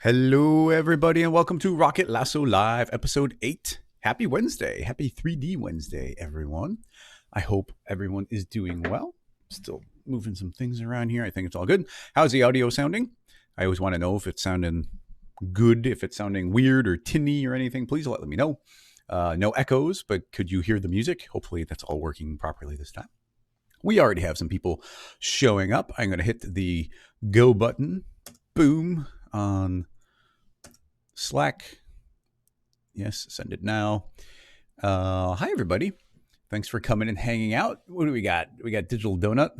Hello, everybody, and welcome to Rocket Lasso Live, episode 8. Happy Wednesday. Happy 3D Wednesday, everyone. I hope everyone is doing well. Still moving some things around here. I think it's all good. How's the audio sounding? I always want to know if it's sounding good, if it's sounding weird or tinny or anything. Please let me know. No echoes, but could you hear the music? Hopefully that's all working properly this time. We already have some people showing up. I'm going to hit the go button. Boom. On Slack. Yes, send it now. Hi, everybody. Thanks for coming and hanging out. What do we got? We got Digital Donut,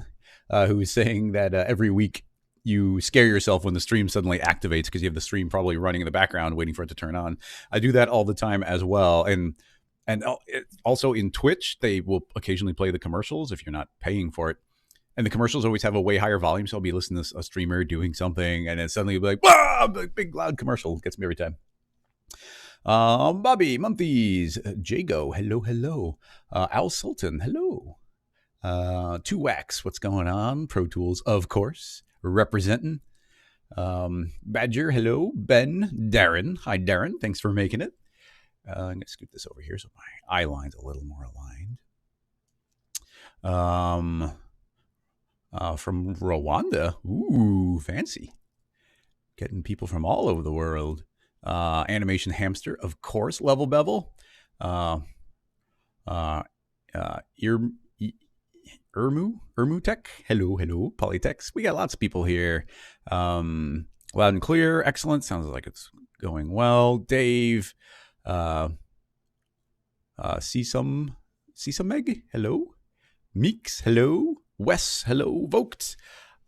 who is saying that every week you scare yourself when the stream suddenly activates because you have the stream probably running in the background waiting for it to turn on. I do that all the time as well. And also in Twitch, they will occasionally play the commercials if you're not paying for it. And the commercials always have a way higher volume, so I'll be listening to a streamer doing something, and then suddenly it'll be like, "Wah!" Big loud commercial. Gets me every time. Bobby, Monthys, Jago, hello. Al Sultan, hello. 2Wax, what's going on? Pro Tools, of course, representing. Badger, hello. Ben, Darren, hi Darren, thanks for making it. I'm going to scoot this over here so my eye line's a little more aligned. From Rwanda. Ooh, fancy. Getting people from all over the world. Animation Hamster, of course. Level Bevel. Irmu Tech. Hello. Polytex. We got lots of people here. Loud and clear. Excellent. Sounds like it's going well. Dave. See some Meg. Hello. Meeks. Hello. Wes, hello. Voked.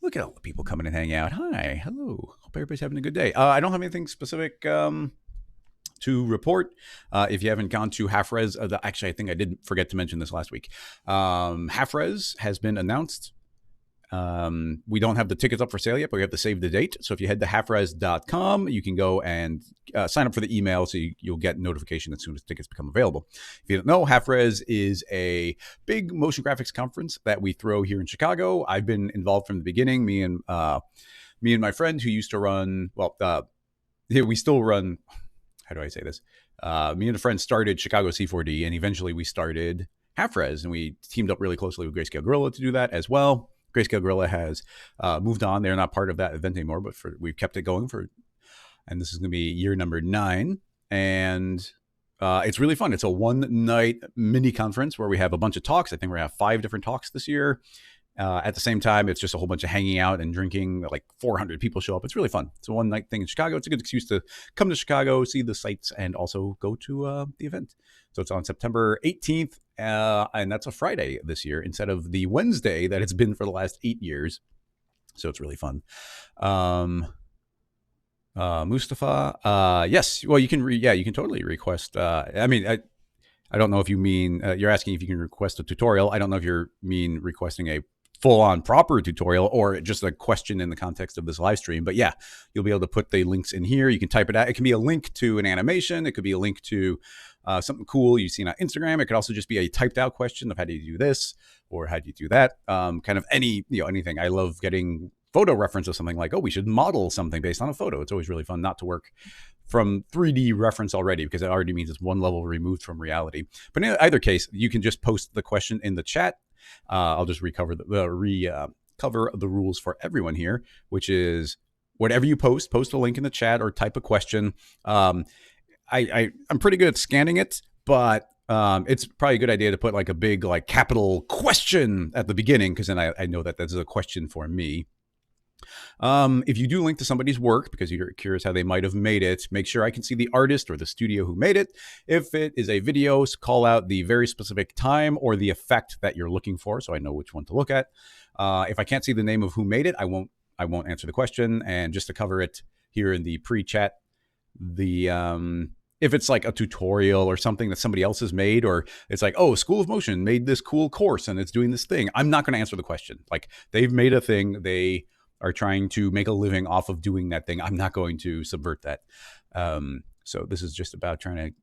Look at all the people coming and hanging out. Hi, hello. Hope everybody's having a good day. I don't have anything specific to report. If you haven't gone to Half Res, actually, I think I did forget to mention this last week. Half Res has been announced. We don't have the tickets up for sale yet, but we have to save the date. So if you head to halfres.com, you can go and sign up for the email so you'll get notification as soon as tickets become available. If you don't know, Half Res is a big motion graphics conference that we throw here in Chicago. I've been involved from the beginning. Me and my friend who used to run, we still run, how do I say this? Me and a friend started Chicago C4D, and eventually we started Half Res, and we teamed up really closely with Grayscale Gorilla to do that as well. Grayscale Gorilla has moved on. They're not part of that event anymore, but we've kept it going and this is going to be year number 9. And it's really fun. It's a one-night mini conference where we have a bunch of talks. I think we're going to have 5 different talks this year. At the same time, it's just a whole bunch of hanging out and drinking. Like 400 people show up. It's really fun. It's a one-night thing in Chicago. It's a good excuse to come to Chicago, see the sights, and also go to the event. So it's on September 18th, and that's a Friday this year instead of the Wednesday that it's been for the last 8 years. So it's really fun. Mustafa, yes. Well, you can you can totally request. I don't know if you mean you're asking if you can request a tutorial. I don't know if you mean requesting a full-on proper tutorial or just a question in the context of this live stream. But yeah, you'll be able to put the links in here. You can type it out. It can be a link to an animation. It could be a link to something cool you've seen on Instagram. It could also just be a typed out question of how do you do this or how do you do that? Kind of anything. I love getting photo reference of something like, oh, we should model something based on a photo. It's always really fun not to work from 3D reference already because it already means it's one level removed from reality. But in either case, you can just post the question in the chat. I'll just cover the rules for everyone here, which is whatever you post a link in the chat or type a question. I'm pretty good at scanning it, but it's probably a good idea to put like a big like capital question at the beginning because then I know that that's a question for me. If you do link to somebody's work because you're curious how they might have made it, make sure I can see the artist or the studio who made it. If it is a video, call out the very specific time or the effect that you're looking for so I know which one to look at. If I can't see the name of who made it, I won't answer the question. And just to cover it here in the pre-chat, if it's like a tutorial or something that somebody else has made, or it's like, oh, School of Motion made this cool course and it's doing this thing, I'm not going to answer the question. Like they've made a thing, they are trying to make a living off of doing that thing. I'm not going to subvert that. So this is just about trying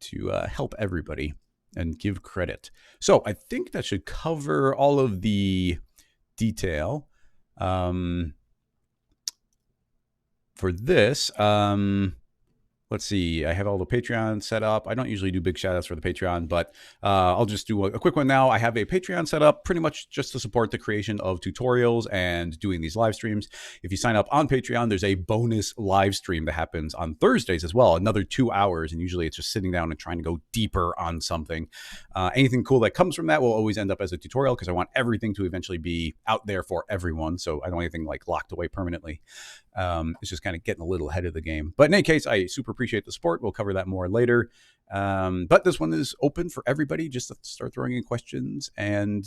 to help everybody and give credit. So I think that should cover all of the detail. for this, let's see. I have all the Patreon set up. I don't usually do big shout outs for the Patreon, but I'll just do a quick one now. I have a Patreon set up pretty much just to support the creation of tutorials and doing these live streams. If you sign up on Patreon, there's a bonus live stream that happens on Thursdays as well, another 2 hours. And usually it's just sitting down and trying to go deeper on something. Anything cool that comes from that will always end up as a tutorial because I want everything to eventually be out there for everyone. So I don't want anything like locked away permanently. It's just kind of getting a little ahead of the game. But in any case, I super appreciate the support. We'll cover that more later. But this one is open for everybody. Just to start throwing in questions and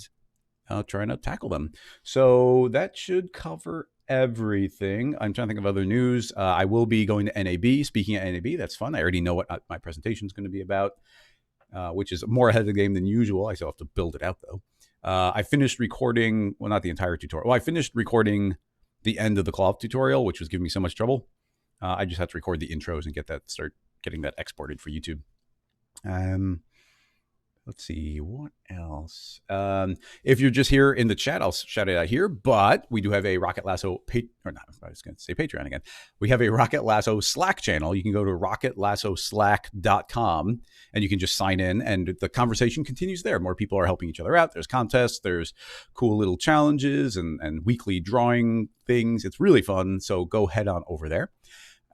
trying to tackle them. So that should cover everything. I'm trying to think of other news. I will be going to NAB. Speaking at NAB, that's fun. I already know what my presentation is going to be about, which is more ahead of the game than usual. I still have to build it out, though. I finished recording, well, not the entire tutorial. Well, I finished recording the end of the cloth tutorial, which was giving me so much trouble. I just had to record the intros and start getting that exported for YouTube. Let's see, what else? If you're just here in the chat, I'll shout it out here, but we do have a Rocket Lasso, I was going to say Patreon again. We have a Rocket Lasso Slack channel. You can go to rocketlassoslack.com and you can just sign in and the conversation continues there. More people are helping each other out. There's contests, there's cool little challenges and weekly drawing things. It's really fun. So go head on over there.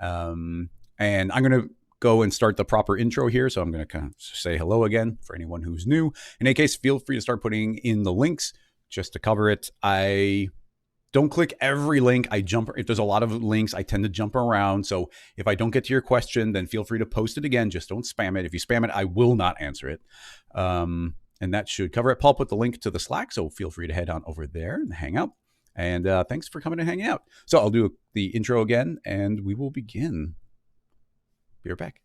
And I'm going to go and start the proper intro here. So I'm going to kind of say hello again for anyone who's new. In any case, feel free to start putting in the links just to cover it. I don't click every link. If there's a lot of links, I tend to jump around. So if I don't get to your question, then feel free to post it again. Just don't spam it. If you spam it, I will not answer it. And that should cover it. Paul put the link to the Slack, so feel free to head on over there and hang out. And thanks for coming and hanging out. So I'll do the intro again, and we will begin. Be right back.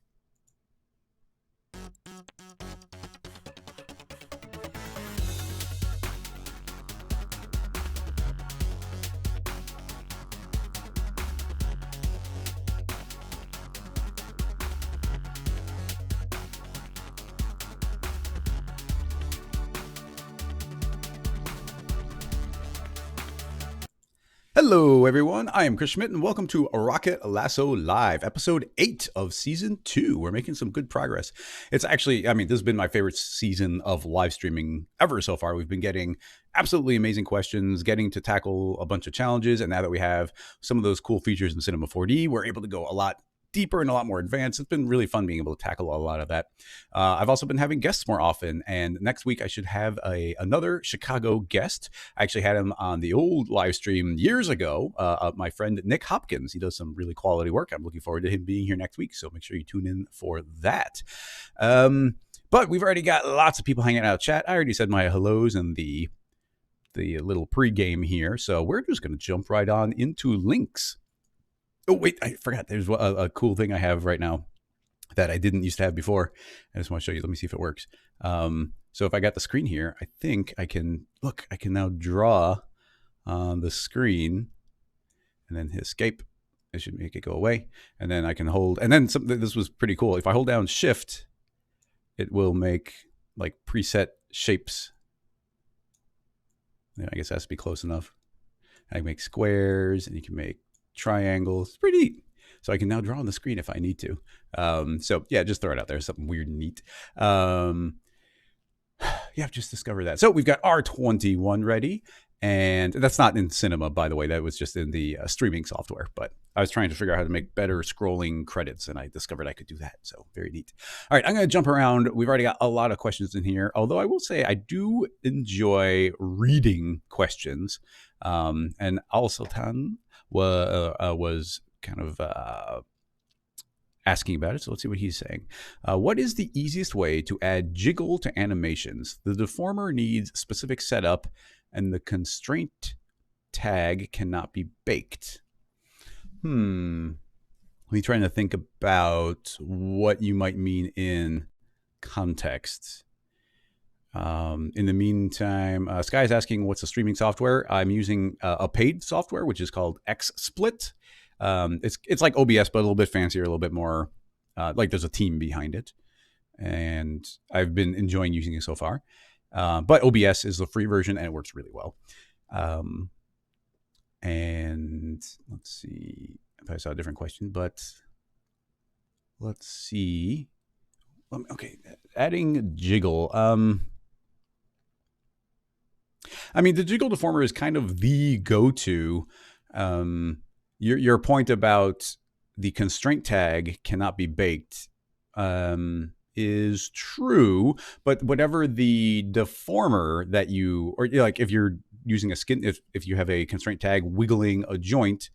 Hello, everyone. I am Chris Schmidt, and welcome to Rocket Lasso Live, episode 8 of season 2. We're making some good progress. It's actually, this has been my favorite season of live streaming ever so far. We've been getting absolutely amazing questions, getting to tackle a bunch of challenges, and now that we have some of those cool features in Cinema 4D, we're able to go a lot deeper and a lot more advanced. It's been really fun being able to tackle a lot of that. I've also been having guests more often, and next week I should have another Chicago guest. I actually had him on the old live stream years ago, my friend Nick Hopkins. He does some really quality work. I'm looking forward to him being here next week, so make sure you tune in for that. But we've already got lots of people hanging out in chat. I already said my hellos in the little pregame here, so we're just going to jump right on into links. Oh, wait, I forgot. There's a cool thing I have right now that I didn't used to have before. I just want to show you. Let me see if it works. So if I got the screen here, I think I can now draw on the screen and then hit escape. It should make it go away. And then I can hold, and then this was pretty cool. If I hold down shift, it will make like preset shapes. I guess it has to be close enough. I can make squares and you can make triangles. It's pretty neat. So I can now draw on the screen if I need to. So yeah, just throw it out there. Something weird and neat. Yeah, I've just discovered that. So we've got R21 ready. And that's not in Cinema, by the way. That was just in the streaming software. But I was trying to figure out how to make better scrolling credits, and I discovered I could do that. So very neat. All right, I'm going to jump around. We've already got a lot of questions in here, although I will say I do enjoy reading questions. And Al-Sultan was kind of asking about it. So let's see what he's saying. What is the easiest way to add jiggle to animations? The deformer needs specific setup and the constraint tag cannot be baked. I'm trying to think about what you might mean in context. In the meantime, Sky is asking what's the streaming software. I'm using a paid software, which is called XSplit. It's like OBS, but a little bit fancier, a little bit more like there's a team behind it. And I've been enjoying using it so far. But OBS is the free version and it works really well. And let's see. I saw a different question, but let's see. Okay, adding jiggle. I mean, the jiggle deformer is kind of the go-to. Your point about the constraint tag cannot be baked is true, but whatever the deformer that you, or like if you're using a skin, if you have a constraint tag wiggling a joint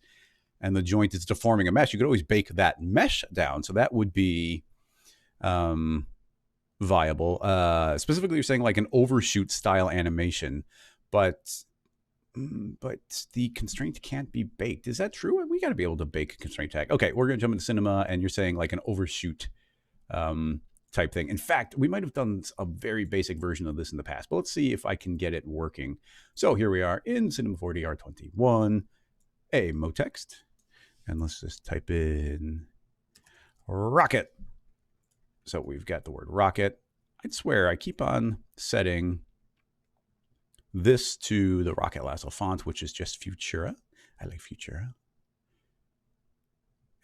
and the joint is deforming a mesh, you could always bake that mesh down. So that would be viable. Specifically, you're saying like an overshoot style animation, but the constraint can't be baked. Is that true? We got to be able to bake a constraint tag. Okay, we're going to jump into cinema, and you're saying like an overshoot type thing. In fact, we might have done a very basic version of this in the past, but let's see if I can get it working. So here we are in Cinema 4D R21, a motext, and let's just type in rocket. So we've got the word rocket. I'd swear I keep on setting this to the Rocket Lasso font, which is just Futura. I like Futura.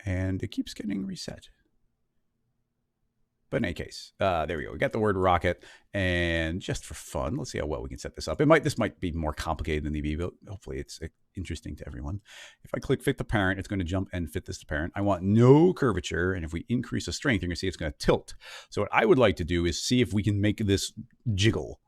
And it keeps getting reset. But in any case, there we go. We got the word rocket. And just for fun, let's see how well we can set this up. This might be more complicated than the EV, but hopefully it's interesting to everyone. If I click fit the parent, it's going to jump and fit this to parent. I want no curvature. And if we increase the strength, you're going to see it's going to tilt. So what I would like to do is see if we can make this jiggle.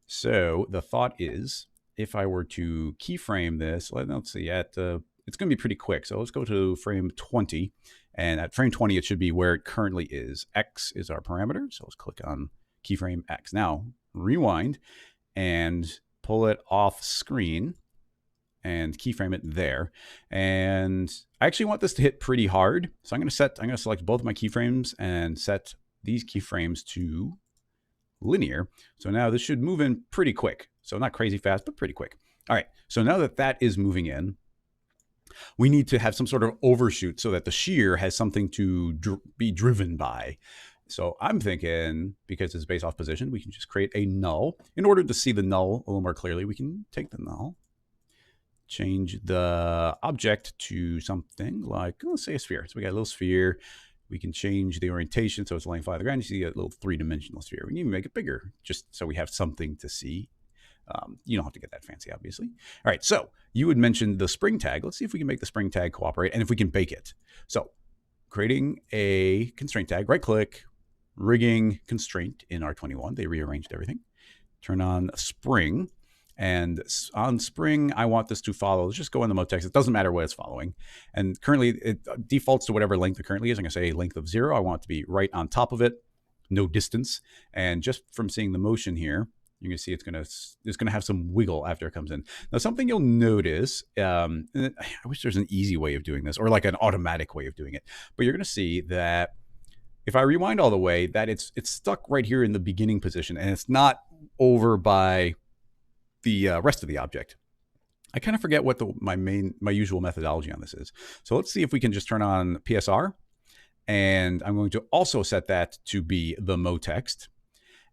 So the thought is, if I were to keyframe this, let's see, it's going to be pretty quick. So let's go to frame 20. And at frame 20, it should be where it currently is. X is our parameter. So let's click on keyframe X. Now, rewind and pull it off screen and keyframe it there. And I actually want this to hit pretty hard. So I'm going to select both of my keyframes and set these keyframes to linear. So now this should move in pretty quick. So not crazy fast, but pretty quick. All right. So now that is moving in, we need to have some sort of overshoot so that the shear has something to be driven by. So I'm thinking, because it's based off position, we can just create a null. In order to see the null a little more clearly, we can take the null, change the object to something like, let's say a sphere. So we got a little sphere. We can change the orientation so it's laying 5 to the ground. You see a little 3-dimensional sphere. We can even make it bigger just so we have something to see. You don't have to get that fancy, obviously. All right, so you had mentioned the spring tag. Let's see if we can make the spring tag cooperate and if we can bake it. So creating a constraint tag, right click, rigging constraint in R21. They rearranged everything. Turn on spring. And on spring, I want this to follow. Let's just go in the mode text. It doesn't matter what it's following. And currently, it defaults to whatever length it currently is. I'm going to say length of 0. I want it to be right on top of it, no distance. And just from seeing the motion here, you can see it's going to have some wiggle after it comes in. Now, something you'll notice, and I wish there's an easy way of doing this or like an automatic way of doing it, but you're going to see that if I rewind all the way, that it's stuck right here in the beginning position, and it's not over by the rest of the object. I kind of forget what my usual methodology on this is. So let's see if we can just turn on PSR, and I'm going to also set that to be the motext.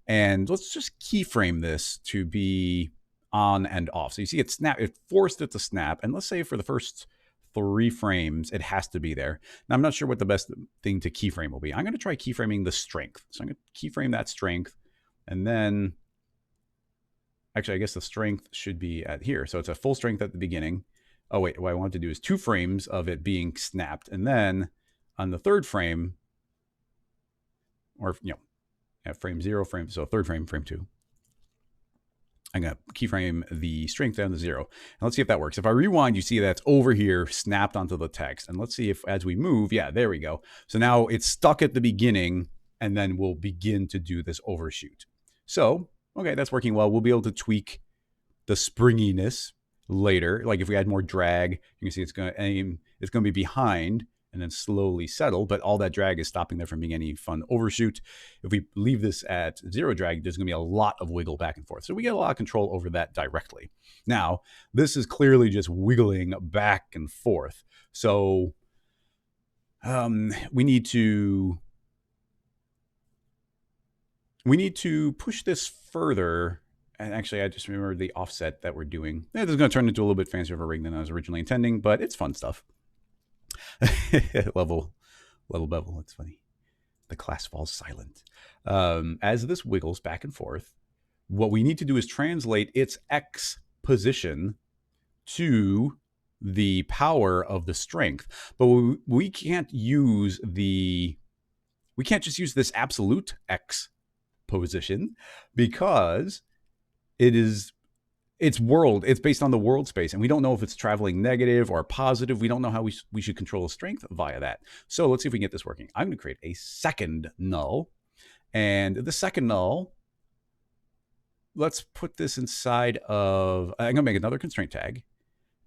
And let's just keyframe this to be on and off. So you see it forced it to snap. And let's say for the first 3 frames, it has to be there. Now, I'm not sure what the best thing to keyframe will be. I'm going to try keyframing the strength. So I'm going to keyframe that strength. And then, actually, I guess the strength should be at here. So it's a full strength at the beginning. Oh, wait, what I want to do is 2 frames of it being snapped. And then on the 3rd frame, or, at frame 0, so 3rd frame, frame 2, I'm going to keyframe the strength down to 0. And let's see if that works. If I rewind, you see that's over here, snapped onto the text. And let's see if as we move, yeah, there we go. So now it's stuck at the beginning, and then we'll begin to do this overshoot. So, okay, that's working well. We'll be able to tweak the springiness later. Like if we add more drag, you can see it's going to be behind and then slowly settle, but all that drag is stopping there from being any fun overshoot. If we leave this at 0 drag, there's going to be a lot of wiggle back and forth. So we get a lot of control over that directly. Now, this is clearly just wiggling back and forth. So we need to push this further. And actually, I just remembered the offset that we're doing. This is going to turn into a little bit fancier of a rig than I was originally intending, but it's fun stuff. level bevel. That's funny. The class falls silent. As this wiggles back and forth, what we need to do is translate its X position to the power of the strength. But we can't use we can't just use this absolute X position because it's based on the world space, and we don't know if it's traveling negative or positive. We don't know how we should control the strength via that. So let's see if we can get this working. I'm going to create a second null, and the second null, let's put this inside of, I'm going to make another constraint tag,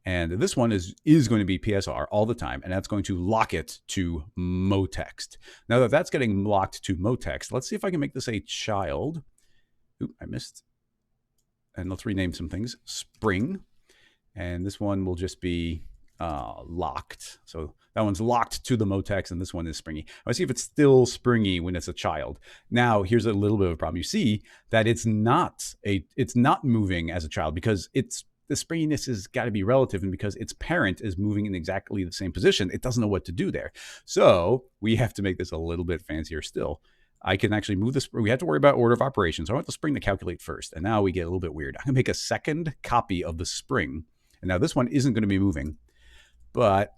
and this one is going to be PSR all the time, and that's going to lock it to motext. Now that that's getting locked to motext, let's see if I can make this a child. Oop, I missed. And let's rename some things. Spring. And this one will just be locked. So that one's locked to the motext, and this one is springy. I see if it's still springy when it's a child. Now, here's a little bit of a problem. You see that it's not moving as a child because the springiness has got to be relative, and because its parent is moving in exactly the same position, it doesn't know what to do there. So we have to make this a little bit fancier still. I can actually move this. We have to worry about order of operations. I want the spring to calculate first. And now we get a little bit weird. I'm going to make a second copy of the spring. And now this one isn't going to be moving, but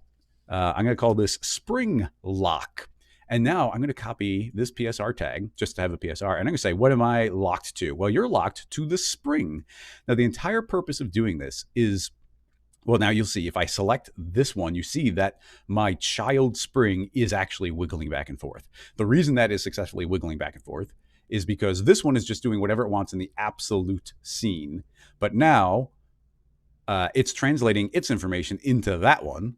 I'm going to call this spring lock. And now I'm going to copy this PSR tag just to have a PSR. And I'm going to say, what am I locked to? Well, you're locked to the spring. Now, the entire purpose of doing this is, well, now you'll see if I select this one, you see that my child spring is actually wiggling back and forth. The reason that is successfully wiggling back and forth is because this one is just doing whatever it wants in the absolute scene. But now it's translating its information into that one.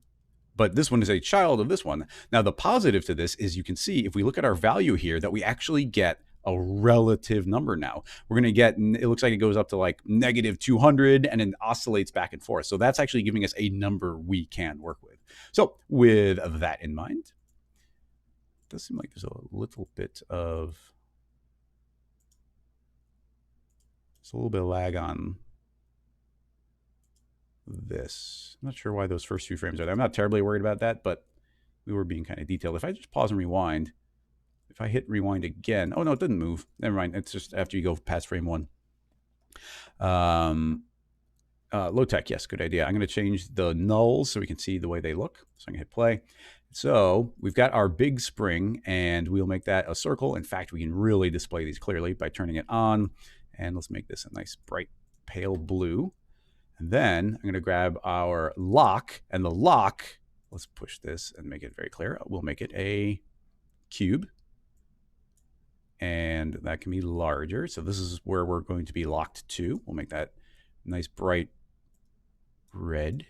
But this one is a child of this one. Now, the positive to this is you can see if we look at our value here that we actually get a relative number now. We're going to get, it looks like it goes up to like -200 and then oscillates back and forth. So that's actually giving us a number we can work with. So with that in mind, it does seem like there's a little bit of lag on this. I'm not sure why those first few frames are there. I'm not terribly worried about that, but we were being kind of detailed. If I just pause and rewind, if I hit rewind again, oh no, it didn't move. Never mind. It's just after you go past frame 1. Low tech, yes, good idea. I'm going to change the nulls so we can see the way they look. So I'm going to hit play. So we've got our big spring, and we'll make that a circle. In fact, we can really display these clearly by turning it on. And let's make this a nice bright pale blue. And then I'm going to grab our lock, and the lock, let's push this and make it very clear. We'll make it a cube. And that can be larger. So this is where we're going to be locked to. We'll make that nice bright red.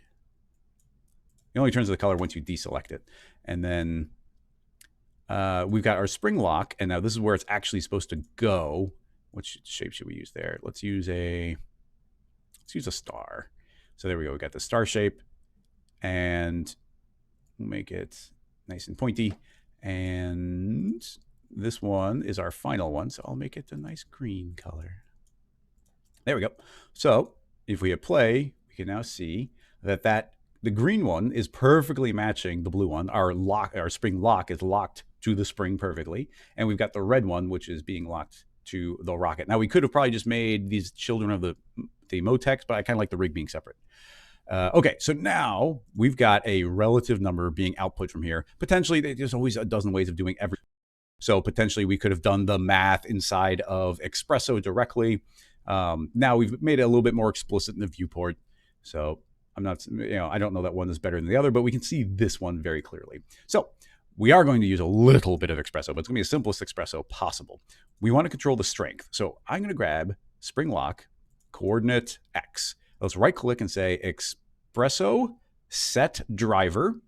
It only turns the color once you deselect it. And then we've got our spring lock. And now this is where it's actually supposed to go. What shape should we use there? Let's use a star. So there we go. We got the star shape. And we'll make it nice and pointy. And this one is our final one, so I'll make it a nice green color. There we go. So if we hit play, we can now see that the green one is perfectly matching the blue one. Our spring lock is locked to the spring perfectly, and we've got the red one, which is being locked to the rocket. Now we could have probably just made these children of the motext, but I kind of like the rig being separate. Okay, so now we've got a relative number being output from here. Potentially, there's always a dozen ways of doing every. So potentially we could have done the math inside of Espresso directly. Now we've made it a little bit more explicit in the viewport. So I'm not, I don't know that one is better than the other, but we can see this one very clearly. So we are going to use a little bit of Espresso, but it's going to be the simplest Espresso possible. We want to control the strength. So I'm going to grab spring lock, coordinate X. Let's right click and say Espresso set driver. And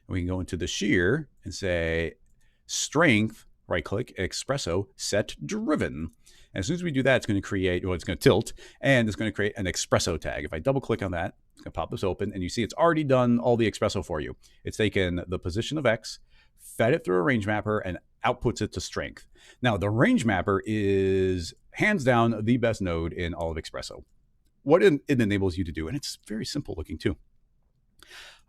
we can go into the shear and say strength, right click, Espresso set driven. And as soon as we do that, it's going to create, it's going to tilt, and it's going to create an Espresso tag. If I double click on that, it's going to pop this open, and you see it's already done all the Espresso for you. It's taken the position of X, fed it through a range mapper, and outputs it to strength. Now, the range mapper is hands down the best node in all of Espresso. What it enables you to do, and it's very simple looking too.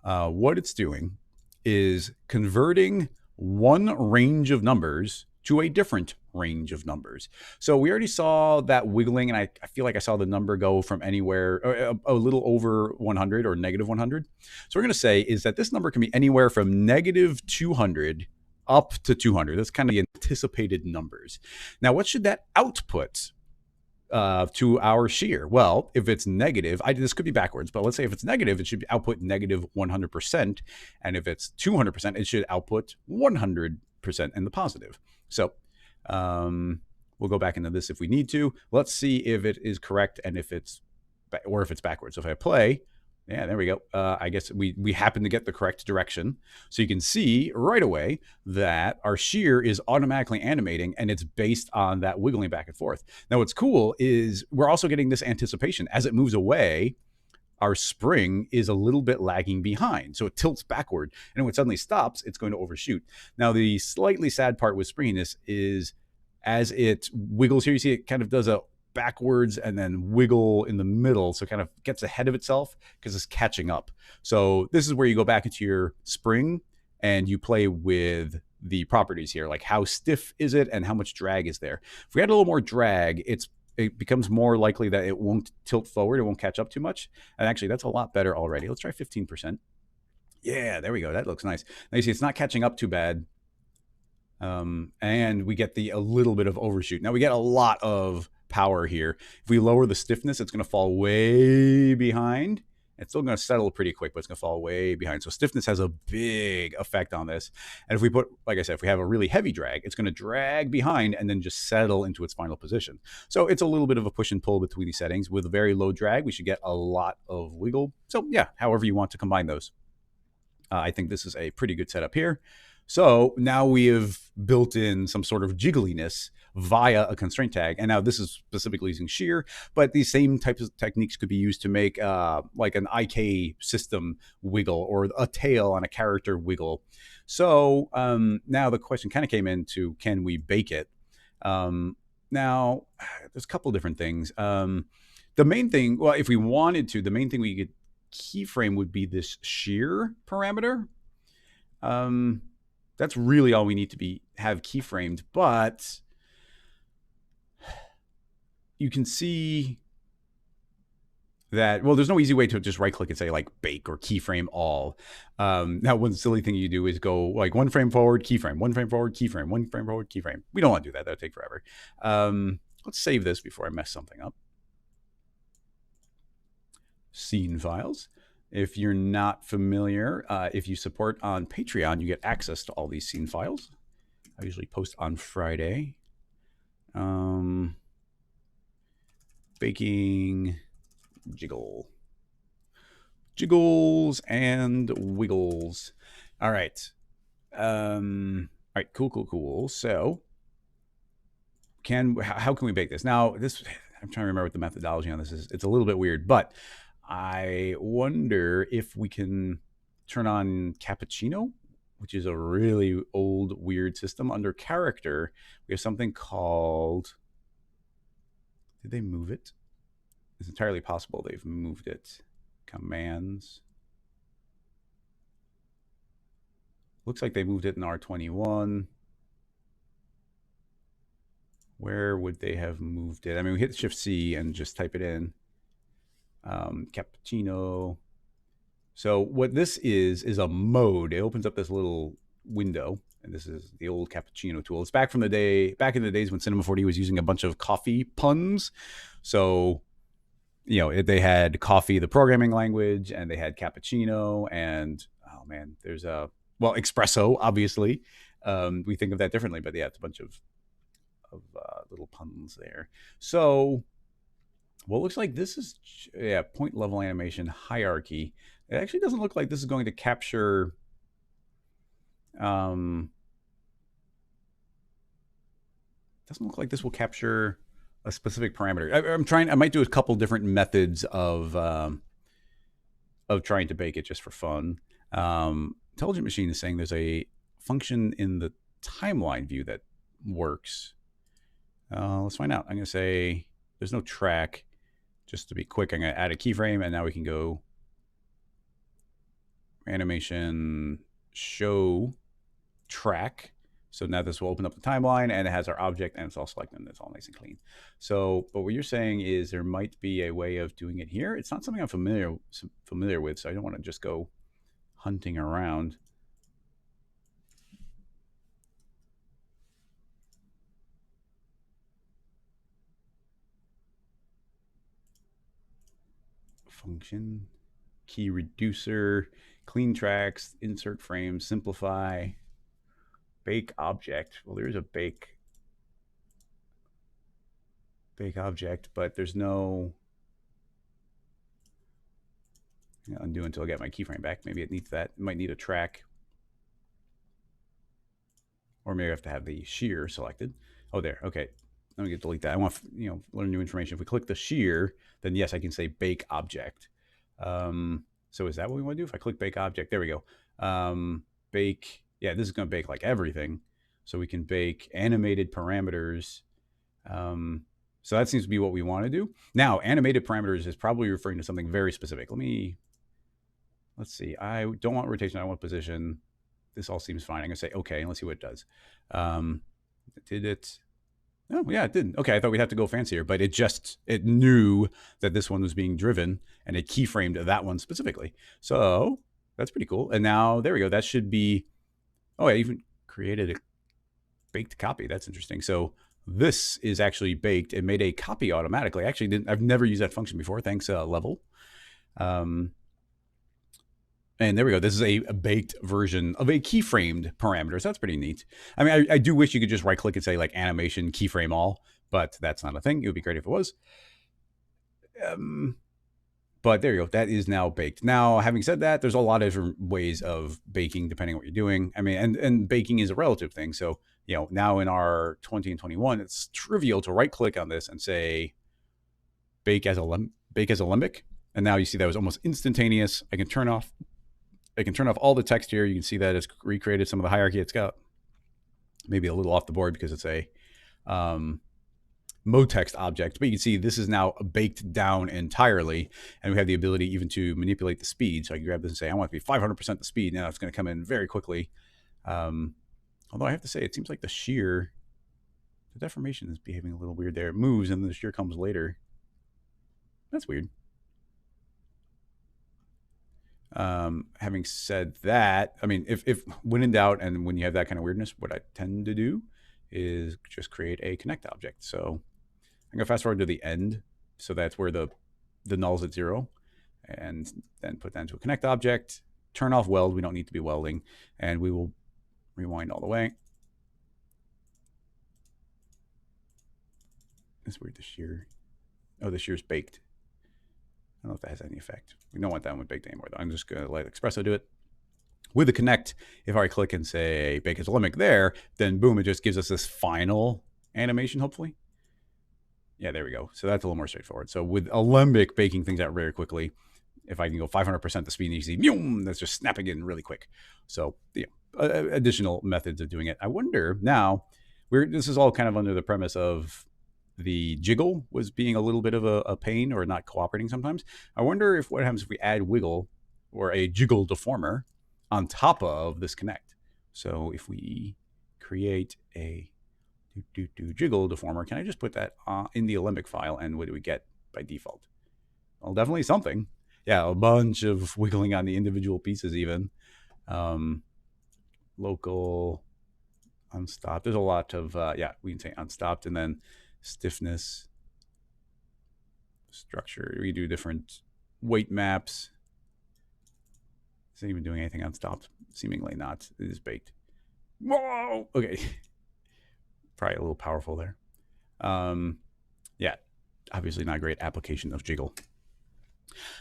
What it's doing is converting one range of numbers to a different range of numbers. So we already saw that wiggling, and I feel like I saw the number go from anywhere a little over 100 or negative 100. So we're going to say is that this number can be anywhere from negative 200 up to 200. That's kind of the anticipated numbers. Now, what should that output to our shear? Well, if it's negative, this could be backwards, but let's say if it's negative, it should output negative 100%. And if it's 200%, it should output 100% in the positive. So we'll go back into this if we need to. Let's see if it is correct and if it's backwards. So if I play, yeah, there we go. I guess we happen to get the correct direction. So you can see right away that our shear is automatically animating, and it's based on that wiggling back and forth. Now, what's cool is we're also getting this anticipation. As it moves away, our spring is a little bit lagging behind. So it tilts backward, and when it suddenly stops, it's going to overshoot. Now, the slightly sad part with springiness is as it wiggles here, you see it kind of does a backwards and then wiggle in the middle, so it kind of gets ahead of itself because it's catching up. So this is where you go back into your spring and you play with the properties here, like how stiff is it and how much drag is there. If we add a little more drag, it becomes more likely that it won't tilt forward, it won't catch up too much. And actually, that's a lot better already. Let's try 15%. Yeah, there we go. That looks nice. Now you see it's not catching up too bad. And we get a little bit of overshoot. Now we get a lot of power here. If we lower the stiffness, it's going to fall way behind. It's still going to settle pretty quick, but it's going to fall way behind. So stiffness has a big effect on this. And if we put, like I said, if we have a really heavy drag, it's going to drag behind and then just settle into its final position. So it's a little bit of a push and pull between these settings. With a very low drag, we should get a lot of wiggle. So yeah, however you want to combine those. I think this is a pretty good setup here. So now we have built in some sort of jiggliness via a constraint tag. And now this is specifically using shear, but these same types of techniques could be used to make like an IK system wiggle or a tail on a character wiggle. So now the question kind of came into, can we bake it? Now, there's a couple different things. The main thing, well, if we wanted to, the main thing we could keyframe would be this shear parameter. That's really all we need to have keyframed, but you can see that, well, there's no easy way to just right click and say like bake or keyframe all. Now, one silly thing you do is go like one frame forward, keyframe, one frame forward, keyframe, one frame forward, keyframe. We don't want to do that. That'll take forever. Let's save this before I mess something up. Scene files. If you're not familiar, if you support on Patreon, you get access to all these scene files. I usually post on Friday. Baking, jiggles and wiggles. All right. All right, cool. So how can we bake this? Now, I'm trying to remember what the methodology on this is. It's a little bit weird, but I wonder if we can turn on cappuccino, which is a really old, weird system. Under character, we have something called, did they move it? It's entirely possible they've moved it. Commands. Looks like they moved it in R21. Where would they have moved it? I mean, we hit Shift C and just type it in. Cappuccino. So what this is a mode. It opens up this little window, and this is the old cappuccino tool. It's back in the days when Cinema 4D was using a bunch of coffee puns. So, you know, they had coffee, the programming language, and they had cappuccino, and oh man, there's espresso, obviously. We think of that differently, but yeah, it's a bunch of little puns there. So well, it looks like this is, point level animation hierarchy. It actually doesn't look like this is going to capture, doesn't look like this will capture a specific parameter. I might do a couple different methods of trying to bake it just for fun. Intelligent Machine is saying there's a function in the timeline view that works. Let's find out. I'm going to say there's no track. Just to be quick, I'm going to add a keyframe, and now we can go animation show track. So now this will open up the timeline and it has our object and it's all selected and it's all nice and clean. So, but what you're saying is there might be a way of doing it here. It's not something I'm familiar with, so I don't want to just go hunting around. Function, key reducer, clean tracks, insert frame, simplify, bake object. Well, there is a bake object, but there's no undo until I get my keyframe back. Maybe it needs that. It might need a track, or maybe I have to have the shear selected. Oh, there. Okay, let me delete that. I want learn new information. If we click the shear, then yes, I can say bake object. So is that what we want to do? If I click bake object, there we go. Bake. Yeah, this is going to bake like everything. So we can bake animated parameters. So that seems to be what we want to do. Now, animated parameters is probably referring to something very specific. Let's see. I don't want rotation. I want position. This all seems fine. I'm going to say okay, and let's see what it does. Did it? Oh, yeah, it didn't. Okay, I thought we'd have to go fancier, but it knew that this one was being driven, and it keyframed that one specifically. So that's pretty cool. And now, there we go. That should be, oh, I even created a baked copy. That's interesting. So this is actually baked. It made a copy automatically. I've never used that function before. Thanks, Level. And there we go. This is a baked version of a keyframed parameter. So that's pretty neat. I mean, I do wish you could just right click and say like animation keyframe all, but that's not a thing. It would be great if it was. But there you go. That is now baked. Now, having said that, there's a lot of different ways of baking depending on what you're doing. I mean, and baking is a relative thing. So, now in our 20 and 21, it's trivial to right click on this and say bake as a limbic. And now you see that was almost instantaneous. I can turn off all the text here. You can see that it's recreated some of the hierarchy. It's got maybe a little off the board because it's a mode text object, but you can see this is now baked down entirely, and we have the ability even to manipulate the speed. So I can grab this and say, I want it to be 500% the speed. Now it's going to come in very quickly. Although I have to say, it seems like the deformation is behaving a little weird there. It moves and the shear comes later. That's weird. Having said that, I mean, if when in doubt and when you have that kind of weirdness, what I tend to do is just create a connect object. So I'm going to fast forward to the end. So that's where the null's at 0, and then put that into a connect object, turn off weld. We don't need to be welding, and we will rewind all the way. It's weird, the shear. Oh, the shear's baked. I don't know if that has any effect. We don't want that one baked anymore, though. I'm just going to let Espresso do it. With the connect, if I click and say bake as a limbic there, then boom, it just gives us this final animation, hopefully. Yeah, there we go. So that's a little more straightforward. So with Alembic baking things out very quickly, if I can go 500% the speed, and you see, boom, that's just snapping in really quick. So additional methods of doing it. I wonder now, this is all kind of under the premise of the jiggle was being a little bit of a pain or not cooperating sometimes. I wonder if what happens if we add wiggle or a jiggle deformer on top of this connect. So if we create a jiggle deformer, can I just put that in the Alembic file, and what do we get by default? Well, definitely something. Yeah, a bunch of wiggling on the individual pieces even. Local unstopped. There's a lot of, we can say unstopped, and then stiffness, structure. We do different weight maps. Is it even doing anything unstopped? Seemingly not. It is baked. Whoa! Okay. Probably a little powerful there. Yeah, obviously not a great application of jiggle.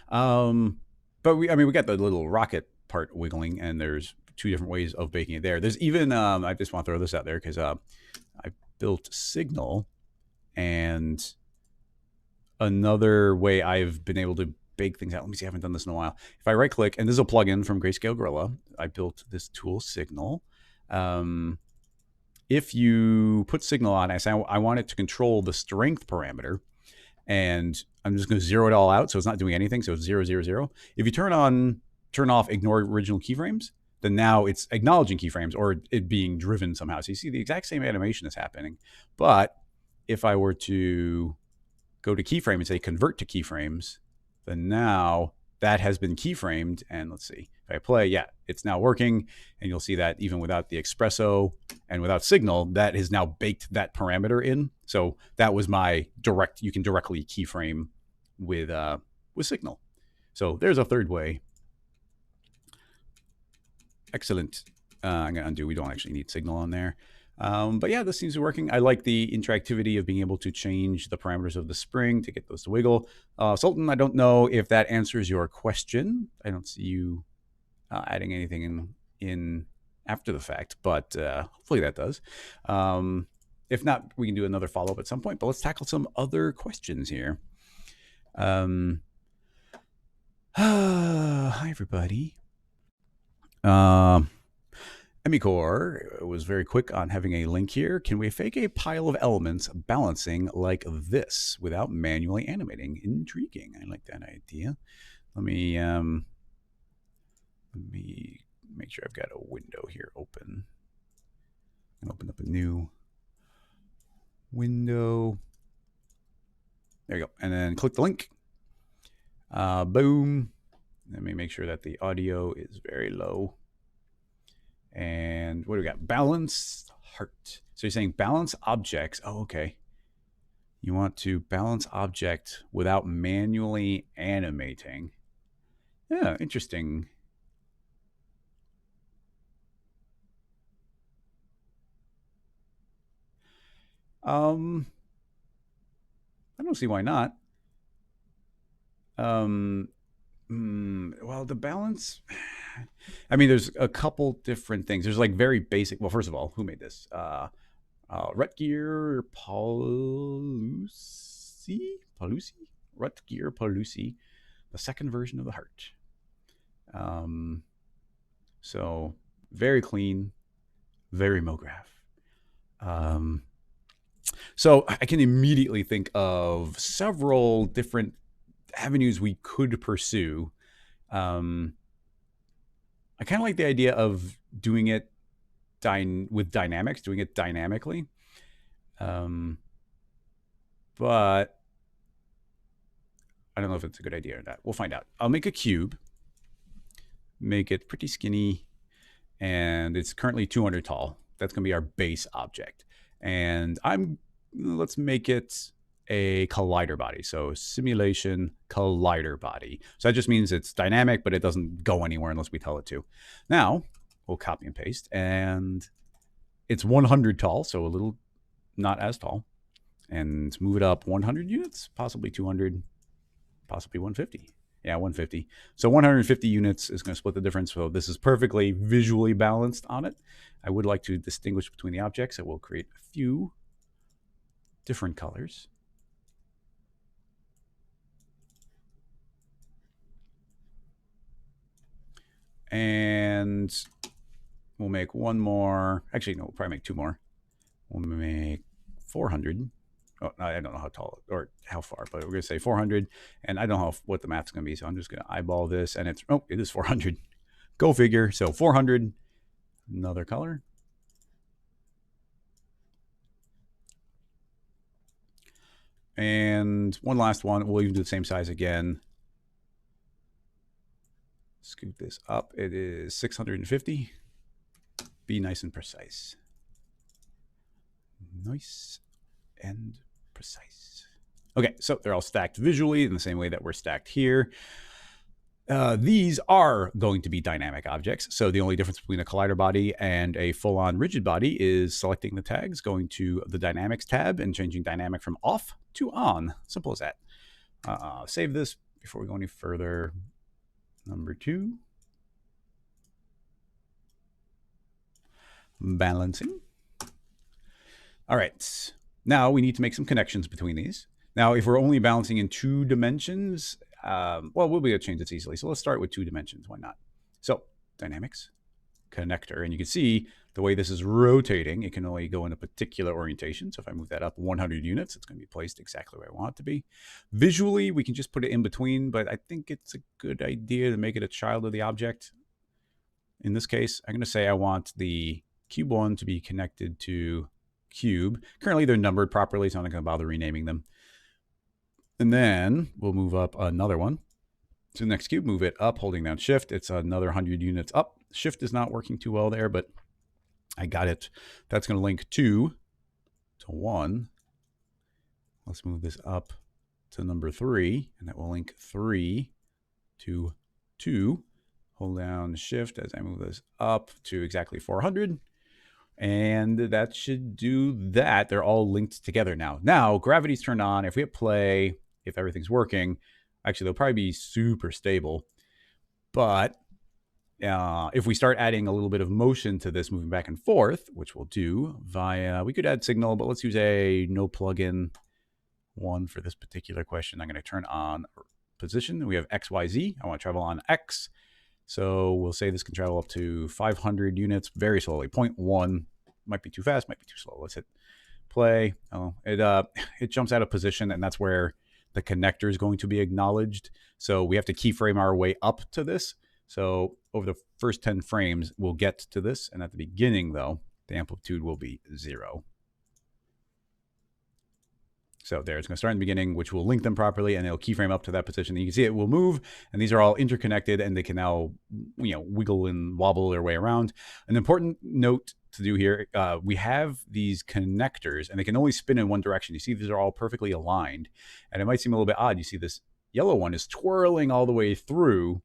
But we got the little rocket part wiggling, and there's 2 different ways of baking it there. There's even, I just want to throw this out there because I built Signal, and another way I've been able to bake things out. Let me see, I haven't done this in a while. If I right click, and this is a plugin from Grayscale Gorilla, I built this tool Signal. If you put Signal on, I say I want it to control the strength parameter, and I'm just going to zero it all out, so it's not doing anything. So it's 0, 0, 0. If you turn off ignore original keyframes, then now it's acknowledging keyframes or it being driven somehow. So you see the exact same animation is happening. But if I were to go to keyframe and say convert to keyframes, then now that has been keyframed. And let's see, if I play, yeah, it's now working. And you'll see that even without the espresso and without signal, that has now baked that parameter in. So that was my direct, you can directly keyframe with signal. So there's a third way. Excellent. I'm going to undo. We don't actually need signal on there. But yeah, this seems to be working. I like the interactivity of being able to change the parameters of the spring to get those to wiggle. Sultan, I don't know if that answers your question. I don't see you adding anything in after the fact, but hopefully that does. If not, we can do another follow-up at some point, but let's tackle some other questions here. Hi, everybody. Emicore was very quick on having a link here. Can we fake a pile of elements balancing like this without manually animating? Intriguing. I like that idea. Let me make sure I've got a window here open. And open up a new window. There you go. And then click the link. Boom. Let me make sure that the audio is very low. And what do we got? Balance heart. So you're saying balance objects. Oh, okay. You want to balance object without manually animating. Yeah, interesting. I don't see why not. Well, the balance, I mean, there's a couple different things. There's like very basic. Well, first of all, who made this? Rutger Palusi, the second version of the heart. So very clean, very MoGraph. So I can immediately think of several different avenues we could pursue. I kind of like the idea of doing it with dynamics, doing it dynamically. But I don't know if it's a good idea or not. We'll find out. I'll make a cube, make it pretty skinny, and it's currently 200 tall. That's going to be our base object. And let's make it a collider body. So simulation collider body. So that just means it's dynamic, but it doesn't go anywhere unless we tell it to. Now we'll copy and paste, and it's 100 tall, so a little not as tall, and move it up 100 units, possibly 200, possibly 150. Yeah, 150. So 150 units is going to split the difference. So this is perfectly visually balanced on it. I would like to distinguish between the objects. I will create a few different colors. And we'll make one more. Actually, no, we'll probably make two more. We'll make 400. Oh, I don't know how tall or how far, but we're going to say 400. And I don't know what the math's going to be, so I'm just going to eyeball this. And it is 400. Go figure. So 400. Another color. And one last one. We'll even do the same size again. Scoot this up. It is 650. Be nice and precise. Nice and precise. Okay, so they're all stacked visually in the same way that we're stacked here. These are going to be dynamic objects. So the only difference between a collider body and a full-on rigid body is selecting the tags, going to the dynamics tab and changing dynamic from off to on. Simple as that. Save this before we go any further. Number 2. Balancing. All right. Now we need to make some connections between these. Now, if we're only balancing in 2 dimensions, well, we'll be able to change this easily. So let's start with 2 dimensions. Why not? So dynamics, connector. And you can see the way this is rotating, it can only go in a particular orientation. So if I move that up 100 units, it's going to be placed exactly where I want it to be. Visually, we can just put it in between, but I think it's a good idea to make it a child of the object. in this case, I'm going to say I want the cube 1 to be connected to cube. Currently, they're numbered properly, so I'm not going to bother renaming them. And then we'll move up another one to the next cube, move it up, holding down shift. It's another 100 units up. Shift is not working too well there, but I got it. That's going to link 2 to 1. Let's move this up to number 3, and that will link 3 to 2. Hold down shift as I move this up to exactly 400. And that should do that. They're all linked together now. Now, gravity's turned on. If we hit play, if everything's working, actually, they'll probably be super stable. But if we start adding a little bit of motion to this, moving back and forth, which we'll do via, we could add signal, but let's use a no plugin one for this particular question. I'm going to turn on position. We have X, Y, Z. I want to travel on X. So we'll say this can travel up to 500 units very slowly. 0.1 might be too fast, might be too slow. Let's hit play. Oh, it jumps out of position, and that's where the connector is going to be acknowledged. So we have to keyframe our way up to this. So over the first 10 frames, we'll get to this. And at the beginning, though, the amplitude will be 0. So there, it's going to start in the beginning, which will link them properly, and it'll keyframe up to that position. And you can see it will move, and these are all interconnected, and they can now, wiggle and wobble their way around. An important note to do here, we have these connectors, and they can only spin in one direction. You see these are all perfectly aligned, and it might seem a little bit odd. You see this yellow one is twirling all the way through.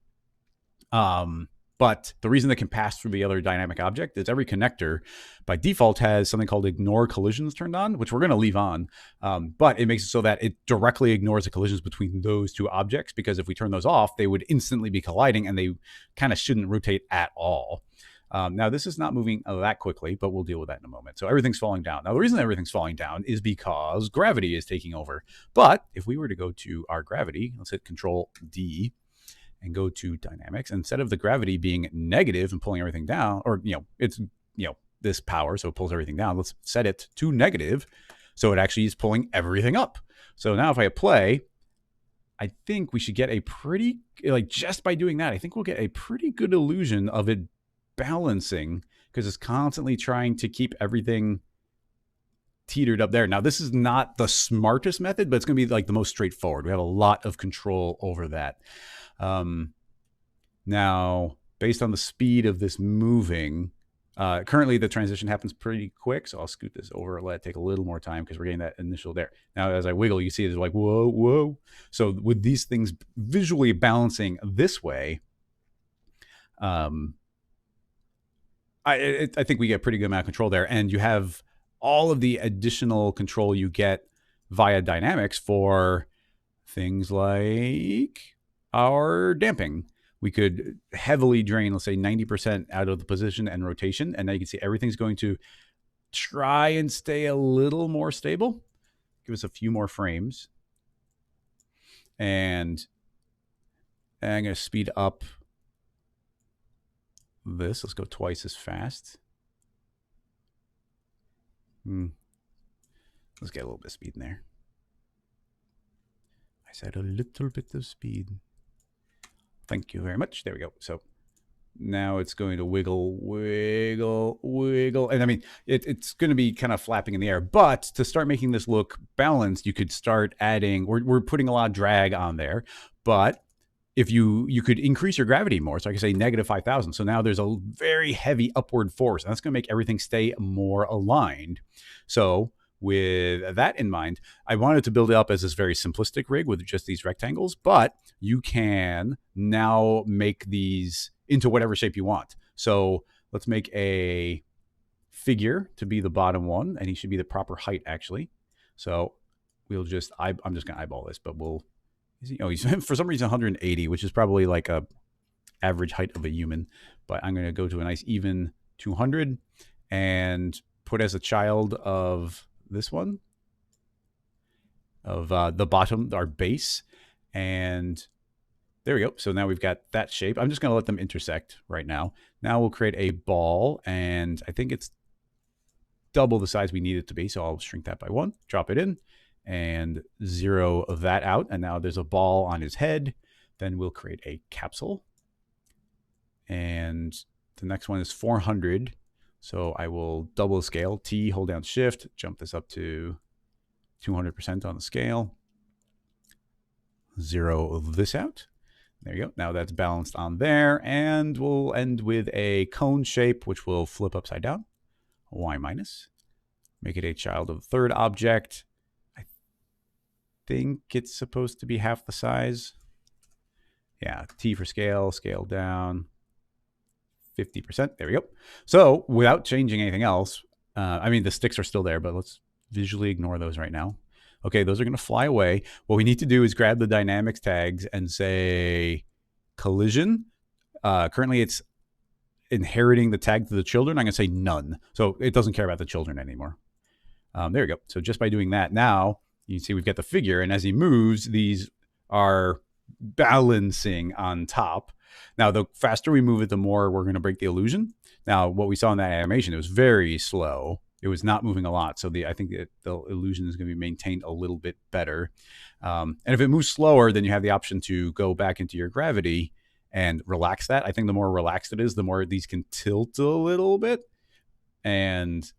But the reason they can pass through the other dynamic object is every connector by default has something called ignore collisions turned on, which we're going to leave on. But it makes it so that it directly ignores the collisions between those two objects, because if we turn those off, they would instantly be colliding, and they kind of shouldn't rotate at all. Now, this is not moving that quickly, but we'll deal with that in a moment. So everything's falling down. Now, the reason everything's falling down is because gravity is taking over. But if we were to go to our gravity, let's hit Control D, and go to dynamics, instead of the gravity being negative and pulling everything down, or, it's, this power, so it pulls everything down, let's set it to negative. So it actually is pulling everything up. So now if I hit play, I think we should get a pretty, just by doing that, I think we'll get a pretty good illusion of it balancing, because it's constantly trying to keep everything teetered up there. Now, this is not the smartest method, but it's going to be the most straightforward. We have a lot of control over that. Now, based on the speed of this moving, currently the transition happens pretty quick. So I'll scoot this over and let it take a little more time, because we're getting that initial there. Now, as I wiggle, you see it's like, whoa, whoa. So with these things visually balancing this way, I think we get pretty good amount of control there. And you have all of the additional control you get via dynamics for things like our damping. We could heavily drain, let's say 90% out of the position and rotation. And now you can see everything's going to try and stay a little more stable. Give us a few more frames. And I'm going to speed up this. Let's go twice as fast. Let's get a little bit of speed in there. I said a little bit of speed. Thank you very much. There we go. So now it's going to wiggle, wiggle, wiggle. And I mean, it's going to be kind of flapping in the air. But to start making this look balanced, you could start adding, we're putting a lot of drag on there. But if you could increase your gravity more, so I could say negative 5,000. So now there's a very heavy upward force, and that's going to make everything stay more aligned. So with that in mind, I wanted to build it up as this very simplistic rig with just these rectangles, but you can now make these into whatever shape you want. So let's make a figure to be the bottom one, and he should be the proper height, actually. So we'll just, I'm just going to eyeball this, but we'll, he's for some reason 180, which is probably like a average height of a human. But I'm going to go to a nice even 200 and put as a child of this one, of the bottom, our base. And there we go. So now we've got that shape. I'm just going to let them intersect right now. Now we'll create a ball, and I think it's double the size we need it to be. So I'll shrink that by 1, drop it in, and 0 of that out. And now there's a ball on his head. Then we'll create a capsule. And The next one is 400. So I will double scale, T, hold down shift, jump this up to 200% on the scale. Zero this out. There you go. Now that's balanced on there. And we'll end with a cone shape, which will flip upside down. Y minus. Make it a child of the third object. I think it's supposed to be half the size. Yeah, T for scale, scale down. 50%. There we go. So without changing anything else, I mean, the sticks are still there, but let's visually ignore those right now. Okay, those are going to fly away. What we need to do is grab the dynamics tags and say collision. Currently, it's inheriting the tag to the children. I'm going to say none. So it doesn't care about the children anymore. There we go. So just by doing that, now you can see we've got the figure. And as he moves, these are balancing on top. Now, the faster we move it, the more we're going to break the illusion. Now, what we saw in that animation, it was very slow. It was not moving a lot. So I think the illusion is going to be maintained a little bit better. And if it moves slower, then you have the option to go back into your gravity and relax that. I think the more relaxed it is, the more these can tilt a little bit. And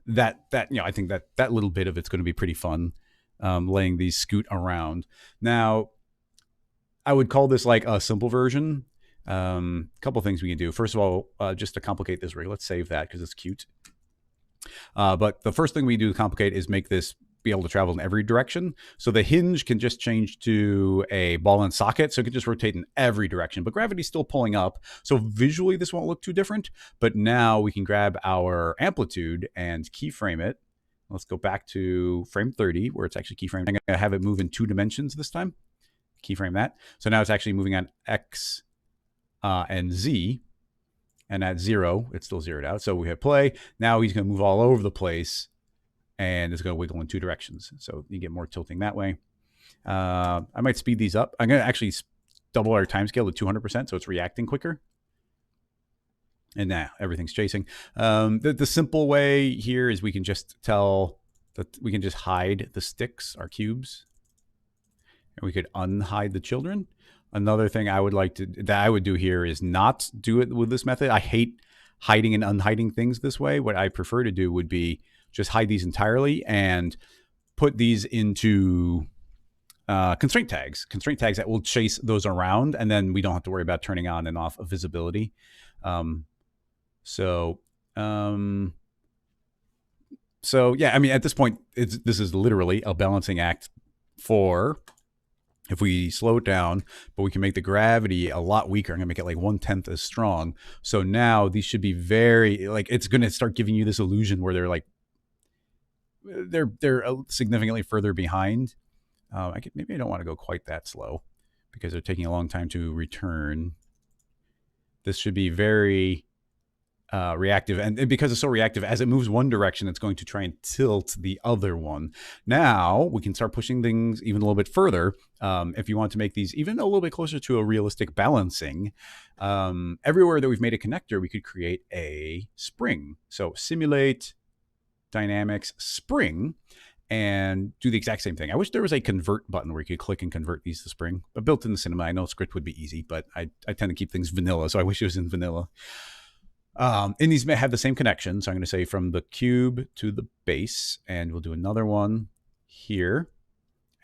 that I think that little bit of it's going to be pretty fun, letting these scoot around. Now, I would call this like a simple version. Couple things we can do. First of all, just to complicate this rig, let's save that because it's cute. But the first thing we do to complicate is make this be able to travel in every direction. So the hinge can just change to a ball and socket. So it can just rotate in every direction, but gravity's still pulling up. So visually this won't look too different, but now we can grab our amplitude and keyframe it. Let's go back to frame 30 where it's actually keyframed. I'm gonna have it move in 2 dimensions this time. Keyframe that. So now it's actually moving on X and Z. And at 0, it's still zeroed out. So we hit play. Now he's going to move all over the place. And it's going to wiggle in 2 directions. So you get more tilting that way. I might speed these up. I'm going to actually double our time scale to 200%. So it's reacting quicker. And now everything's chasing. The simple way here is we can just tell that we can just hide the sticks, our cubes. And we could unhide the children. Another thing I would do here is not do it with this method. I hate hiding and unhiding things this way. What I prefer to do would be just hide these entirely and put these into constraint tags that will chase those around. And then we don't have to worry about turning on and off visibility. So yeah, I mean, at this point, this is literally a balancing act for... If we slow it down, but we can make the gravity a lot weaker. I'm gonna make it like 1/10 as strong. So now these should be very, like, it's gonna start giving you this illusion where they're like, they're significantly further behind. Maybe I don't want to go quite that slow because they're taking a long time to return. This should be very reactive, and because it's so reactive, as it moves one direction, it's going to try and tilt the other one. Now we can start pushing things even a little bit further. If you want to make these even a little bit closer to a realistic balancing, everywhere that we've made a connector, we could create a spring. So simulate dynamics spring and do the exact same thing. I wish there was a convert button where you could click and convert these to spring, but built in the cinema. I know script would be easy, but I tend to keep things vanilla, so I wish it was in vanilla. And these may have the same connection. So I'm going to say from the cube to the base, and we'll do another one here.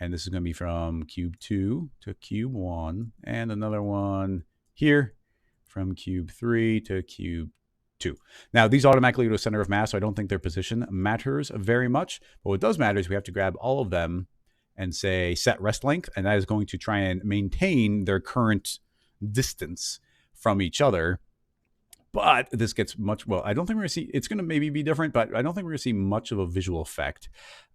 And this is going to be from cube 2 to cube 1, and another one here from cube 3 to cube 2. Now, these automatically go to center of mass, so I don't think their position matters very much. But what does matter is we have to grab all of them and say set rest length, and that is going to try and maintain their current distance from each other. But this gets much, well, I don't think we're going to see, it's going to maybe be different, but I don't think we're going to see much of a visual effect.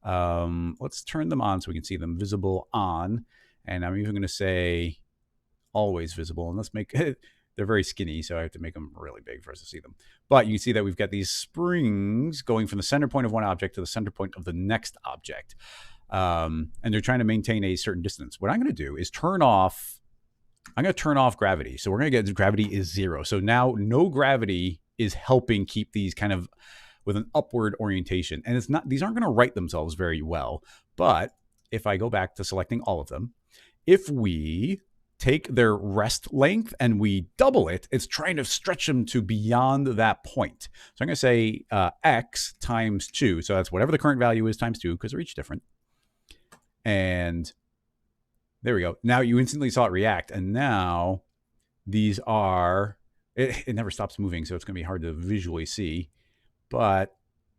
Let's turn them on so we can see them visible on. And I'm even going to say always visible. And let's make, they're very skinny, so I have to make them really big for us to see them. But you can see that we've got these springs going from the center point of one object to the center point of the next object. And they're trying to maintain a certain distance. What I'm going to do is I'm going to turn off gravity. So we're going to get gravity is 0. So now no gravity is helping keep these kind of with an upward orientation. And these aren't going to right themselves very well. But if I go back to selecting all of them, if we take their rest length and we double it, it's trying to stretch them to beyond that point. So I'm going to say x times 2. So that's whatever the current value is times 2, because they're each different. And there we go. Now you instantly saw it react. And now these are, it never stops moving, so it's going to be hard to visually see. But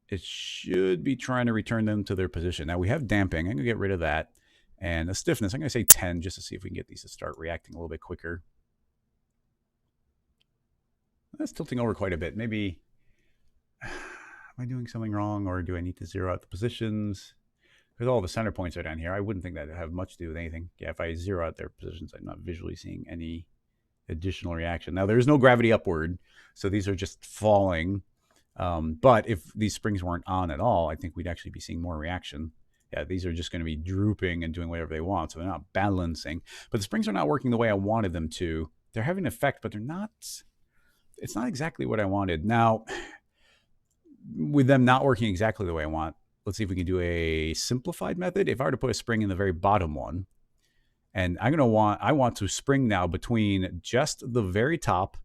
it should be trying to return them to their position. Now we have damping. I'm going to get rid of that. And the stiffness, I'm going to say 10 just to see if we can get these to start reacting a little bit quicker. That's tilting over quite a bit. Maybe, am I doing something wrong, or do I need to zero out the positions? Because all the center points are down here. I wouldn't think that would have much to do with anything. Yeah, if I zero out their positions, I'm not visually seeing any additional reaction. Now, there's no gravity upward, so these are just falling. But if these springs weren't on at all, I think we'd actually be seeing more reaction. Yeah, these are just going to be drooping and doing whatever they want, so they're not balancing. But the springs are not working the way I wanted them to. They're having an effect, but they're not. It's not exactly what I wanted. Now, with them not working exactly the way I want, let's see if we can do a simplified method. If I were to put a spring in the very bottom one, and I want to spring now between just the very top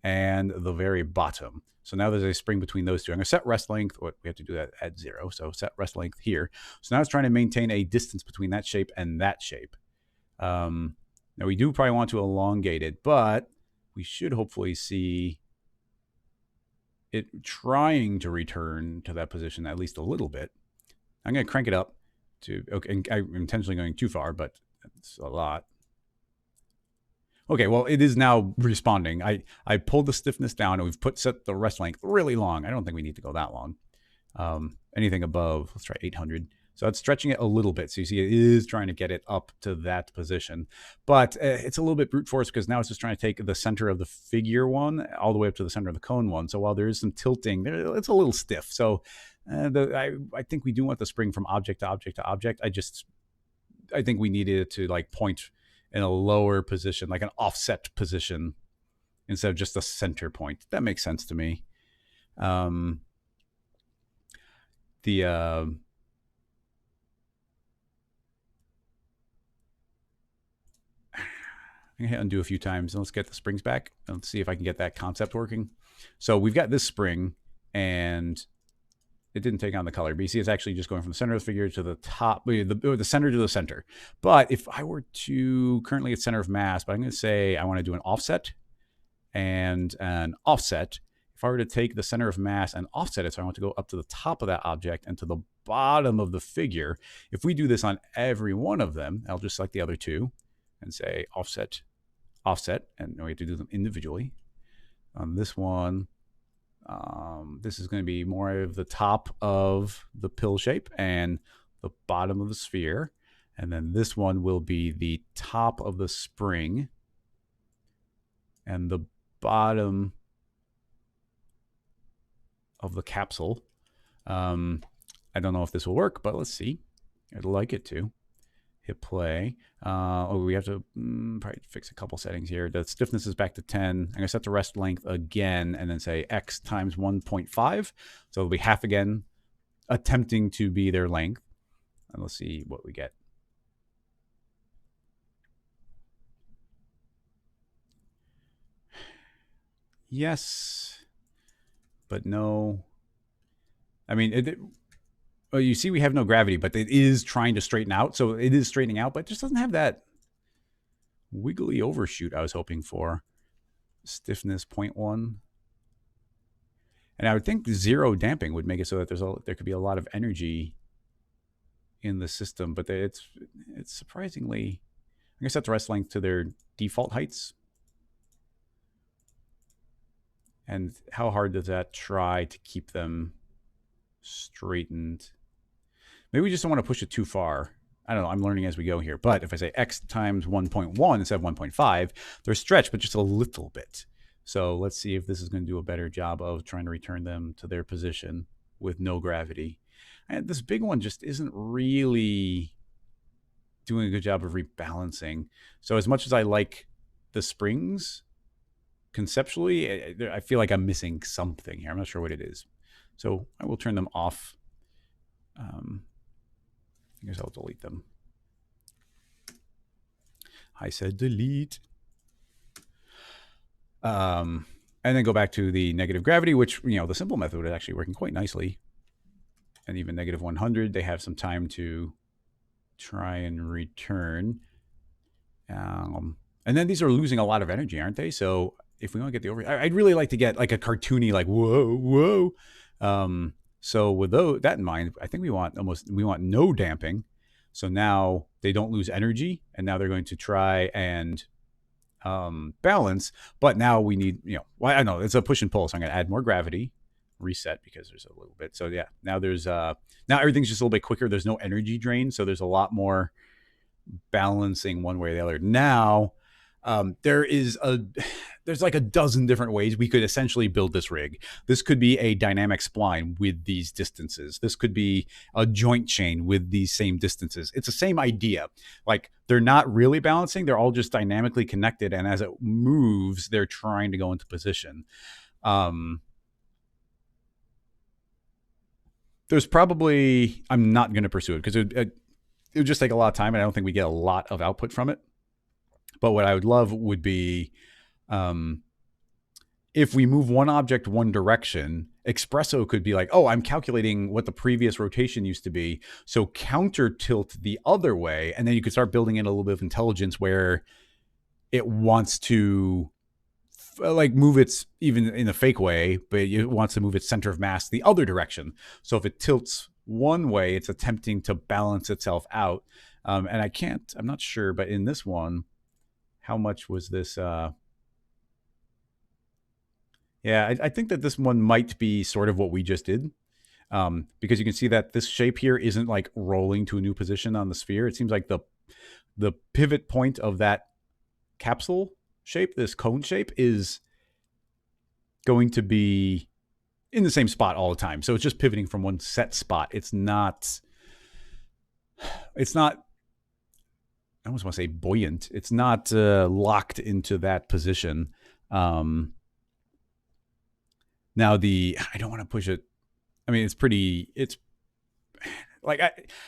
and the very bottom. So now there's a spring between those two. I'm going to set rest length. We have to do that at 0. So set rest length here. So now it's trying to maintain a distance between that shape and that shape. Now we do probably want to elongate it, but we should hopefully see it trying to return to that position at least a little bit. I'm going to crank it up to, okay, and I'm intentionally going too far, but that's a lot. Okay, well, it is now responding. I pulled the stiffness down, and we've set the rest length really long. I don't think we need to go that long. Anything above, let's try 800. So it's stretching it a little bit. So you see it is trying to get it up to that position. But it's a little bit brute force, because now it's just trying to take the center of the figure one all the way up to the center of the cone one. So while there is some tilting, it's a little stiff. So I think we do want the spring from object to object to object. I think we needed it to like point in a lower position, like an offset position, instead of just a center point. That makes sense to me. I'm going to hit undo a few times, and let's get the springs back. Let's see if I can get that concept working. So we've got this spring, and it didn't take on the color. But you see it's actually just going from the center of the figure to the top, the center to the center. But if I were to, currently it's center of mass, but I'm going to say I want to do an offset and an offset. If I were to take the center of mass and offset it, so I want to go up to the top of that object and to the bottom of the figure. If we do this on every one of them, I'll just select the other two and say offset, offset, and we have to do them individually. On this one, this is going to be more of the top of the pill shape and the bottom of the sphere. And then this one will be the top of the spring and the bottom of the capsule. I don't know if this will work, but let's see. I'd like it to. Hit play. We have to probably fix a couple settings here. The stiffness is back to 10. I'm going to set the rest length again and then say x times 1.5. So it'll be half again, attempting to be their length. And let's see what we get. Yes, but no. I mean, well, you see we have no gravity, but it is trying to straighten out. So it is straightening out, but it just doesn't have that wiggly overshoot I was hoping for. Stiffness 0.1. And I would think 0 damping would make it so that there could be a lot of energy in the system, but it's surprisingly, I'm going to set the rest length to their default heights. And how hard does that try to keep them straightened? Maybe we just don't want to push it too far. I don't know. I'm learning as we go here. But if I say x times 1.1 instead of 1.5, they're stretched, but just a little bit. So let's see if this is going to do a better job of trying to return them to their position with no gravity. And this big one just isn't really doing a good job of rebalancing. So as much as I like the springs, conceptually, I feel like I'm missing something here. I'm not sure what it is. So I will turn them off. I guess I'll delete them. I said delete. And then go back to the negative gravity, which, the simple method is actually working quite nicely. And even negative 100, they have some time to try and return. And then these are losing a lot of energy, aren't they? So if we want to get the over, I'd really like to get like a cartoony, like whoa. So with that in mind, I think we want no damping. So now they don't lose energy, and now they're going to try and balance. But now we need, I don't know, it's a push and pull. So I'm going to add more gravity, reset because there's a little bit. So yeah, now now everything's just a little bit quicker. There's no energy drain, so there's a lot more balancing one way or the other. Now there's like a dozen different ways we could essentially build this rig. This could be a dynamic spline with these distances. This could be a joint chain with these same distances. It's the same idea. Like, they're not really balancing. They're all just dynamically connected. And as it moves, they're trying to go into position. There's probably, I'm not going to pursue it because it would just take a lot of time, and I don't think we get a lot of output from it. But what I would love would be, if we move one object one direction, Espresso could be like, oh, I'm calculating what the previous rotation used to be, so counter tilt the other way, and then you could start building in a little bit of intelligence where it wants to like move its, even in a fake way, but it wants to move its center of mass the other direction. So if it tilts one way, it's attempting to balance itself out. And I'm not sure, but in this one, how much was this? Yeah, I think that this one might be sort of what we just did, because you can see that this shape here isn't like rolling to a new position on the sphere. It seems like the pivot point of that capsule shape, this cone shape, is going to be in the same spot all the time. So it's just pivoting from one set spot. It's not, I almost want to say buoyant. It's not locked into that position. Now I don't want to push it. I mean, it's like,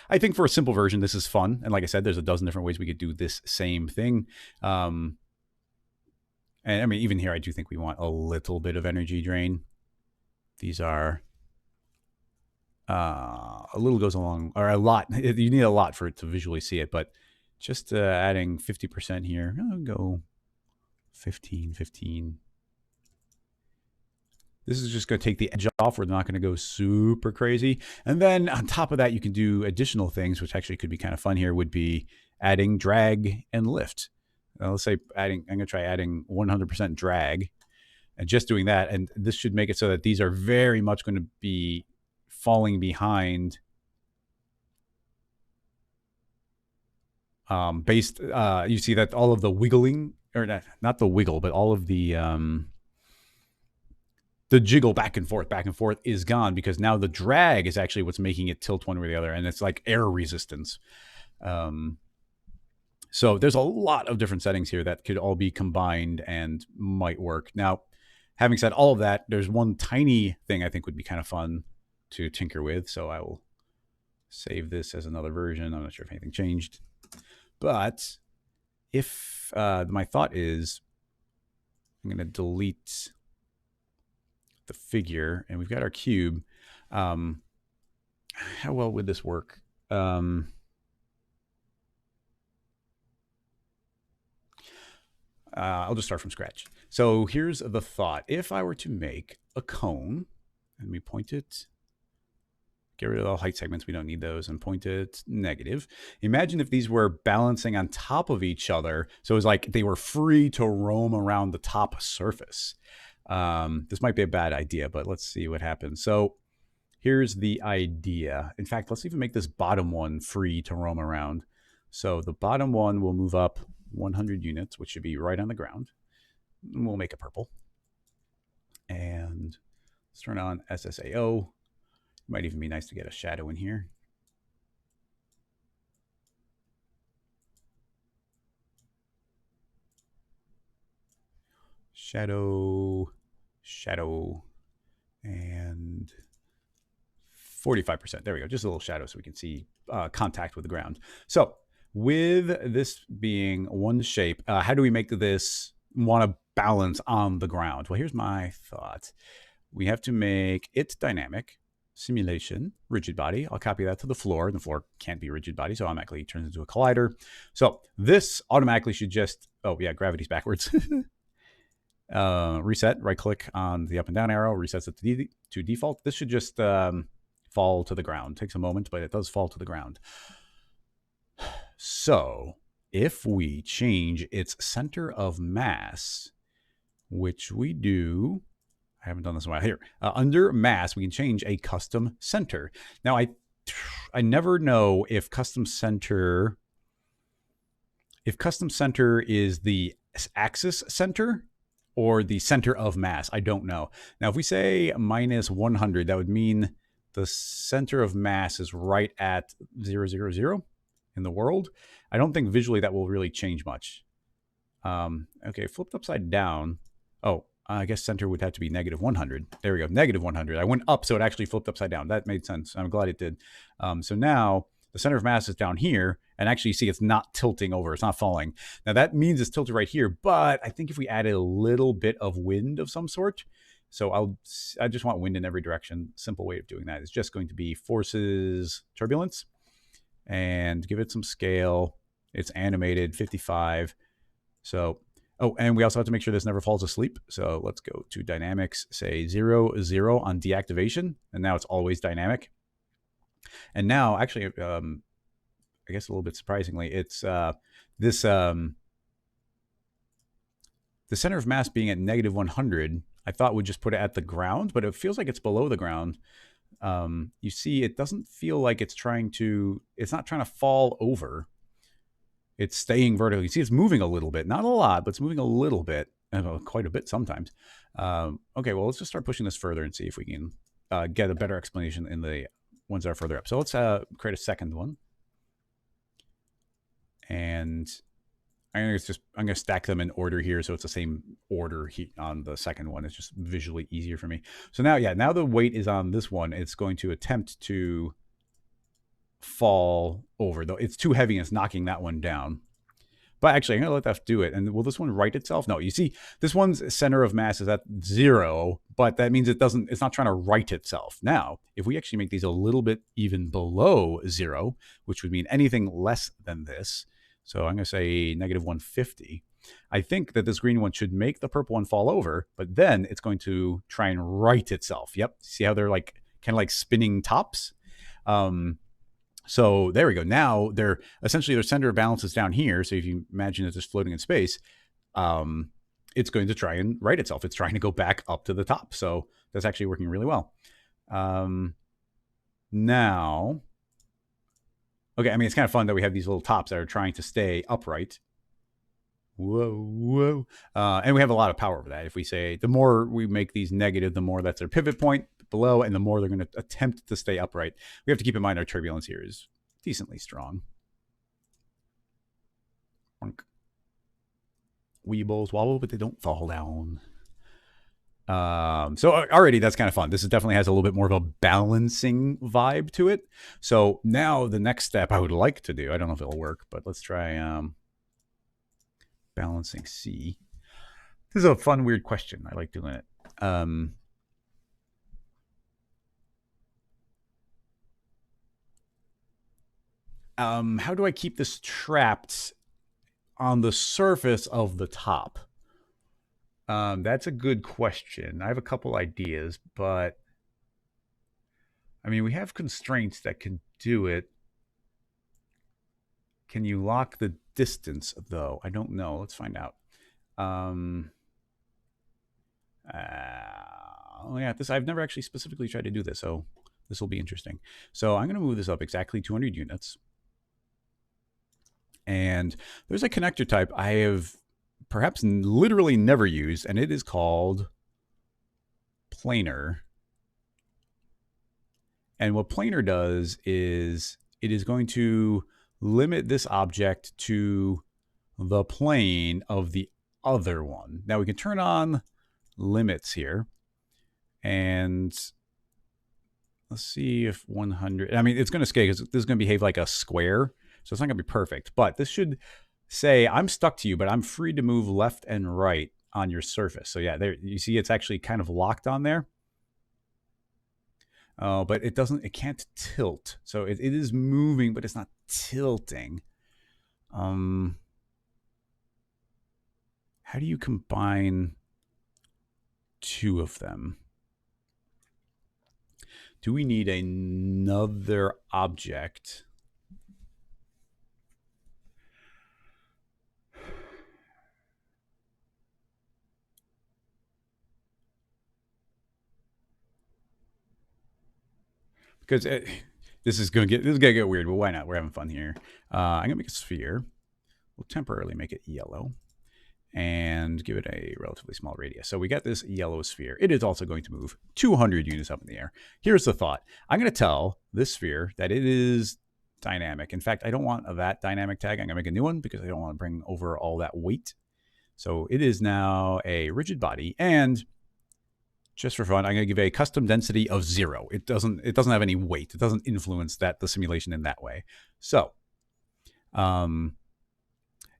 I think for a simple version, this is fun. And like I said, there's a dozen different ways we could do this same thing. And I mean, even here, I do think we want a little bit of energy drain. These are a little goes along, or a lot. You need a lot for it to visually see it, but just adding 50% here. I'll go 15. This is just going to take the edge off. We're not going to go super crazy. And then on top of that, you can do additional things, which actually could be kind of fun here, would be adding drag and lift. Let's say I'm going to try adding 100% drag and just doing that. And this should make it so that these are very much going to be falling behind you see that all of the wiggling, or not the wiggle, but all of the jiggle back and forth is gone, because now the drag is actually what's making it tilt one way or the other. And it's like air resistance. So there's a lot of different settings here that could all be combined and might work. Now, having said all of that, there's one tiny thing I think would be kind of fun to tinker with. So I will save this as another version. I'm not sure if anything changed. But if my thought is, I'm going to delete the figure, and we've got our cube. How well would this work? I'll just start from scratch. So here's the thought. If I were to make a cone, and we point it, get rid of all height segments, we don't need those, and point it negative. Imagine if these were balancing on top of each other. So it was like they were free to roam around the top surface. This might be a bad idea, but let's see what happens. So here's the idea. In fact, let's even make this bottom one free to roam around. So the bottom one will move up 100 units, which should be right on the ground. And we'll make it purple. And let's turn on SSAO. It might even be nice to get a shadow in here. Shadow, and 45%. There we go. Just a little shadow so we can see contact with the ground. So with this being one shape, how do we make this want to balance on the ground? Well, here's my thought. We have to make it dynamic, simulation, rigid body. I'll copy that to the floor, and the floor can't be rigid body, so automatically turns into a collider. So this automatically should just, oh yeah, gravity's backwards. Reset, right click on the up and down arrow, resets it to default. This should just fall to the ground. Takes a moment, but it does fall to the ground. So if we change its center of mass, which we do, I haven't done this in a while. Here, under mass, we can change a custom center. Now, I never know if custom center is the axis center or the center of mass. I don't know. Now, if we say minus 100, that would mean the center of mass is right at 0, 0, 0 in the world. I don't think visually that will really change much. Okay, flipped upside down. Oh, I guess center would have to be negative 100. There we go, negative 100. I went up, so it actually flipped upside down. That made sense. I'm glad it did. So now the center of mass is down here, and actually you see it's not tilting over. It's not falling. Now that means it's tilted right here, but I think if we added a little bit of wind of some sort, so I just want wind in every direction. Simple way of doing that is just going to be forces turbulence, and give it some scale. It's animated 55. So, oh, and we also have to make sure this never falls asleep. So let's go to dynamics, say 0, 0 on deactivation. And now it's always dynamic. And now, actually, I guess a little bit surprisingly, it's the center of mass being at negative 100, I thought would just put it at the ground, but it feels like it's below the ground. You see, it doesn't feel like it's not trying to fall over. It's staying vertical. You see, it's moving a little bit, not a lot, but it's moving a little bit, quite a bit sometimes. Okay, well, let's just start pushing this further and see if we can get a better explanation in the ones that are further up. So let's create a second one. And I'm going to stack them in order here, so it's the same order on the second one. It's just visually easier for me. So now, yeah, now the weight is on this one. It's going to attempt to fall over, though it's too heavy and it's knocking that one down. But actually, I'm going to let that do it. And will this one right itself? No, you see, this one's center of mass is at 0, but that means it's not trying to right itself. Now, if we actually make these a little bit even below 0, which would mean anything less than this, so I'm going to say negative 150, I think that this green one should make the purple one fall over, but then it's going to try and right itself. Yep. See how they're like kind of like spinning tops? So there we go. Now they're essentially their center of balance is down here. So if you imagine it's just floating in space, it's going to try and right itself. It's trying to go back up to the top. So that's actually working really well. Now, okay, I mean, it's kind of fun that we have these little tops that are trying to stay upright. Whoa, whoa. And we have a lot of power over that. If we say the more we make these negative, the more that's their pivot point below, and the more they're going to attempt to stay upright. We have to keep in mind our turbulence here is decently strong. Weebles wobble, but they don't fall down. So already that's kind of fun. This definitely has a little bit more of a balancing vibe to it. So now the next step I would like to do, I don't know if it'll work, but let's try balancing C. This is a fun, weird question. I like doing it. How do I keep this trapped on the surface of the top? That's a good question. I have a couple ideas, but I mean, we have constraints that can do it. Can you lock the distance, though? I don't know. Let's find out. Yeah, I've never actually specifically tried to do this, so this will be interesting. So I'm going to move this up exactly 200 units. And there's a connector type I have perhaps literally never used, and it is called planar. And what planar does is it is going to limit this object to the plane of the other one. Now we can turn on limits here, and let's see if 100, I mean, it's going to scale because this is going to behave like a square. So it's not going to be perfect, but this should say I'm stuck to you, but I'm free to move left and right on your surface. So yeah, there you see it's actually kind of locked on there. But it can't tilt. So it is moving, but it's not tilting. How do you combine two of them? Do we need another object? Because this is gonna get weird, but why not? We're having fun here. I'm gonna make a sphere. We'll temporarily make it yellow and give it a relatively small radius. So we got this yellow sphere. It is also going to move 200 units up in the air. Here's the thought. I'm going to tell this sphere that it is dynamic. In fact, I don't want that dynamic tag. I'm going to make a new one because I don't want to bring over all that weight. So it is now a rigid body, and just for fun, I'm going to give a custom density of 0. It doesn't have any weight. It doesn't influence the simulation in that way. So,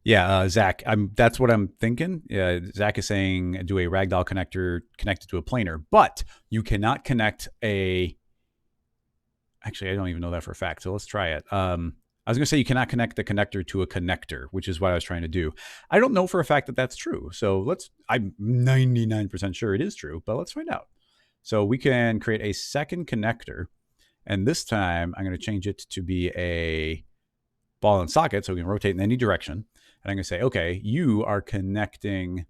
yeah, Zach, that's what I'm thinking. Zach is saying do a ragdoll connector connected to a planar, but you cannot connect a. Actually, I don't even know that for a fact. So let's try it. I was going to say you cannot connect the connector to a connector, which is what I was trying to do. I don't know for a fact that that's true. So I'm 99% sure it is true, but let's find out. So we can create a second connector, and this time I'm going to change it to be a ball and socket so we can rotate in any direction. And I'm going to say, okay, you are connecting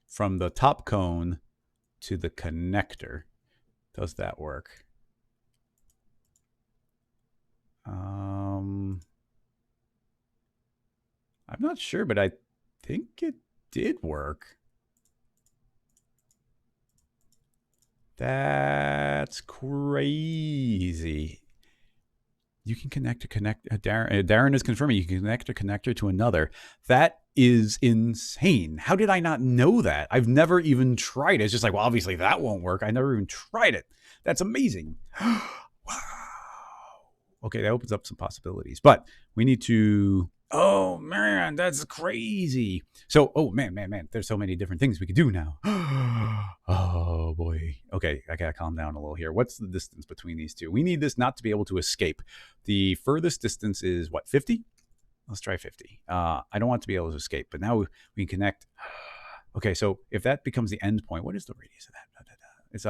from the top cone to the connector. Does that work? I'm not sure, but I think it did work. That's crazy. You can connect a connector. Darren is confirming you can connect a connector to another. That is insane. How did I not know that? I've never even tried it. It's just like, well, obviously that won't work. I never even tried it. That's amazing. Wow. Okay, that opens up some possibilities, but we need to. Oh man, that's crazy. So, oh man, there's so many different things we could do now. Oh boy. Okay, I gotta calm down a little here. What's the distance between these two? We need this not to be able to escape. The furthest distance is what, 50? Let's try 50. I don't want to be able to escape, but now we can connect. Okay, so if that becomes the end point, what is the radius of that? It's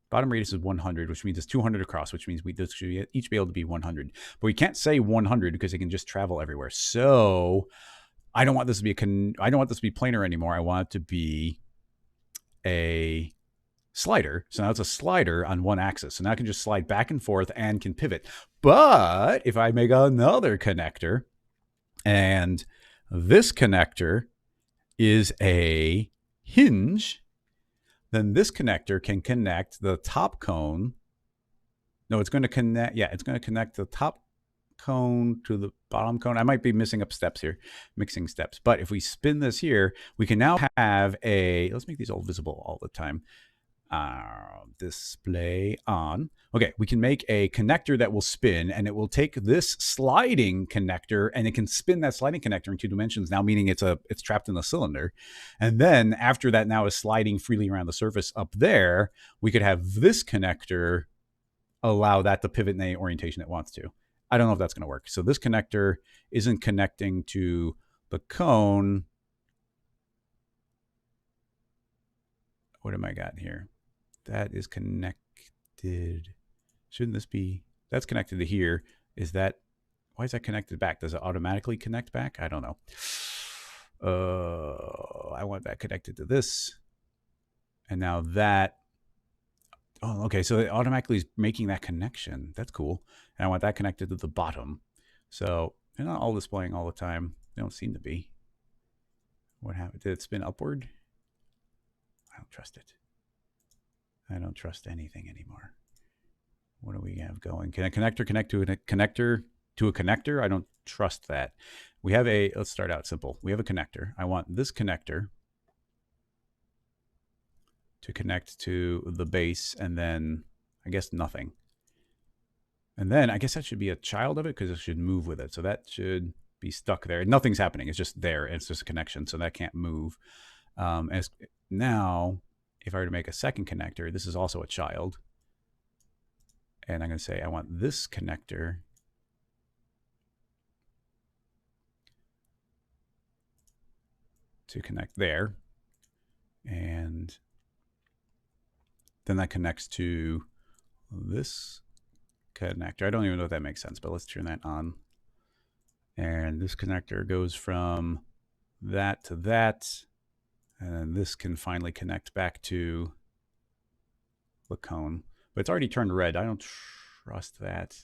bottom radius is 100, which means it's 200 across, which means this should each be able to be 100. But we can't say 100 because it can just travel everywhere. So I don't want this to be planar anymore. I want it to be a slider. So now it's a slider on one axis. So now I can just slide back and forth and can pivot. But if I make another connector, and this connector is a hinge, then this connector can connect the top cone. No, it's going to connect. Yeah, it's going to connect the top cone to the bottom cone. I might be mixing steps. But if we spin this here, we can now have let's make these all visible all the time. Display on. Okay, we can make a connector that will spin, and it will take this sliding connector and it can spin that sliding connector in 2 dimensions now, meaning it's trapped in the cylinder. And then after that now is sliding freely around the surface up there, we could have this connector allow that to pivot in any orientation it wants to. I don't know if that's going to work. So this connector isn't connecting to the cone. What am I got here? That is connected. Shouldn't this be? That's connected to here. Why is that connected back? Does it automatically connect back? I don't know. I want that connected to this. And now that. Oh, okay. So it automatically is making that connection. That's cool. And I want that connected to the bottom. So they're not all displaying all the time. They don't seem to be. What happened? Did it spin upward? I don't trust it. I don't trust anything anymore. What do we have going? Can a connector connect to a connector to a connector? I don't trust that. We have let's start out simple. We have a connector. I want this connector to connect to the base, and then I guess nothing. And then I guess that should be a child of it because it should move with it. So that should be stuck there. Nothing's happening. It's just there. It's just a connection. So that can't move. Now, if I were to make a second connector, this is also a child. And I'm going to say I want this connector to connect there. And then that connects to this connector. I don't even know if that makes sense, but let's turn that on. And this connector goes from that to that. And this can finally connect back to the cone. But it's already turned red. I don't trust that.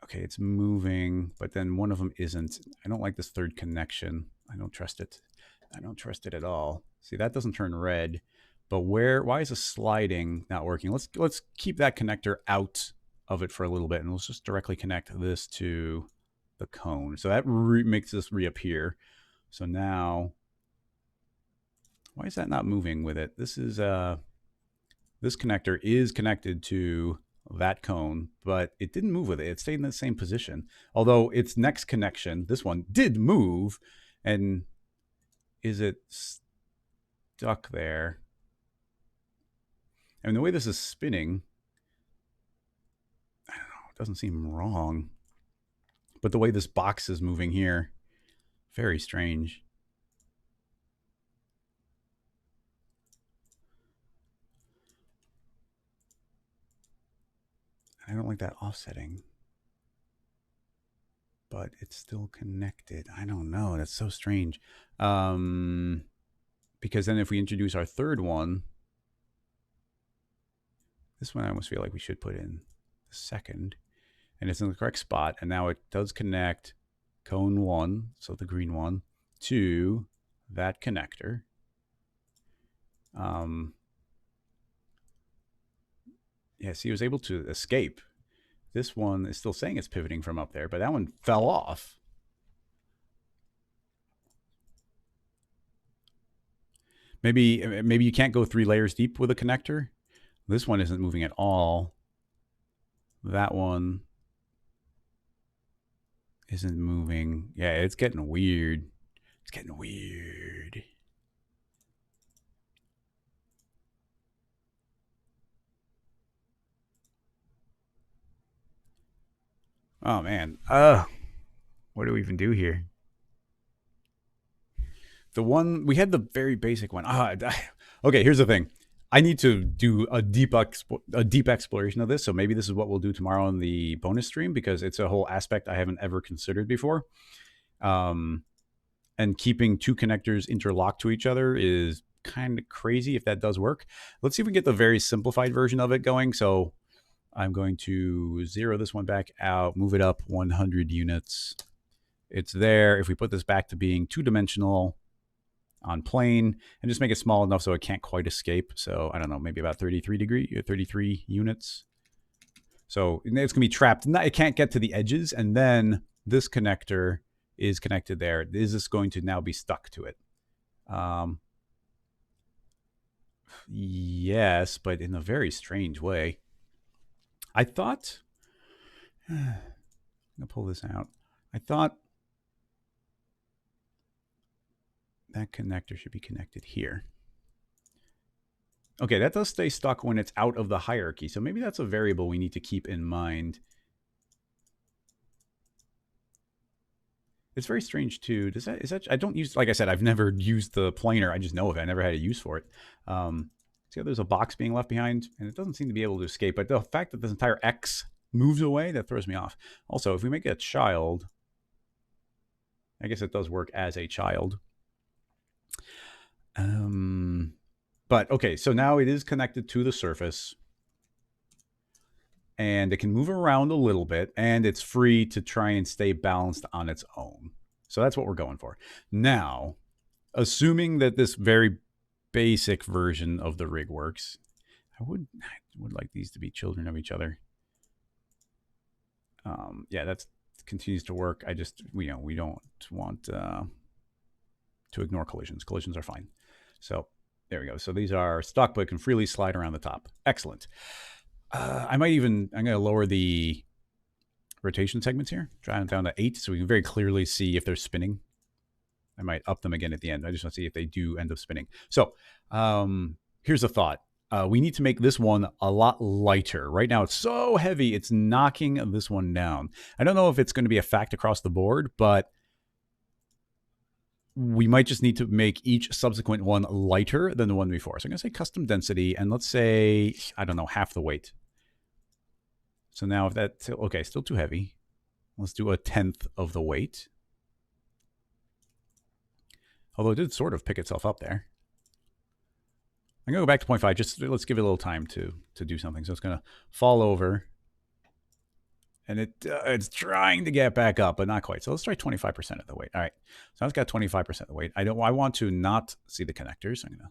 Okay, it's moving, but then one of them isn't. I don't like this third connection. I don't trust it. I don't trust it at all. See, that doesn't turn red. But why is the sliding not working? Let's keep that connector out of it for a little bit, and let's just directly connect this to the cone. So that makes this reappear. So now, why is that not moving with it? This is this connector is connected to that cone, but it didn't move with it. It stayed in the same position. Although its next connection, this one, did move. And is it stuck there? I mean, the way this is spinning, I don't know, it doesn't seem wrong. But the way this box is moving here, very strange. I don't like that offsetting. But it's still connected. I don't know. That's so strange. Because then if we introduce our third one, this one I almost feel like we should put in the second. And it's in the correct spot. And now it does connect cone 1, so the green one, to that connector. Yeah, see, it was able to escape. This one is still saying it's pivoting from up there, but that one fell off. Maybe you can't go 3 layers deep with a connector. This one isn't moving at all. That one isn't moving. Yeah, it's getting weird. It's getting weird. Oh, man. What do we even do here? The one, we had the very basic one. Okay, here's the thing. I need to do a deep exploration of this. So maybe this is what we'll do tomorrow in the bonus stream, because it's a whole aspect I haven't ever considered before. And keeping 2 connectors interlocked to each other is kind of crazy if that does work. Let's see if we can get the very simplified version of it going. So I'm going to 0 this one back out, move it up 100 units. It's there. If we put this back to being 2-dimensional on plane and just make it small enough so it can't quite escape. So I don't know, maybe about 33 units. So it's going to be trapped. It can't get to the edges. And then this connector is connected there. Is this going to now be stuck to it? Yes, but in a very strange way. I thought, I'm going to pull this out. I thought that connector should be connected here. Okay, that does stay stuck when it's out of the hierarchy. So maybe that's a variable we need to keep in mind. It's very strange too. Is that I don't use, like I said, I've never used the planer. I just know of it. I never had a use for it. See how there's a box being left behind and it doesn't seem to be able to escape. But the fact that this entire X moves away, that throws me off. Also, if we make it a child, I guess it does work as a child. But okay, so now it is connected to the surface and it can move around a little bit and it's free to try and stay balanced on its own. So that's what we're going for. Now, assuming that this very basic version of the rig works, I would like these to be children of each other. Yeah, that continues to work. I just, we don't want to ignore collisions. Collisions are fine. So There we go. So these are stock, but can freely slide around the top. Excellent. I'm going to lower the rotation segments here, try them down to 8 so we can very clearly see if they're spinning. I might up them again at the end. I just want to see if they do end up spinning. So here's a thought. We need to make this one a lot lighter. Right now it's so heavy, it's knocking this one down. I don't know if it's going to be a fact across the board, but we might just need to make each subsequent one lighter than the one before. So I'm going to say custom density, and let's say, I don't know, half the weight. So now if that's, okay, still too heavy. Let's do 1/10 of the weight. Although it did sort of pick itself up there. I'm going to go back to 0.5. Just let's give it a little time to do something. So it's going to fall over. And it's trying to get back up, but not quite. So let's try 25% of the weight. All right. So it's got 25% of the weight. I want to not see the connectors. I'm going to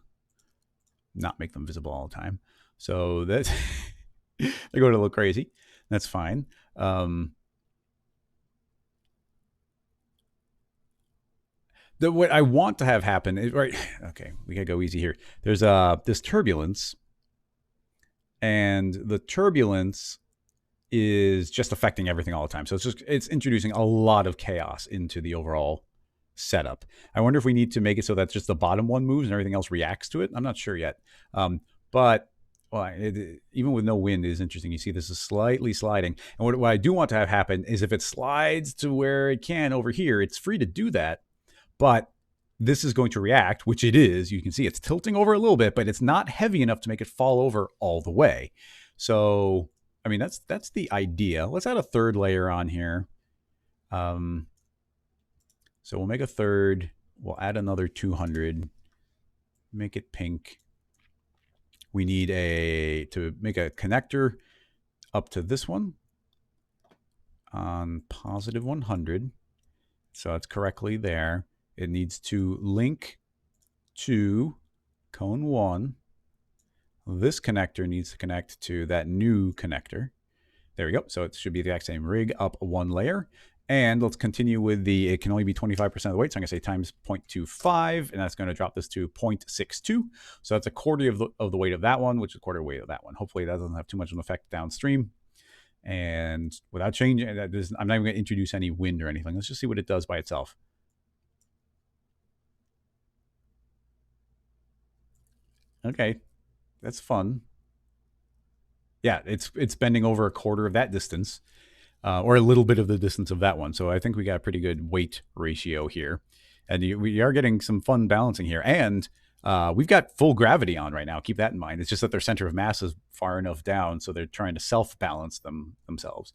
not make them visible all the time. So that's they're going to look crazy. That's fine. What I want to have happen is, right, okay, we gotta go easy here. There's this turbulence, and the turbulence is just affecting everything all the time. So it's introducing a lot of chaos into the overall setup. I wonder if we need to make it so that just the bottom one moves and everything else reacts to it. I'm not sure yet. But well, even with no wind, it is interesting. You see this is slightly sliding. And what I do want to have happen is if it slides to where it can over here, it's free to do that. But this is going to react, which it is. You can see it's tilting over a little bit, but it's not heavy enough to make it fall over all the way. So, I mean, that's the idea. Let's add a third layer on here. So we'll make a third. We'll add another 200. Make it pink. We need to make a connector up to this one on positive 100. So it's correctly there. It needs to link to cone 1. This connector needs to connect to that new connector. There we go. So it should be the exact same rig up one layer. And let's continue with it can only be 25% of the weight. So I'm going to say times 0.25, and that's going to drop this to 0.62. So that's a quarter of the weight of that one, which is a quarter weight of that one. Hopefully that doesn't have too much of an effect downstream. And without changing, I'm not even going to introduce any wind or anything. Let's just see what it does by itself. Okay, that's fun. Yeah, it's bending over a quarter of that distance, or a little bit of the distance of that one. So I think we got a pretty good weight ratio here. And we are getting some fun balancing here. And we've got full gravity on right now. Keep that in mind. It's just that their center of mass is far enough down, so they're trying to self-balance themselves.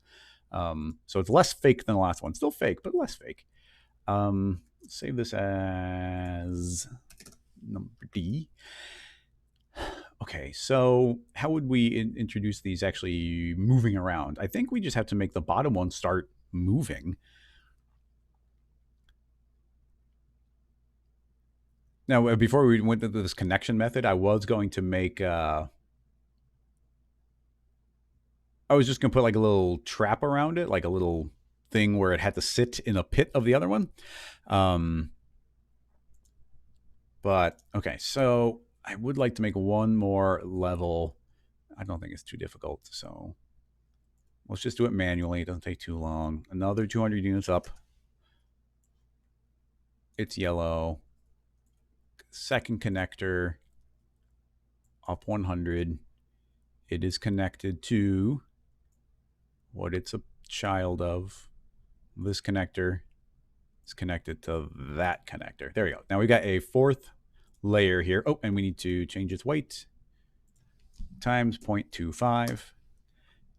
So it's less fake than the last one. Still fake, but less fake. Save this as number D. Okay, so how would we introduce these actually moving around? I think we just have to make the bottom one start moving. Now, before we went to this connection method, I was going to make... I was just going to put like a little trap around it, like a little thing where it had to sit in a pit of the other one. But, okay, so... I would like to make one more level. I don't think it's too difficult, so let's just do it manually. It doesn't take too long. Another 200 units up. It's yellow. Second connector up 100. It is connected to what it's a child of. This connector is connected to that connector. There we go. Now we got a fourth layer here. Oh, and we need to change its weight times 0.25.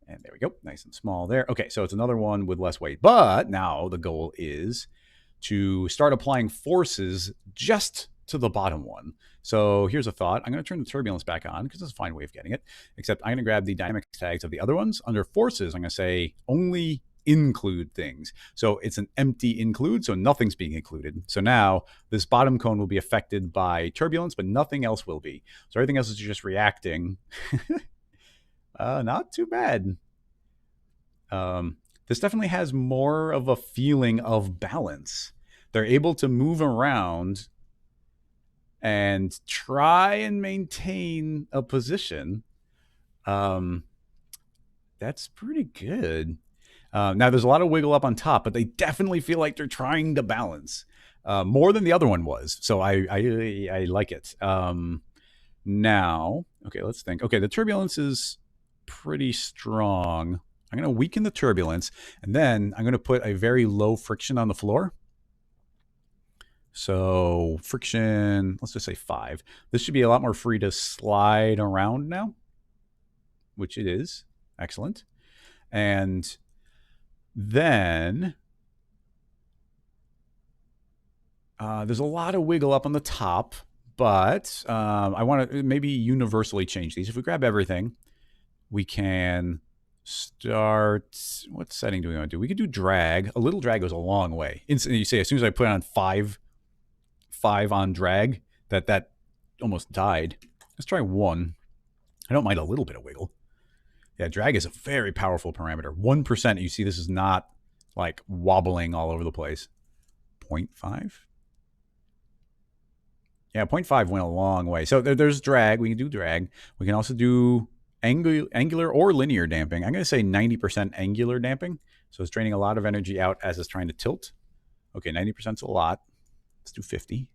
And there we go. Nice and small there. Okay, so it's another one with less weight. But now the goal is to start applying forces just to the bottom one. So here's a thought. I'm going to turn the turbulence back on because it's a fine way of getting it. Except I'm going to grab the dynamics tags of the other ones. Under forces, I'm going to say only include things. So it's an empty include, so nothing's being included. So now this bottom cone will be affected by turbulence, but nothing else will be. So everything else is just reacting. Not too bad. This definitely has more of a feeling of balance. They're able to move around and try and maintain a position. Um, that's pretty good. Now there's a lot of wiggle up on top, but they definitely feel like they're trying to balance more than the other one was. So I like it. Now, okay, let's think. Okay, the turbulence is pretty strong. I'm going to weaken the turbulence, and then I'm going to put a very low friction on the floor. So friction, let's just say 5. This should be a lot more free to slide around now, which it is. Excellent. And then there's a lot of wiggle up on the top, but I want to maybe universally change these. If we grab everything, we can start. What setting do we want to do? We could do drag. A little drag goes a long way. Instantly, you say as soon as I put on 5 on drag, that almost died. Let's try 1. I don't mind a little bit of wiggle. Yeah, drag is a very powerful parameter. 1%, you see this is not like wobbling all over the place. 0.5? Yeah, 0.5 went a long way. So there's drag. We can do drag. We can also do angular or linear damping. I'm going to say 90% angular damping. So it's draining a lot of energy out as it's trying to tilt. Okay, 90% is a lot. Let's do 50.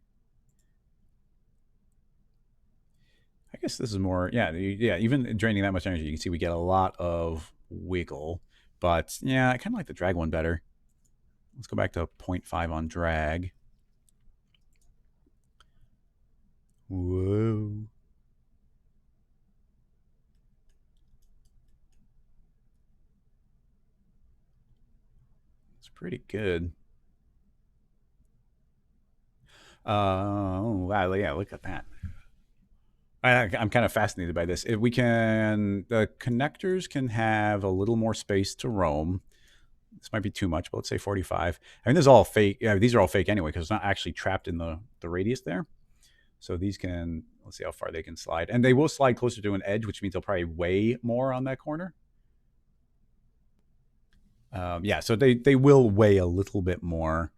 I guess this is more, yeah, even draining that much energy, you can see we get a lot of wiggle. But yeah, I kind of like the drag one better. Let's go back to 0.5 on drag. Whoa. It's pretty good. Oh, wow, yeah, look at that. I'm kind of fascinated by this. If we can, the connectors can have a little more space to roam. This might be too much, but let's say 45. I mean, this is all fake. Yeah, these are all fake anyway because it's not actually trapped in the radius there. So these can, let's see how far they can slide. And they will slide closer to an edge, which means they'll probably weigh more on that corner. Yeah, so they will weigh a little bit more.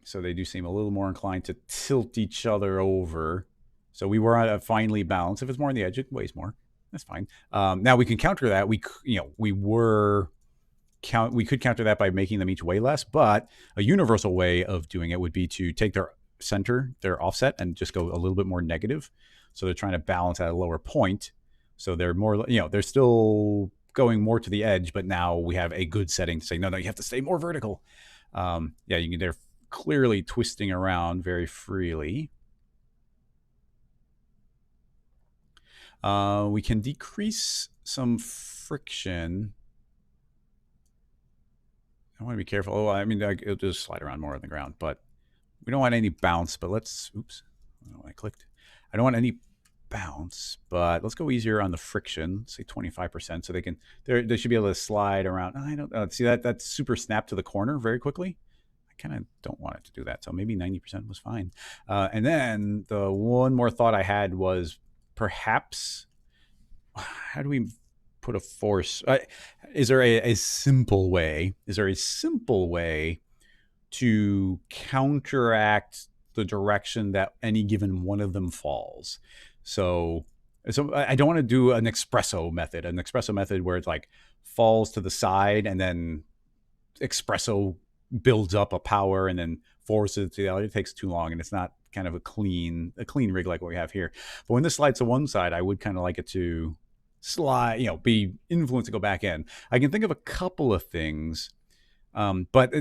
So they do seem a little more inclined to tilt each other over. So we were at a finely balanced. If it's more on the edge, it weighs more. That's fine. Now we can counter that. We could counter that by making them each weigh less, but a universal way of doing it would be to take their center, their offset, and just go a little bit more negative. So they're trying to balance at a lower point. So they're more, they're still going more to the edge, but now we have a good setting to say, no, you have to stay more vertical. They're clearly twisting around very freely. We can decrease some friction. I want to be careful. Oh, I mean, it'll just slide around more on the ground, but we don't want any bounce. But let's, oops, I don't know, I clicked. I don't want any bounce, but let's go easier on the friction. Say 25%, so they should be able to slide around. I don't see that's super snap to the corner very quickly. I kind of don't want it to do that, so maybe 90% was fine. And then the one more thought I had was perhaps, how do we put a force? Is there a simple way? Is there a simple way to counteract the direction that any given one of them falls? So I don't want to do an espresso method where it's like falls to the side and then espresso builds up a power and then forces it to the other. It takes too long and it's not kind of a clean rig like what we have here. But when this slides to one side, I would kind of like it to slide, be influenced to go back in. I can think of a couple of things, but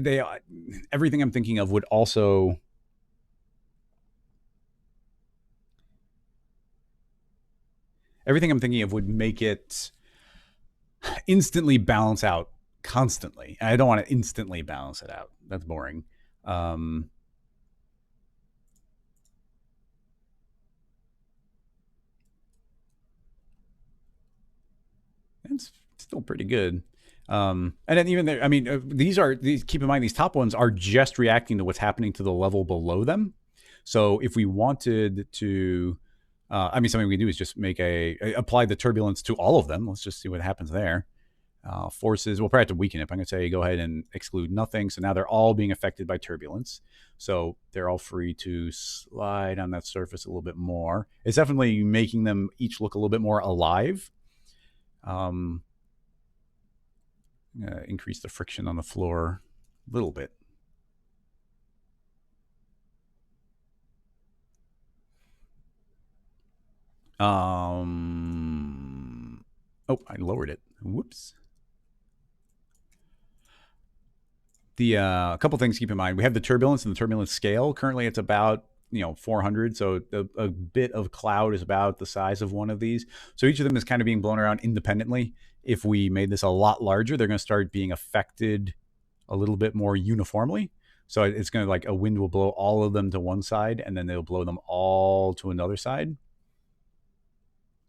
everything I'm thinking of would also make it instantly balance out constantly. And I don't want to instantly balance it out. That's boring. It's still pretty good. And then even there, I mean, these keep in mind, these top ones are just reacting to what's happening to the level below them. So if we wanted to, something we can do is just make apply the turbulence to all of them. Let's just see what happens there. forces. We'll probably have to weaken it. I'm going to say go ahead and exclude nothing. So now they're all being affected by turbulence. So they're all free to slide on that surface a little bit more. It's definitely making them each look a little bit more alive. Increase the friction on the floor a little bit. Oh, I lowered it. Whoops. A couple things to keep in mind. We have the turbulence and the turbulence scale. Currently, it's about 400. So a bit of cloud is about the size of one of these. So each of them is kind of being blown around independently. If we made this a lot larger, they're going to start being affected a little bit more uniformly. So it's going to, like, a wind will blow all of them to one side, and then they'll blow them all to another side.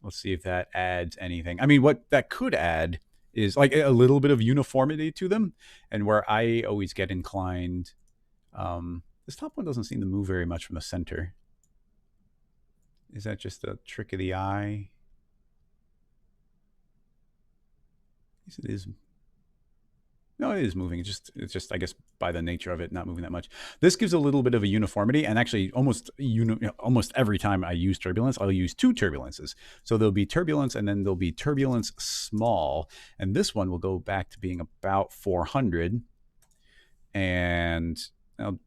Let's see if that adds anything. I mean, what that could add is like a little bit of uniformity to them. And where I always get inclined, this top one doesn't seem to move very much from the center. Is that just a trick of the eye? Yes, it is. No, it is moving. It's just I guess by the nature of it, not moving that much. This gives a little bit of a uniformity, and actually almost every time I use turbulence, I'll use two turbulences. So there'll be turbulence, and then there'll be turbulence small, and this one will go back to being about 400. And I'll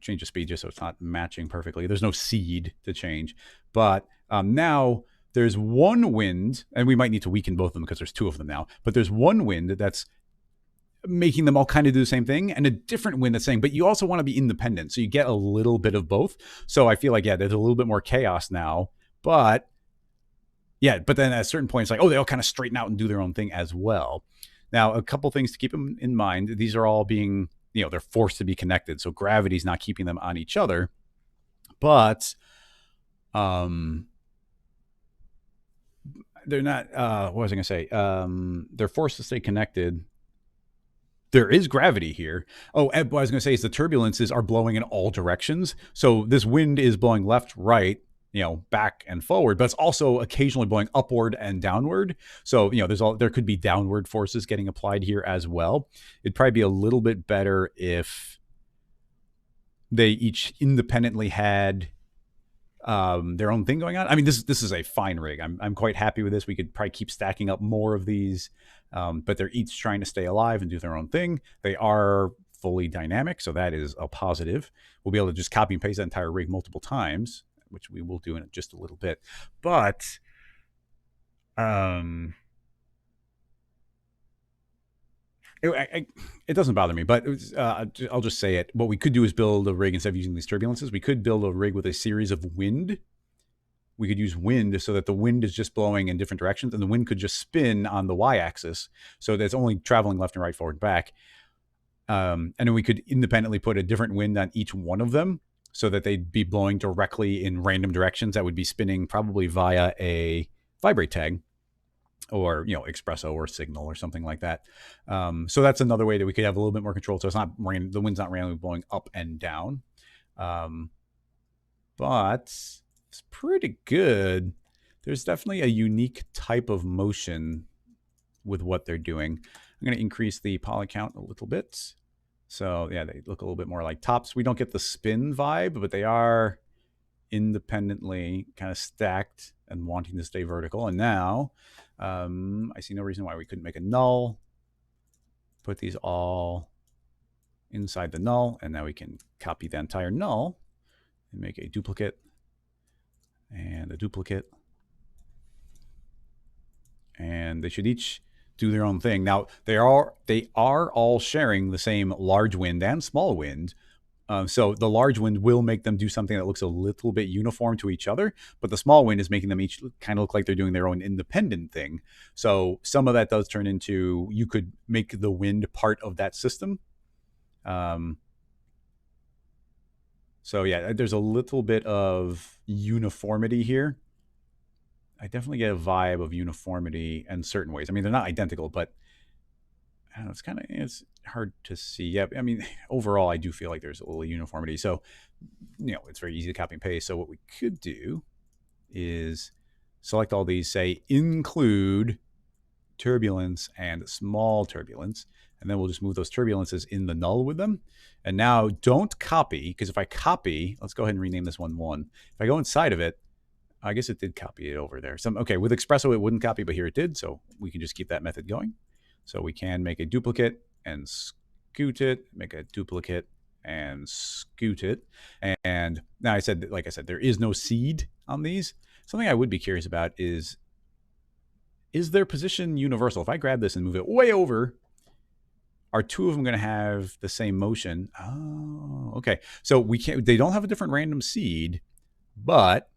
change the speed just so it's not matching perfectly. There's no seed to change, but now there's one wind, and we might need to weaken both of them because there's two of them now. But there's one wind that's making them all kind of do the same thing, and a different wind that's saying, but you also want to be independent. So you get a little bit of both. So I feel like, yeah, there's a little bit more chaos now, but then at a certain point, it's like, oh, they all kind of straighten out and do their own thing as well. Now, a couple things to keep in mind. These are all being, they're forced to be connected. So gravity's not keeping them on each other, but, they're not, what was I going to say? They're forced to stay connected. There is gravity here. Oh, and what I was going to say is the turbulences are blowing in all directions. So this wind is blowing left, right, back and forward, but it's also occasionally blowing upward and downward. So, there could be downward forces getting applied here as well. It'd probably be a little bit better if they each independently had their own thing going on. I mean, this is a fine rig. I'm quite happy with this. We could probably keep stacking up more of these, but they're each trying to stay alive and do their own thing. They are fully dynamic, so that is a positive. We'll be able to just copy and paste that entire rig multiple times, which we will do in just a little bit. But it doesn't bother me, but I'll just say it. What we could do is build a rig instead of using these turbulences. We could build a rig with a series of wind. We could use wind so that the wind is just blowing in different directions, and the wind could just spin on the y-axis, so that it's only traveling left and right, forward, and back. And then we could independently put a different wind on each one of them, so that they'd be blowing directly in random directions that would be spinning probably via a vibrate tag, or espresso or signal or something like that. So that's another way that we could have a little bit more control. So it's not the wind's not randomly blowing up and down, but it's pretty good. There's definitely a unique type of motion with what they're doing. I'm going to increase the poly count a little bit. So yeah, they look a little bit more like tops. We don't get the spin vibe, but they are independently kind of stacked and wanting to stay vertical. And now I see no reason why we couldn't make a null, put these all inside the null, and now we can copy the entire null and make a duplicate and a duplicate. And they should each do their own thing. Now, they are all sharing the same large wind and small wind. So the large wind will make them do something that looks a little bit uniform to each other, but the small wind is making them each kind of look like they're doing their own independent thing. So some of that does turn into, you could make the wind part of that system. So yeah, there's a little bit of uniformity here. I definitely get a vibe of uniformity in certain ways. I mean, they're not identical, but I don't know, it's hard to see. Yeah, I mean, overall, I do feel like there's a little uniformity. So, it's very easy to copy and paste. So what we could do is select all these, say include turbulence and small turbulence. And then we'll just move those turbulences in the null with them. And now don't copy, because if I copy, let's go ahead and rename this one 1. If I go inside of it, I guess it did copy it over there. Okay, with Espresso, it wouldn't copy, but here it did. So we can just keep that method going. So we can make a duplicate and scoot it, make a duplicate and scoot it. And now like I said, there is no seed on these. Something I would be curious about is their position universal? If I grab this and move it way over, are 2 of them going to have the same motion? Oh, okay. So they don't have a different random seed, but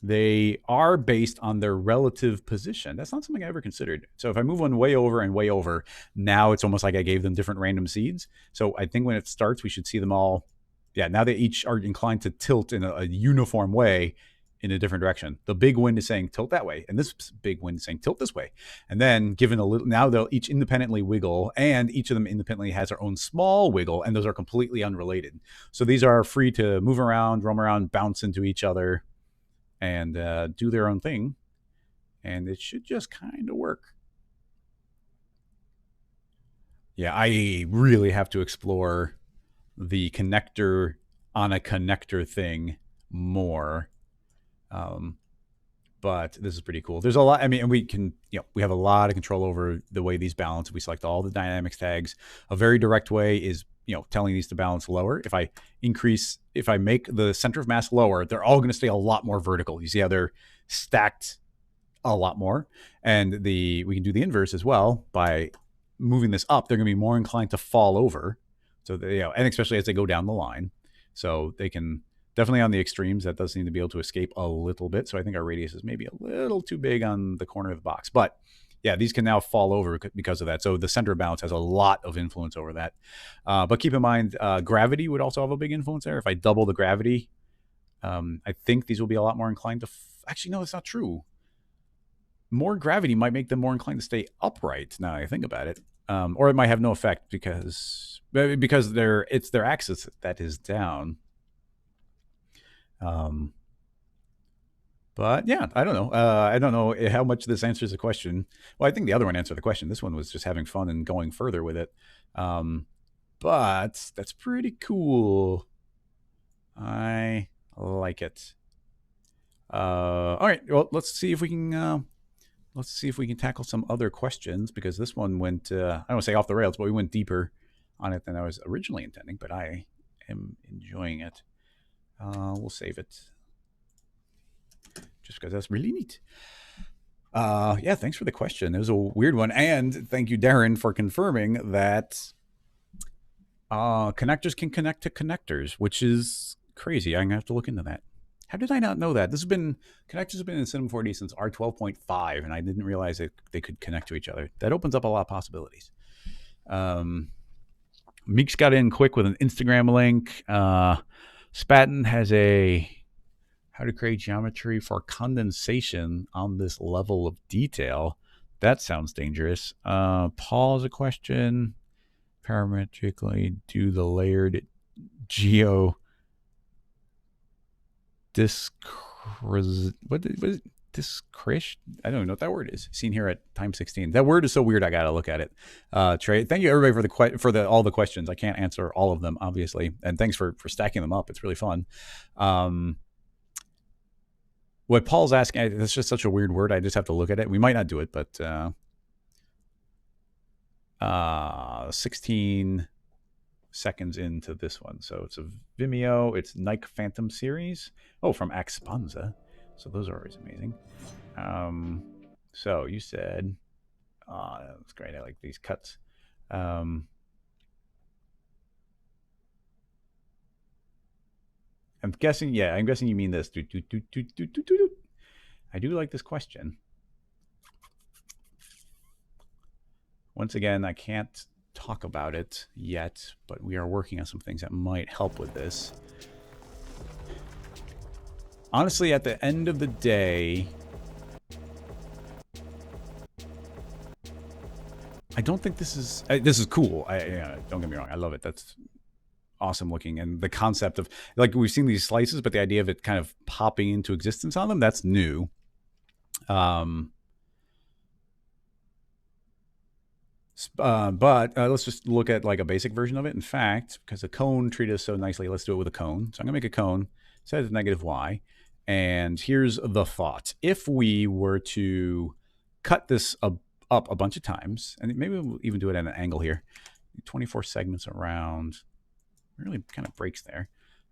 they are based on their relative position. That's not something I ever considered. So if I move one way over and way over, now it's almost like I gave them different random seeds. So I think when it starts, we should see them all. Yeah, now they each are inclined to tilt in a uniform way in a different direction. The big wind is saying tilt that way, and this big wind is saying tilt this way. And then given a little, now they'll each independently wiggle, and each of them independently has their own small wiggle, and those are completely unrelated. So these are free to move around, roam around, bounce into each other, and do their own thing. And it should just kind of work. Yeah, I really have to explore the connector on a connector thing more. But this is pretty cool. There's a lot. I mean, and we have a lot of control over the way these balance. We select all the dynamics tags. A very direct way is, telling these to balance lower. If I make the center of mass lower, they're all going to stay a lot more vertical. You see how they're stacked a lot more. And we can do the inverse as well. By moving this up, they're going to be more inclined to fall over. So and especially as they go down the line. So they can definitely on the extremes, that does seem to be able to escape a little bit. So I think our radius is maybe a little too big on the corner of the box. But yeah, these can now fall over because of that. So the center of balance has a lot of influence over that. But keep in mind, gravity would also have a big influence there. If I double the gravity, I think these will be a lot more inclined to... Actually, no, that's not true. More gravity might make them more inclined to stay upright, now I think about it. Or it might have no effect because it's their axis that is down. But yeah, I don't know. I don't know how much this answers the question. Well, I think the other one answered the question. This one was just having fun and going further with it. But that's pretty cool. I like it. All right. Well, let's see if we can tackle some other questions, because this one went, I don't want to say off the rails, but we went deeper on it than I was originally intending, but I am enjoying it. We'll save it just because that's really neat. Yeah, thanks for the question. It was a weird one. And thank you, Darren, for confirming that connectors can connect to connectors, which is crazy. I'm going to have to look into that. How did I not know that? Connectors have been in Cinema 4D since R12.5, and I didn't realize that they could connect to each other. That opens up a lot of possibilities. Meeks got in quick with an Instagram link. Spaten has a how to create geometry for condensation on this level of detail. That sounds dangerous. Paul has a question. Parametrically do the layered geo what is discretion? I don't even know what that word is. Seen here at time 16. That word is so weird. I gotta look at it. Trey, thank you everybody for all the questions. I can't answer all of them, obviously, and thanks for stacking them up. It's really fun. What Paul's asking, that's just such a weird word. I just have to look at it. We might not do it, but 16 seconds into this one. So it's a Vimeo. It's Nike Phantom series. Oh, from Axpanza. So those are always amazing. So you said, that's great. I like these cuts. I'm guessing you mean this. I do like this question. Once again, I can't talk about it yet, but we are working on some things that might help with this. Honestly, at the end of the day, I don't think this is cool. Don't get me wrong. I love it. That's awesome looking. And the concept of, like, we've seen these slices, but the idea of it kind of popping into existence on them, that's new. But let's just look at like a basic version of it. In fact, because the cone treated us so nicely, let's do it with a cone. So I'm going to make a cone, set it to negative y. And here's the thought. If we were to cut this up a bunch of times, and maybe we'll even do it at an angle here, 24 segments around, really kind of breaks there.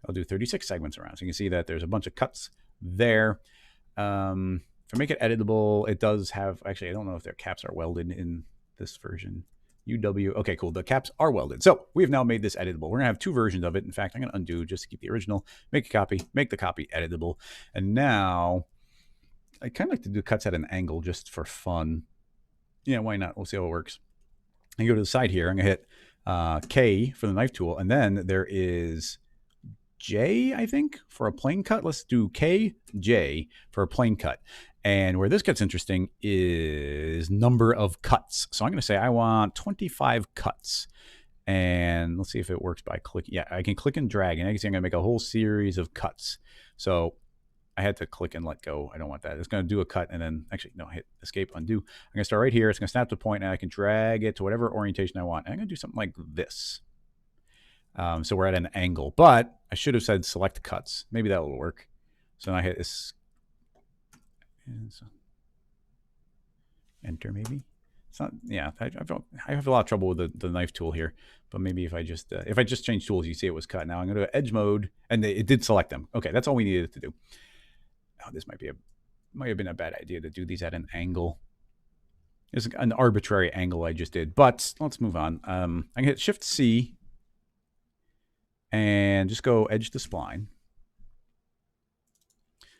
I'll do 36 segments around. So you can see that there's a bunch of cuts there. To make it editable, it does have, actually, I don't know if their caps are welded in this version. UW, okay, cool. The caps are welded. So we have now made this editable. We're gonna have two versions of it. In fact, I'm gonna undo just to keep the original, make a copy, make the copy editable. And now I kind of like to do cuts at an angle just for fun. Yeah, why not? We'll see how it works. I go to the side here. I'm gonna hit K for the knife tool, and then there is J, I think, for a plane cut. Let's do K, J for a plane cut. And where this gets interesting is number of cuts. So I'm going to say I want 25 cuts. And let's see if it works by clicking. Yeah, I can click and drag. And I can see I'm going to make a whole series of cuts. So I had to click and let go. I don't want that. It's going to do a cut and then, actually, no, hit escape, undo. I'm going to start right here. It's going to snap to a point, and I can drag it to whatever orientation I want. And I'm going to do something like this. So we're at an angle. But I should have said select cuts. Maybe that will work. So now I hit escape. Enter, maybe. It's not. Yeah, I have a lot of trouble with the knife tool here. But maybe if I just change tools, you see it was cut. Now I'm going to go to edge mode, and it did select them. Okay, that's all we needed to do. Oh, this might have been a bad idea to do these at an angle. It's an arbitrary angle I just did. But let's move on. I can hit Shift C and just go edge to spline.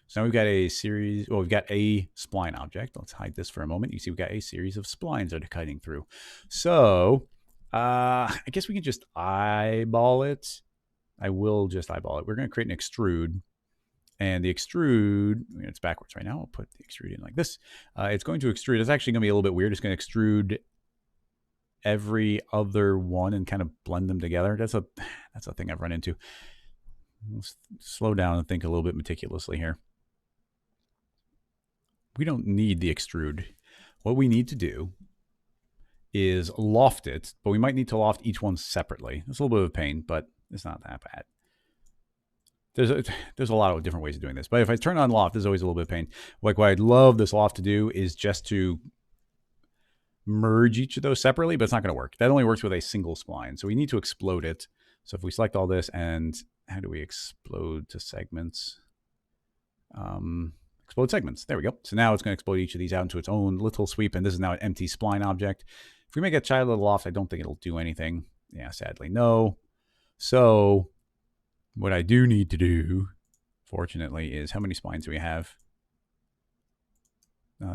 So now we've got a series, well, we've got a spline object. Let's hide this for a moment. You see we've got a series of splines that are cutting through. So I guess we can just eyeball it. I will just eyeball it. We're going to create an extrude. And the extrude, it's backwards right now. I'll put the extrude in like this. It's going to extrude. It's actually going to be a little bit weird. It's going to extrude every other one and kind of blend them together. That's a thing I've run into. Let's slow down and think a little bit meticulously here. We don't need the extrude. What we need to do is loft it, but we might need to loft each one separately. It's a little bit of a pain, but it's not that bad. There's a lot of different ways of doing this, but if I turn on loft, there's always a little bit of pain. Like what I'd love this loft to do is just to merge each of those separately, but it's not going to work. That only works with a single spline, so we need to explode it. So if we select all this, and how do we explode to segments? Explode segments. There we go. So now it's going to explode each of these out into its own little sweep, and this is now an empty spline object. If we make a child of the loft, I don't think it'll do anything. Yeah, sadly, no. So what I do need to do, fortunately, is how many splines do we have?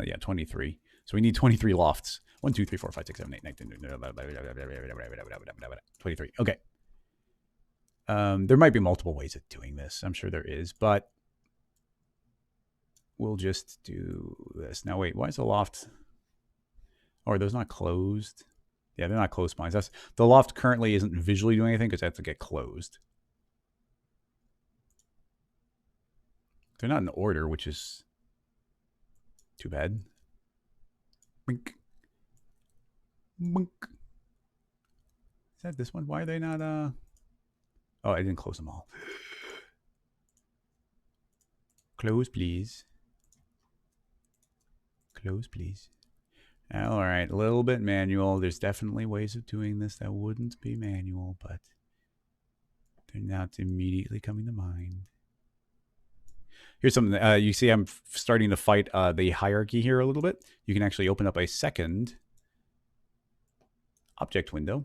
Yeah, 23. So we need 23 lofts. 1, 2, 3, 4, 5, 6, 7, 8, 9, 10, 23. Okay. There might be multiple ways of doing this. I'm sure there is, but we'll just do this. Now, wait, why is the loft? Oh, are those not closed? Yeah, they're not closed splines. The loft currently isn't visually doing anything because it has to get closed. They're not in order, which is too bad. Bink. Bink. Is that this one? Why are they not? Oh, I didn't close them all. Close, please. Close, please. All right, a little bit manual. There's definitely ways of doing this that wouldn't be manual, but they're not immediately coming to mind. Here's something. You see I'm starting to fight the hierarchy here a little bit. You can actually open up a second object window.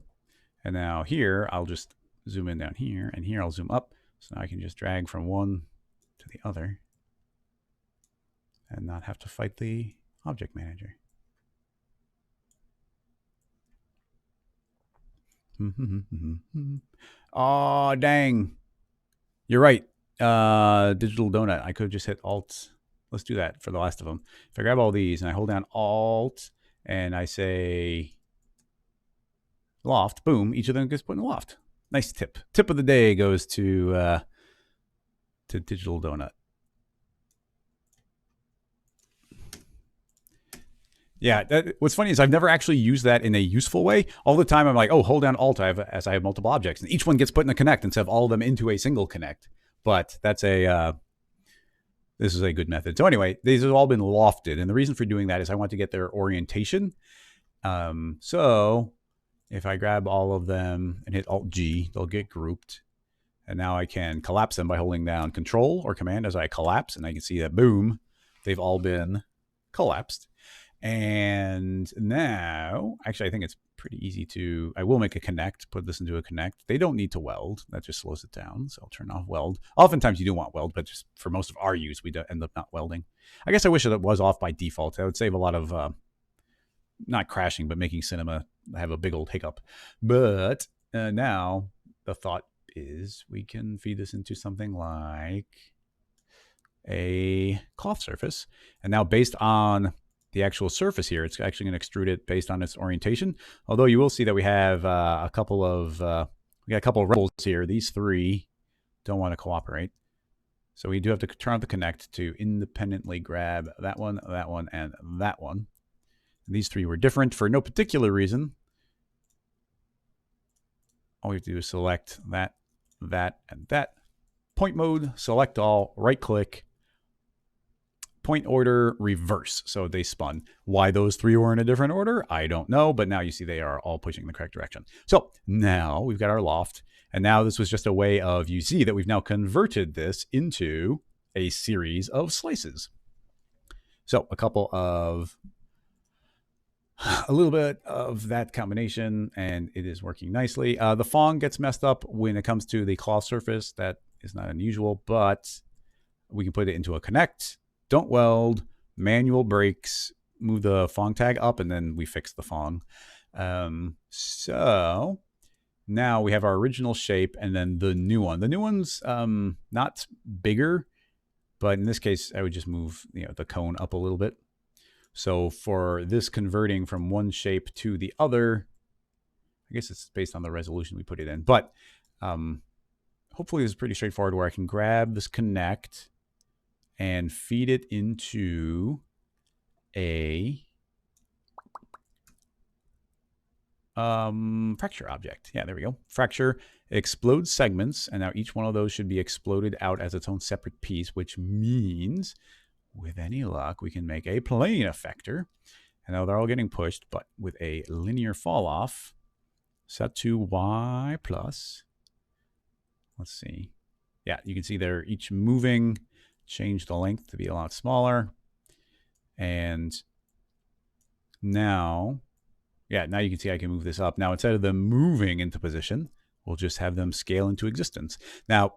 And now here, I'll just zoom in down here. And here, I'll zoom up. So now I can just drag from one to the other and not have to fight the object manager. Oh, dang. You're right. Digital donut. I could have just hit Alt. Let's do that for the last of them. If I grab all these and I hold down Alt and I say loft, boom, each of them gets put in the loft. Nice tip. Tip of the day goes to Digital Donut. Yeah, what's funny is I've never actually used that in a useful way. All the time I'm like, oh, hold down Alt as I have multiple objects. And each one gets put in a connect instead of all of them into a single connect. But that's this is a good method. So anyway, these have all been lofted. And the reason for doing that is I want to get their orientation. So if I grab all of them and hit Alt-G, they'll get grouped. And now I can collapse them by holding down Control or Command as I collapse. And I can see that, boom, they've all been collapsed. And now, actually, I think it's pretty easy to, I will make a connect, put this into a connect. They don't need to weld. That just slows it down. So I'll turn off weld. Oftentimes you do want weld, but just for most of our use, we end up not welding. I guess I wish that it was off by default. That would save a lot of, not crashing, but making cinema have a big old hiccup. But now the thought is we can feed this into something like a cloth surface. And now based on the actual surface here, it's actually going to extrude it based on its orientation. Although you will see that we have a couple of rebels here. These three don't want to cooperate. So we do have to turn on the connect to independently grab that one, and that one. And these three were different for no particular reason. All we have to do is select that, and that. Point mode, select all, right click, point order, reverse. So they spun. Why those three were in a different order, I don't know. But now you see they are all pushing in the correct direction. So now we've got our loft. And now this was just a way of, you see that we've now converted this into a series of slices. So a little bit of that combination, and it is working nicely. The Fong gets messed up when it comes to the cloth surface. That is not unusual, but we can put it into a connect. Don't weld, manual breaks, move the Fong tag up, and then we fix the Fong. So now we have our original shape and then the new one. The new one's not bigger, but in this case, I would just move the cone up a little bit. So for this converting from one shape to the other, I guess it's based on the resolution we put it in. But hopefully this is pretty straightforward where I can grab this connect and feed it into a fracture object. Yeah, there we go. Fracture explodes segments, and now each one of those should be exploded out as its own separate piece, which means with any luck, we can make a plane effector. And now they're all getting pushed, but with a linear fall off set to Y plus. Let's see. Yeah, you can see they're each moving. Change the length to be a lot smaller. And now, now you can see I can move this up. Now, instead of them moving into position, we'll just have them scale into existence. Now,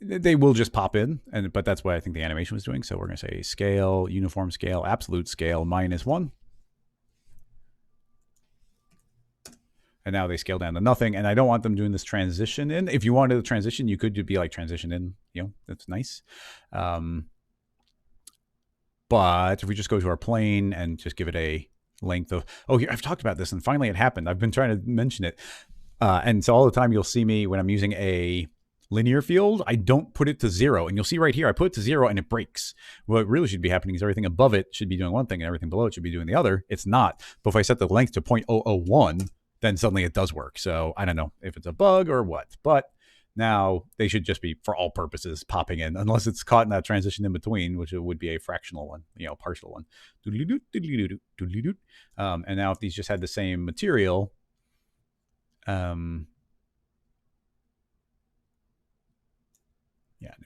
they will just pop in, but that's what I think the animation was doing. So we're going to say scale, uniform scale, absolute scale, -1. And now they scale down to nothing. And I don't want them doing this transition in. If you wanted the transition, you could be like transition in, that's nice. But if we just go to our plane and just give it a length of, here, I've talked about this and finally it happened. I've been trying to mention it. And so all the time you'll see me when I'm using a linear field, I don't put it to 0. And you'll see right here, I put it to 0 and it breaks. What really should be happening is everything above it should be doing one thing and everything below it should be doing the other. It's not. But if I set the length to 0.001, then suddenly it does work. So I don't know if it's a bug or what, but now they should just be, for all purposes, popping in, unless it's caught in that transition in between, which it would be a fractional one, partial one. And now if these just had the same material,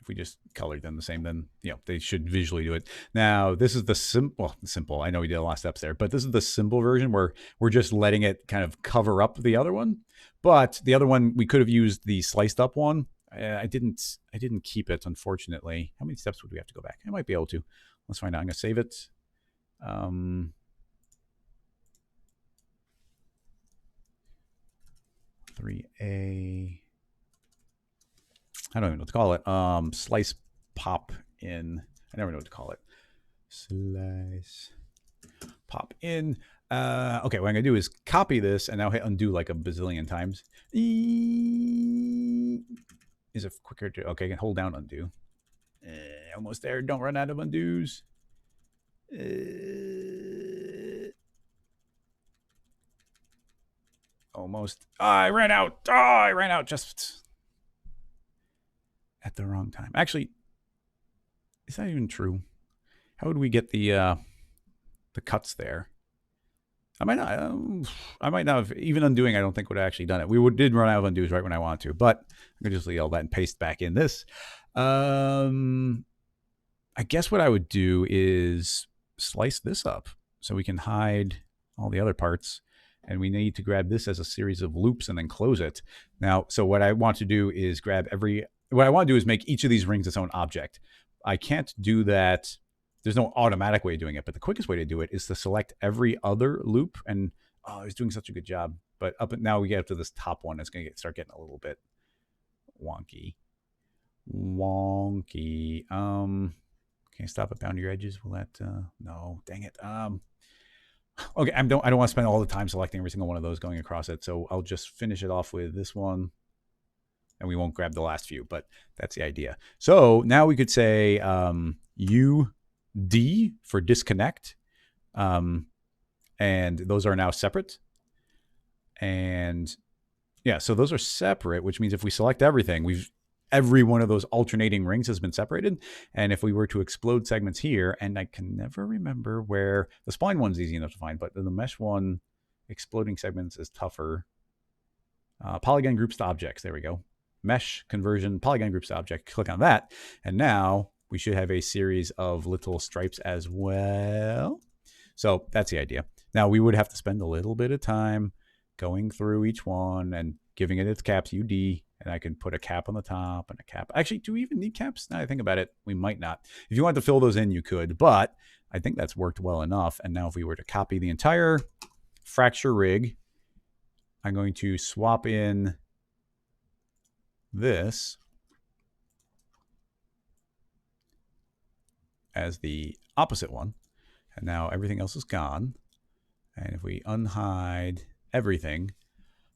if we just colored them the same, then they should visually do it. Now, this is the simple. I know we did a lot of steps there, but this is the simple version where we're just letting it kind of cover up the other one. But the other one, we could have used the sliced up one. I didn't keep it, unfortunately. How many steps would we have to go back? I might be able to. Let's find out. I'm going to save it. 3A. I don't even know what to call it. Slice pop in. I never know what to call it. Slice pop in. Okay, what I'm going to do is copy this and now hit undo like a bazillion times. Is it quicker to... Okay, I can hold down undo. Almost there. Don't run out of undos. Almost. I ran out. I ran out just at the wrong time. Actually, is that even true? How would we get the cuts there? I might not have, even undoing, I don't think would have actually done it. Did run out of undos right when I wanted to, but I'm going to just leave all that and paste back in this. I guess what I would do is slice this up so we can hide all the other parts. And we need to grab this as a series of loops and then close it. Now, so what I want to do is what I want to do is make each of these rings its own object. I can't do that. There's no automatic way of doing it, but the quickest way to do it is to select every other loop. And I was doing such a good job. But now we get up to this top one. It's going to start getting a little bit wonky. Can you stop at boundary edges? Will that? No, dang it. Okay, I don't want to spend all the time selecting every single one of those going across it. So I'll just finish it off with this one. And we won't grab the last few, but that's the idea. So now we could say UD for disconnect. And those are now separate. And yeah, so those are separate, which means if we select everything, every one of those alternating rings has been separated. And if we were to explode segments here, and I can never remember where the spline one's easy enough to find, but the mesh one, exploding segments is tougher. Polygon groups to objects. There we go. Mesh conversion, polygon groups to object. Click on that. And now we should have a series of little stripes as well. So that's the idea. Now we would have to spend a little bit of time going through each one and giving it its caps, UD. And I can put a cap on the top and a cap. Actually, do we even need caps? Now I think about it, we might not. If you want to fill those in, you could, but I think that's worked well enough. And now if we were to copy the entire fracture rig, I'm going to swap in this as the opposite one. And now everything else is gone. And if we unhide everything,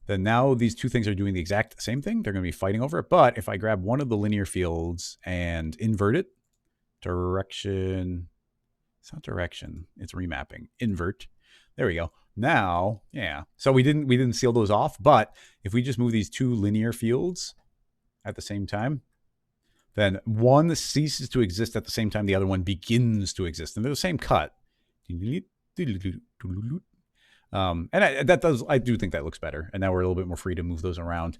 then now these two things are doing the exact same thing. They're going to be fighting over it. But if I grab one of the linear fields and invert it, direction, it's not direction, it's remapping, invert. There we go. Now, yeah. So we didn't seal those off, but if we just move these two linear fields at the same time, then one ceases to exist at the same time the other one begins to exist. And they're the same cut. And I do think that looks better. And now we're a little bit more free to move those around.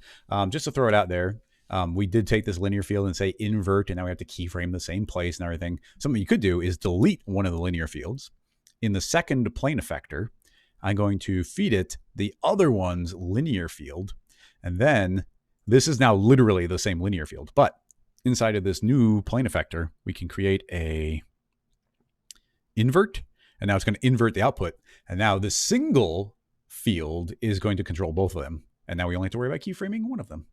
Just to throw it out there, we did take this linear field and say invert, and now we have to keyframe the same place and everything. Something you could do is delete one of the linear fields. In the second plane effector, I'm going to feed it the other one's linear field. And then this is now literally the same linear field. But inside of this new plane effector, we can create a invert. And now it's going to invert the output. And now the single field is going to control both of them. And now we only have to worry about keyframing one of them.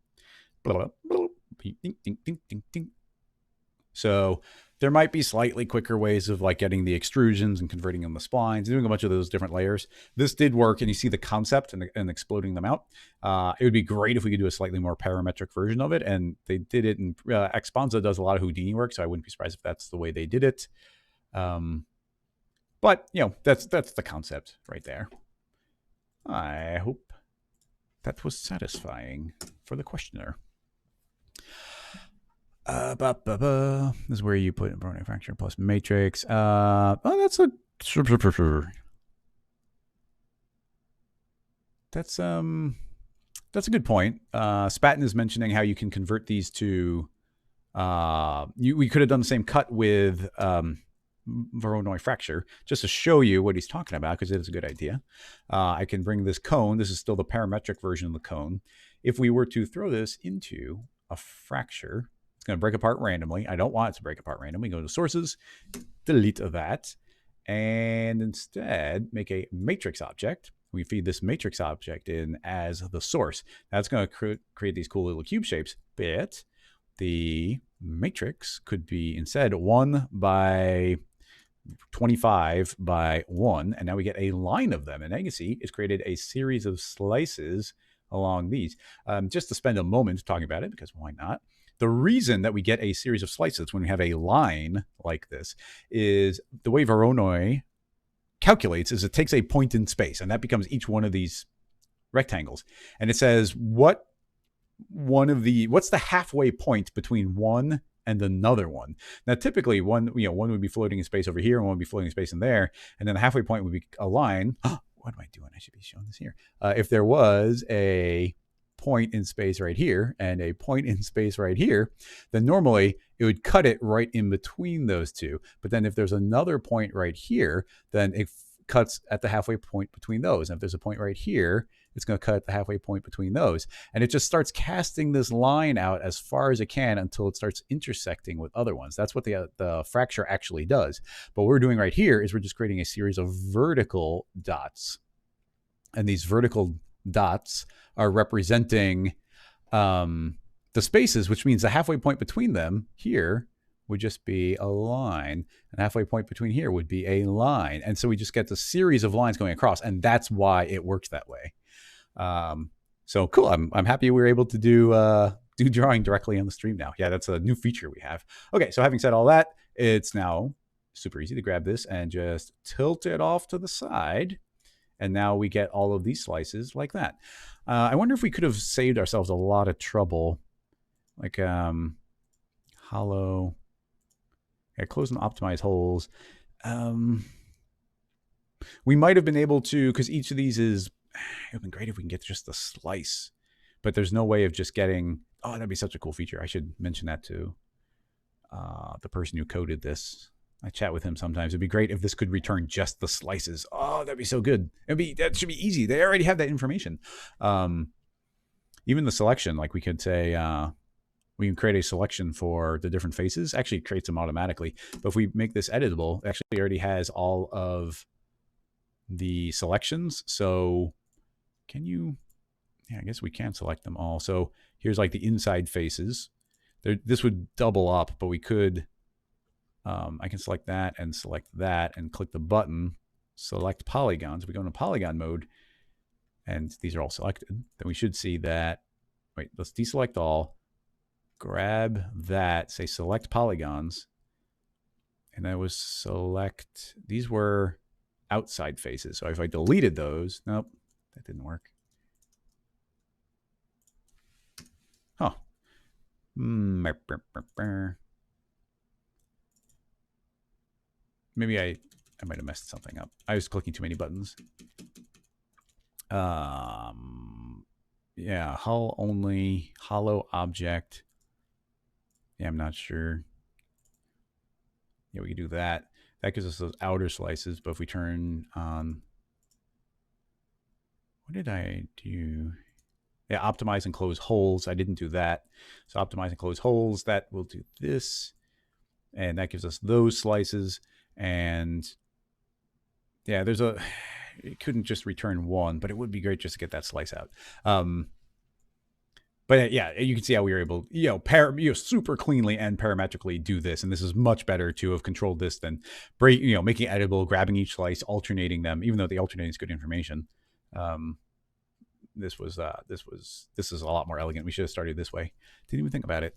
So there might be slightly quicker ways of like getting the extrusions and converting them to splines, doing a bunch of those different layers. This did work, and you see the concept and exploding them out. It would be great if we could do a slightly more parametric version of it. And they did it, and Exponza does a lot of Houdini work, so I wouldn't be surprised if that's the way they did it. But, you know, that's the concept right there. I hope that was satisfying for the questioner. This is where you put manufacturer plus matrix. That's a good point. Spaten is mentioning how you can convert these to. We could have done the same cut with Voronoi fracture, just to show you what he's talking about, because it is a good idea. I can bring this cone. This is still the parametric version of the cone. If we were to throw this into a fracture, it's going to break apart randomly. I don't want it to break apart randomly. Go to sources, delete that, and instead make a matrix object. We feed this matrix object in as the source. That's going to create these cool little cube shapes, but the matrix could be instead 1 by 25 by 1, and now we get a line of them. And now you can see it's created a series of slices along these. Just to spend a moment talking about it, because why not? The reason that we get a series of slices when we have a line like this is the way Voronoi calculates is it takes a point in space, and that becomes each one of these rectangles, and it says what's the halfway point between one and another one. Now, typically one would be floating in space over here, and one would be floating in space in there, and then the halfway point would be a line. What am I doing? I should be showing this here. If there was a point in space right here and a point in space right here, then normally it would cut it right in between those two. But then if there's another point right here, then it cuts at the halfway point between those. And if there's a point right here, it's going to cut at the halfway point between those. And it just starts casting this line out as far as it can until it starts intersecting with other ones. That's what the fracture actually does. But what we're doing right here is we're just creating a series of vertical dots. And these vertical dots are representing the spaces, which means the halfway point between them here would just be a line, and halfway point between here would be a line. And so we just get the series of lines going across, and that's why it works that way. So cool. I'm happy we were able to do drawing directly on the stream now. Yeah, that's a new feature we have. Okay, so having said all that, it's now super easy to grab this and just tilt it off to the side. And now we get all of these slices like that. I wonder if we could have saved ourselves a lot of trouble. Like hollow. Yeah, close and optimize holes. We might have been able to, because each of these is, it would have been great if we can get just the slice. But there's no way of just getting, oh, that'd be such a cool feature. I should mention that to the person who coded this. I chat with him sometimes. It'd be great if this could return just the slices. Oh, that'd be so good. That should be easy. They already have that information. Even the selection, like we could say, we can create a selection for the different faces. Actually, it creates them automatically. But if we make this editable, it actually already has all of the selections. So can you, yeah, I guess we can select them all. So here's like the inside faces. This would double up, but we could, I can select that and click the button, select polygons. We go into polygon mode, and these are all selected. Then we should see that, wait, let's deselect all, grab that, say select polygons, and that was select, these were outside faces. So if I deleted those, nope, that didn't work. Huh. Maybe I might have messed something up. I was clicking too many buttons. Yeah, hull only, hollow object. Yeah, I'm not sure. Yeah, we can do that. That gives us those outer slices, but if we turn on, what did I do? Yeah, optimize and close holes. I didn't do that. So optimize and close holes, that will do this. And that gives us those slices. And yeah, it couldn't just return one, but it would be great just to get that slice out. But yeah, you can see how we were able, super cleanly and parametrically do this. And this is much better to have controlled this than making it editable, grabbing each slice, alternating them, even though the alternating is good information. This is a lot more elegant. We should have started this way. Didn't even think about it.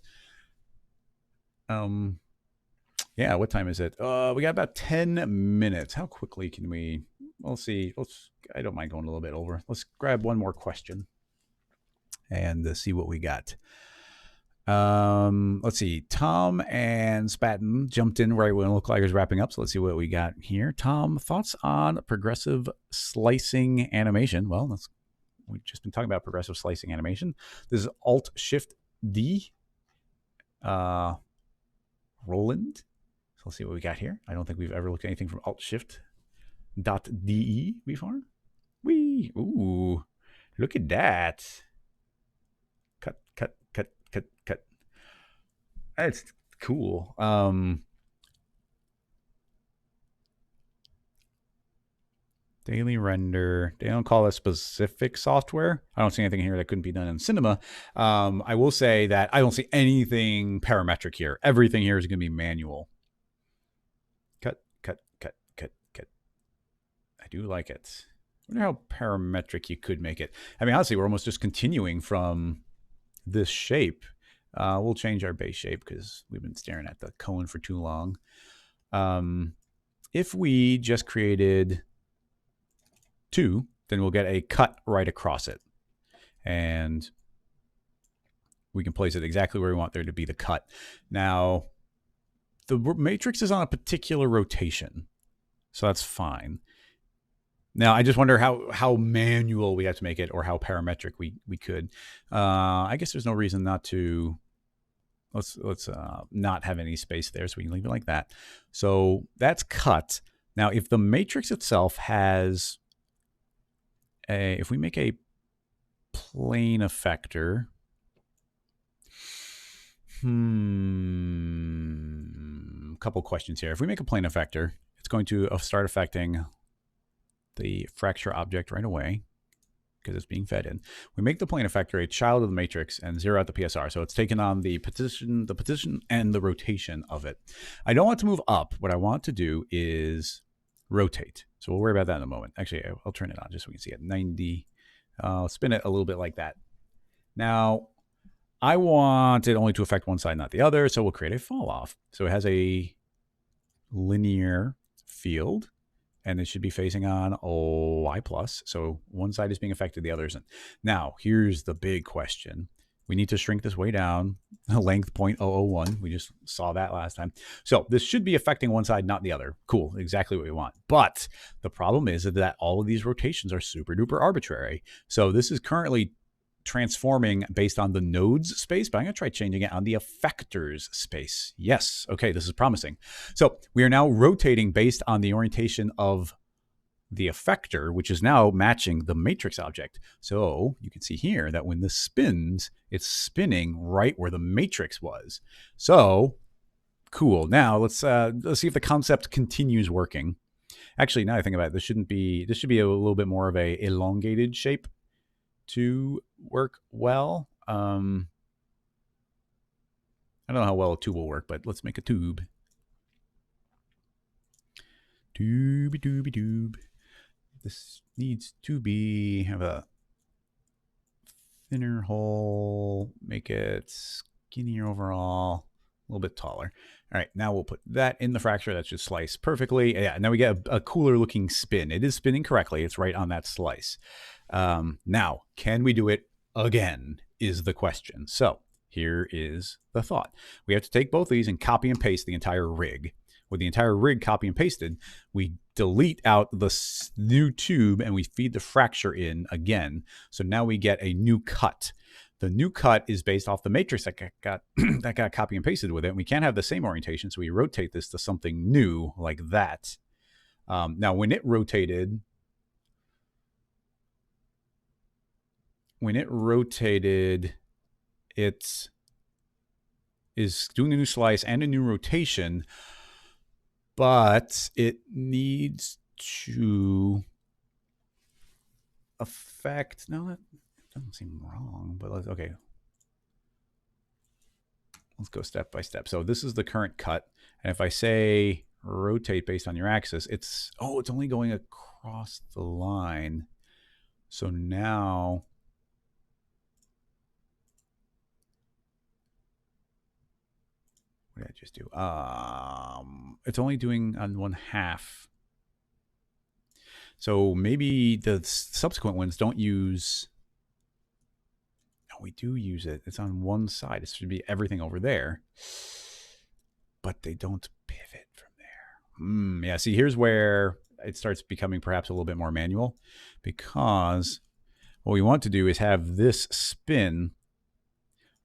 Yeah, what time is it? We got about 10 minutes. How quickly can we? We'll see. I don't mind going a little bit over. Let's grab one more question and see what we got. Let's see. Tom and Spatten jumped in right when it looked like it was wrapping up. So let's see what we got here. Tom, thoughts on progressive slicing animation? Well, we've just been talking about progressive slicing animation. This is Alt-Shift-D. Roland. So let's see what we got here. I don't think we've ever looked at anything from Alt-Shift.de before. Wee. Ooh. Look at that. Cut. That's cool. Daily render. They don't call it specific software. I don't see anything here that couldn't be done in Cinema. I will say that I don't see anything parametric here. Everything here is going to be manual. Cut. I do like it. I wonder how parametric you could make it. I mean, honestly, we're almost just continuing from this shape. We'll change our base shape because we've been staring at the cone for too long. If we just created 2, then we'll get a cut right across it. and we can place it exactly where we want there to be the cut. Now, the matrix is on a particular rotation, so that's fine. Now, I just wonder how manual we have to make it, or how parametric we could. I guess there's no reason not to. Let's not have any space there, so we can leave it like that. So that's cut. Now, if the matrix itself has if we make a plane effector, couple questions here. If we make a plane effector, it's going to start affecting the fracture object right away because it's being fed in. We make the plane effector a child of the matrix and zero out the PSR. So it's taken on the position, and the rotation of it. I don't want to move up. What I want to do is rotate. So we'll worry about that in a moment. Actually, I'll turn it on just so we can see it. 90. I'll spin it a little bit like that. Now, I want it only to affect one side, not the other. So we'll create a fall off. So it has a linear field, and it should be facing on y plus. So one side is being affected, the other isn't. Now, here's the big question. We need to shrink this way down, length 0.001. We just saw that last time. So this should be affecting one side, not the other. Cool, exactly what we want. But the problem is that all of these rotations are super duper arbitrary. So this is currently transforming based on the nodes space, but I'm going to try changing it on the effectors space. Yes. Okay, this is promising. So we are now rotating based on the orientation of the effector, which is now matching the matrix object. So you can see here that when this spins, it's spinning right where the matrix was. So cool. Now let's see if the concept continues working. Actually, now I think about it, this should be a little bit more of a elongated shape to work well. I don't know how well a tube will work, but let's make a tube. Tube. This needs to have a thinner hole, make it skinnier overall, a little bit taller. All right, now we'll put that in the fracture. That should slice perfectly. Yeah, now we get a cooler looking spin. It is spinning correctly. It's right on that slice. Now, can we do it again is the question. So here is the thought. We have to take both of these and copy and paste the entire rig. With the entire rig copy and pasted, we delete out the new tube and we feed the fracture in again. So now we get a new cut. The new cut is based off the matrix that got copy and pasted with it. And we can't have the same orientation, so we rotate this to something new like that. Now, when it rotated, it is doing a new slice and a new rotation, but it needs to affect, no, that doesn't seem wrong, but okay. Let's go step by step. So this is the current cut. And if I say rotate based on your axis, it's only going across the line. So now what did I just do? It's only doing on 1/2. So maybe the subsequent ones don't use. No, we do use it. It's on one side. It should be everything over there, but they don't pivot from there. Yeah. See, here's where it starts becoming perhaps a little bit more manual, because what we want to do is have this spin,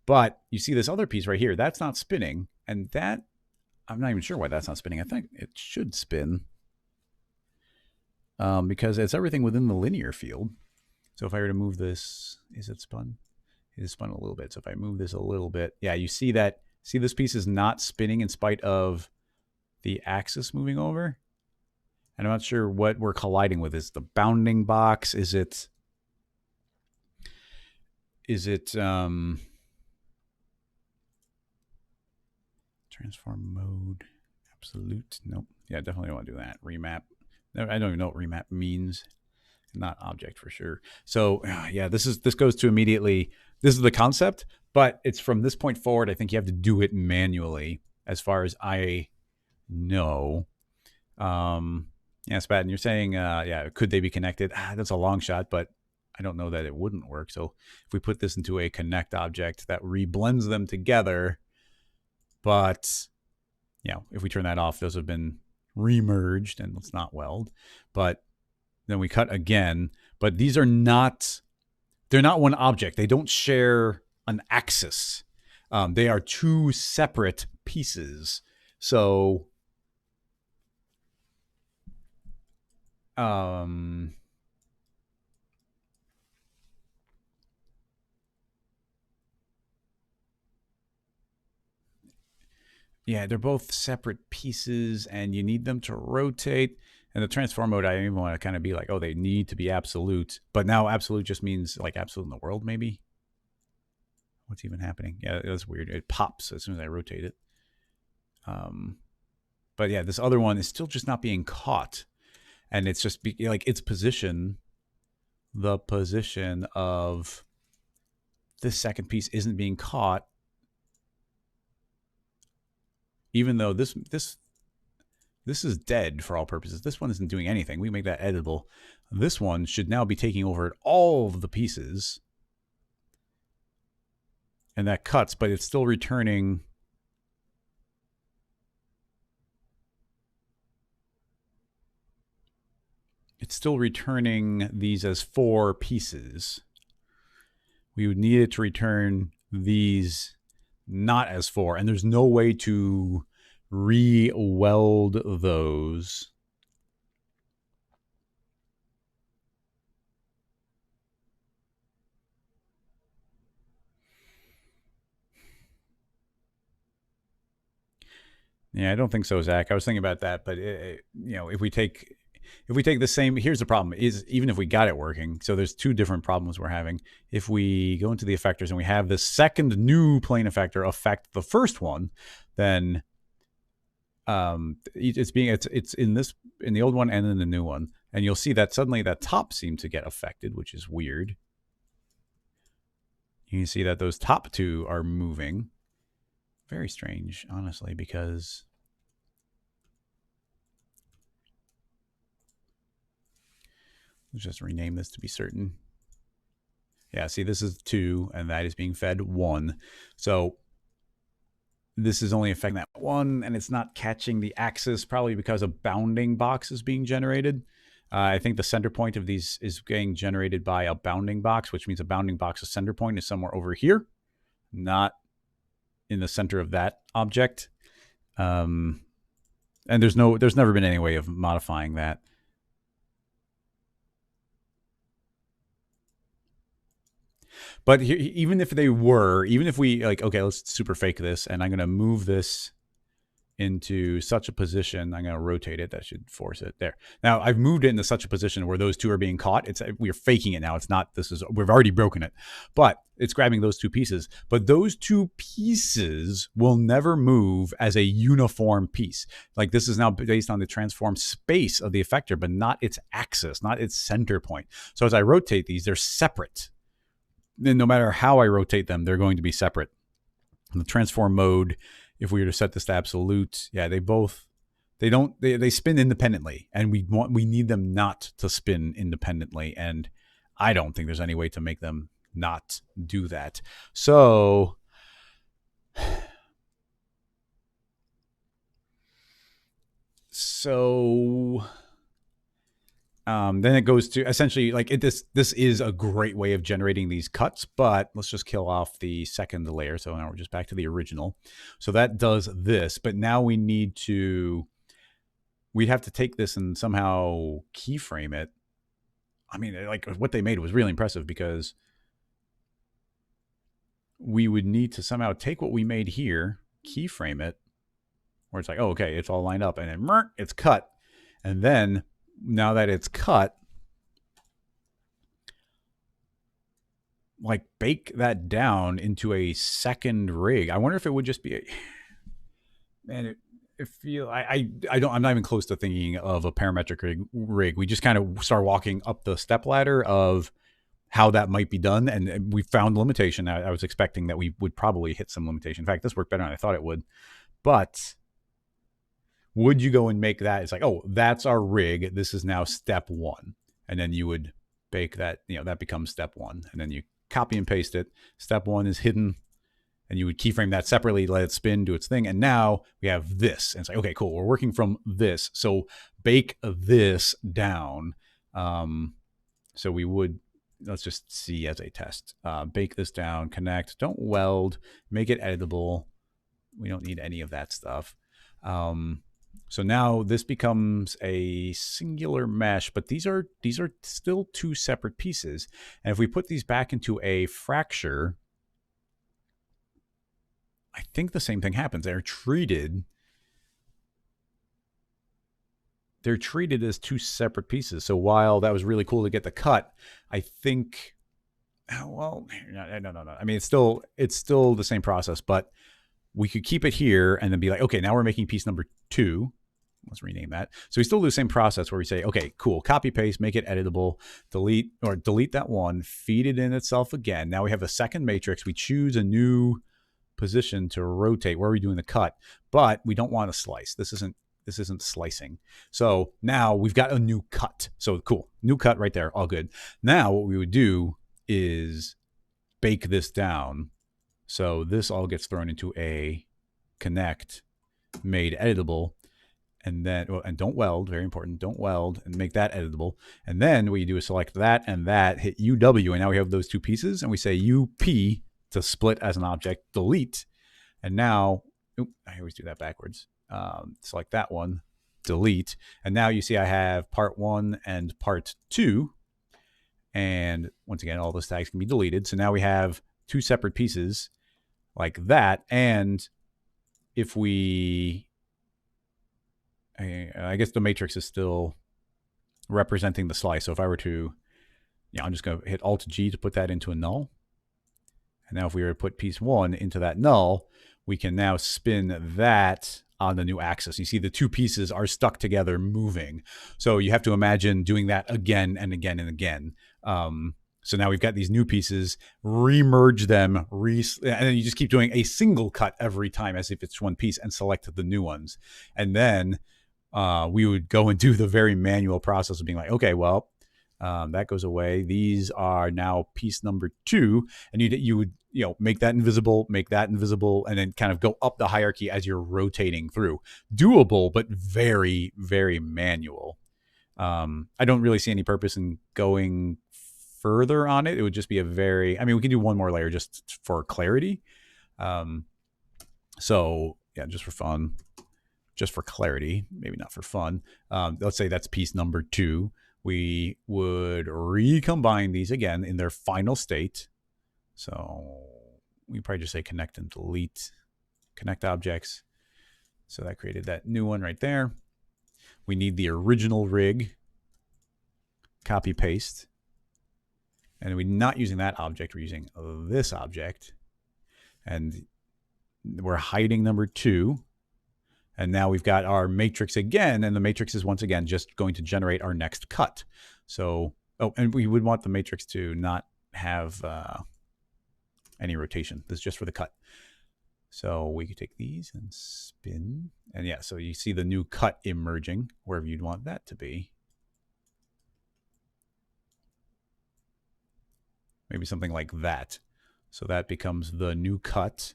but you see this other piece right here. That's not spinning. And that, I'm not even sure why that's not spinning. I think it should spin because it's everything within the linear field. So if I were to move this, is it spun? It is spun a little bit. So if I move this a little bit, yeah, you see that, this piece is not spinning in spite of the axis moving over. And I'm not sure what we're colliding with. Is the bounding box? Is it transform mode, absolute? Nope. Yeah, definitely don't want to do that. Remap. I don't even know what remap means. Not object for sure. So yeah, this goes to immediately. This is the concept, but it's from this point forward. I think you have to do it manually, as far as I know. Yeah, Spat, and you're saying, yeah, could they be connected? That's a long shot, but I don't know that it wouldn't work. So if we put this into a connect object, that reblends them together. But, if we turn that off, those have been remerged, and let's not weld. But then we cut again. But these are not, they're not one object. They don't share an axis. They are two separate pieces. So, yeah, they're both separate pieces, and you need them to rotate. And the transform mode, I even want to kind of be like, oh, they need to be absolute. But now absolute just means like absolute in the world, maybe? What's even happening? Yeah, that's weird. It pops as soon as I rotate it. But yeah, this other one is still just not being caught. And it's just like its position, the position of this second piece isn't being caught. Even though this is dead for all purposes. This one isn't doing anything. We make that editable. This one should now be taking over all of the pieces. And that cuts, but it's still returning. It's still returning these as 4 pieces. We would need it to return these not as 4. And there's no way to re-weld those. Yeah, I don't think so, Zach. I was thinking about that, but if we take the same, here's the problem: is even if we got it working. So there's 2 different problems we're having. If we go into the effectors and we have the second new plane effector affect the first one, then it's in the old one and in the new one, and you'll see that suddenly that top seemed to get affected, which is weird. You can see that those top 2 are moving. Very strange, honestly, because let's just rename this to be certain. Yeah, see, this is 2, and that is being fed 1. So this is only affecting that 1, and it's not catching the axis, probably because a bounding box is being generated. I think the center point of these is getting generated by a bounding box, which means a bounding box's center point is somewhere over here, not in the center of that object. And there's never been any way of modifying that. But even if we like, okay, let's super fake this, and I'm going to move this into such a position. I'm going to rotate it. That should force it there. Now I've moved it into such a position where those 2 are being caught. We're faking it now. It's not, we've already broken it, but it's grabbing those 2 pieces. But those 2 pieces will never move as a uniform piece. Like this is now based on the transform space of the effector, but not its axis, not its center point. So as I rotate these, they're separate. Then no matter how I rotate them, they're going to be separate. In the transform mode, if we were to set this to absolute, yeah, they spin independently, and we need them not to spin independently, and I don't think there's any way to make them not do that. So then it goes to essentially like this is a great way of generating these cuts, but let's just kill off the second layer. So now we're just back to the original. So that does this, but now we'd have to take this and somehow keyframe it. I mean, like what they made was really impressive, because we would need to somehow take what we made here, keyframe it, where it's like, oh, okay, it's all lined up, and then it's cut. And then now that it's cut, like bake that down into a second rig. I wonder if it would just be I'm not even close to thinking of a parametric rig. We just kind of start walking up the step ladder of how that might be done, and we found limitation. I was expecting that we would probably hit some limitation. In fact, this worked better than I thought it would. But would you go and make that? It's like, oh, that's our rig. This is now step 1. And then you would bake that, that becomes step 1. And then you copy and paste it. Step 1 is hidden, and you would keyframe that separately, let it spin, do its thing. And now we have this. And it's like, okay, cool. We're working from this. So bake this down. So we would, let's just see as a test. Bake this down, connect, don't weld, make it editable. We don't need any of that stuff. So now this becomes a singular mesh, but these are still 2 separate pieces. And if we put these back into a fracture, I think the same thing happens. They're treated as 2 separate pieces. So while that was really cool to get the cut, I think, well, no. I mean, it's still the same process, but we could keep it here and then be like, okay, now we're making piece number 2. Let's rename that. So we still do the same process where we say, okay, cool, copy, paste, make it editable, delete that one, feed it in itself again. Now we have a second matrix. We choose a new position to rotate where are we doing the cut, but we don't want to slice. This isn't slicing. So now we've got a new cut. So cool, new cut right there, all good. Now what we would do is bake this down. So this all gets thrown into a connect, made editable, and then, and don't weld, very important, don't weld, and make that editable. And then what you do is select that and that, hit UW, and now we have those 2 pieces, and we say UP to split as an object, delete. And now, I always do that backwards. Select that one, delete. And now you see I have part 1 and part 2. And once again, all those tags can be deleted. So now we have 2 separate pieces like that. And if we, I guess the matrix is still representing the slice. So if I were to, I'm just going to hit Alt-G to put that into a null. And now if we were to put piece 1 into that null, we can now spin that on the new axis. You see the 2 pieces are stuck together moving. So you have to imagine doing that again and again and again. So now we've got these new pieces, remerge them, and then you just keep doing a single cut every time as if it's one piece and select the new ones. And then we would go and do the very manual process of being like, okay, well, that goes away. These are now piece number 2, and you would make that invisible, and then kind of go up the hierarchy as you're rotating through. Doable, but very, very manual. I don't really see any purpose in going further on it. It would just be we can do one more layer just for clarity. So yeah, just for fun, just for clarity, maybe not for fun. Let's say that's piece number 2. We would recombine these again in their final state. So we probably just say connect and delete, connect objects. So that created that new one right there. We need the original rig, copy paste. And we're not using that object, we're using this object. And we're hiding number 2. And now we've got our matrix again, and the matrix is once again just going to generate our next cut. So, and we would want the matrix to not have any rotation. This is just for the cut. So we could take these and spin. And yeah, so you see the new cut emerging wherever you'd want that to be. Maybe something like that. So that becomes the new cut,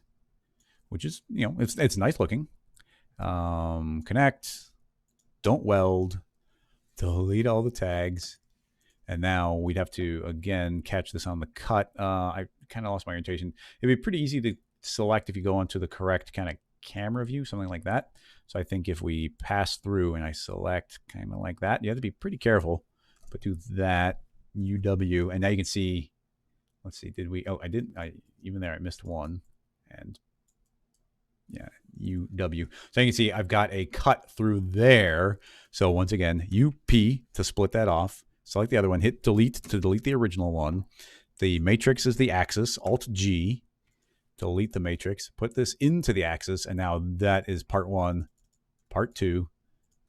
which is, it's nice looking. Connect, don't weld, delete all the tags. And now we'd have to, again, catch this on the cut. I kind of lost my orientation. It'd be pretty easy to select if you go onto the correct kind of camera view, something like that. So I think if we pass through and I select kind of like that, you have to be pretty careful, but do that, UW, and now you can see, let's see, even there I missed one, and yeah, UW. So you can see I've got a cut through there. So once again, UP to split that off, select the other one, hit delete to delete the original one. The matrix is the axis, Alt-G, delete the matrix, put this into the axis, and now that is part 1, part 2,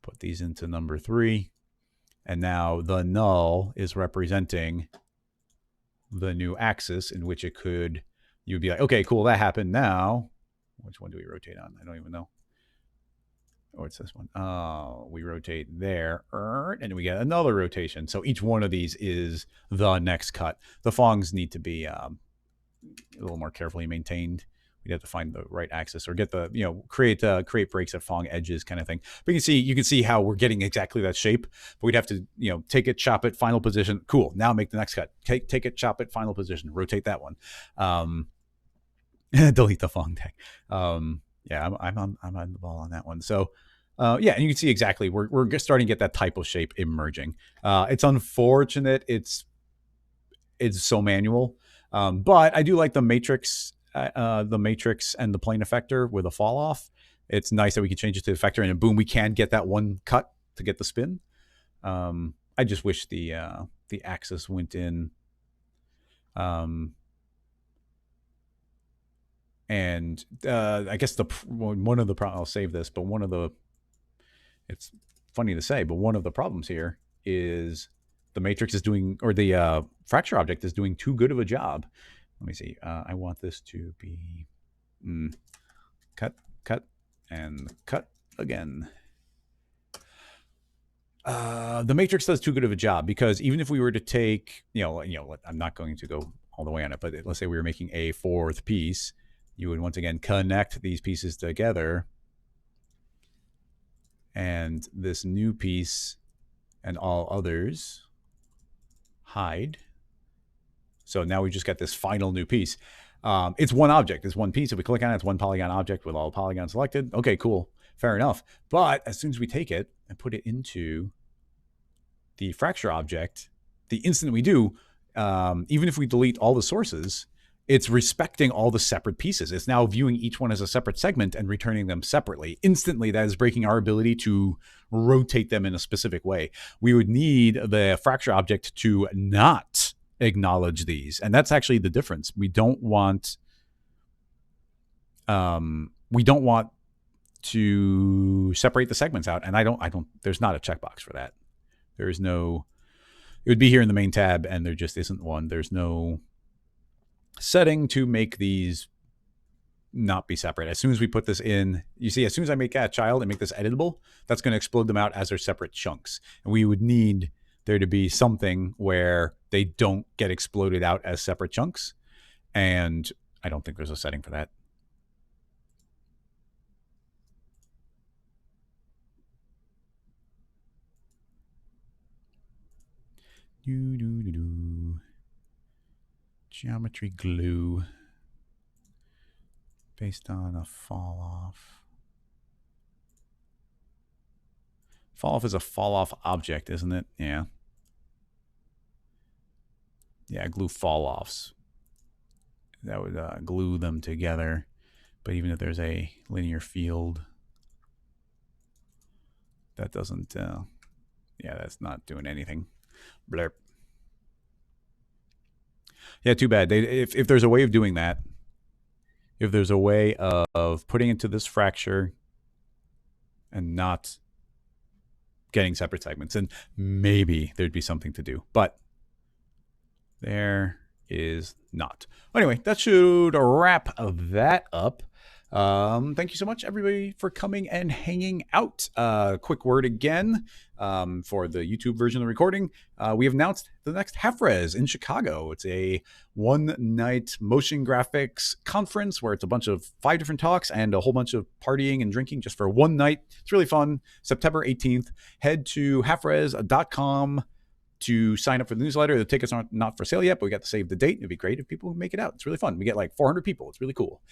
put these into number 3, and now the null is representing the new axis in which you'd be like, okay, cool, that happened. Now, which one do we rotate on? I don't even know. or it's this one. We rotate there, and we get another rotation. So each one of these is the next cut. The fongs need to be a little more carefully maintained. We'd have to find the right axis or get the, create breaks at fong edges kind of thing. But you can see how we're getting exactly that shape. But we'd have to, take it, chop it, final position. Cool. Now make the next cut. Take it, chop it, final position. Rotate that one. Delete the fong tag. Yeah, I'm on the ball on that one. So, yeah, and you can see exactly we're starting to get that type of shape emerging. It's unfortunate it's so manual, but I do like the matrix and the plane effector with a fall off. It's nice that we can change it to the effector, and boom, we can get that one cut to get the spin. I just wish the axis went in. And I guess one of the I'll save this, but it's funny to say, but one of the problems here is the matrix is doing, or the fracture object is doing too good of a job. Let me see. I want this to be cut, and cut again. The matrix does too good of a job, because even if we were to take, I'm not going to go all the way on it, but let's say we were making a fourth piece, you would once again connect these pieces together, and this new piece and all others hide. So now we just got this final new piece. It's one object. It's one piece. If we click on it, it's one polygon object with all polygons selected. Okay, cool. Fair enough. But as soon as we take it and put it into the fracture object, the instant we do, even if we delete all the sources, it's respecting all the separate pieces. It's now viewing each one as a separate segment and returning them separately. Instantly, that is breaking our ability to rotate them in a specific way. We would need the fracture object to not acknowledge these. And that's actually the difference. We don't want to separate the segments out. And there's not a checkbox for that. There is no, it would be here in the main tab, and there just isn't one. There's no setting to make these not be separate. As soon as we put this in, you see, as soon as I make a child and make this editable, that's going to explode them out as their separate chunks. And we would need there to be something where they don't get exploded out as separate chunks. And I don't think there's a setting for that. Geometry glue based on a fall off. Fall off is a fall off object, isn't it? Yeah. Yeah, glue fall offs. That would glue them together. But even if there's a linear field, that doesn't, yeah, that's not doing anything. Blurp. Yeah, too bad. If there's a way of doing that, if there's a way of putting into this fracture and not getting separate segments, and maybe there'd be something to do. But there is not. Anyway, that should wrap that up. Thank you so much, everybody, for coming and hanging out. Quick word again for the YouTube version of the recording. We have announced the next Half-Res in Chicago. It's a one-night motion graphics conference where it's a bunch of 5 different talks and a whole bunch of partying and drinking just for one night. It's really fun. September 18th. Head to halfres.com to sign up for the newsletter. The tickets aren't not for sale yet, but we got to save the date. It'd be great if people make it out. It's really fun. We get like 400 people. It's really cool.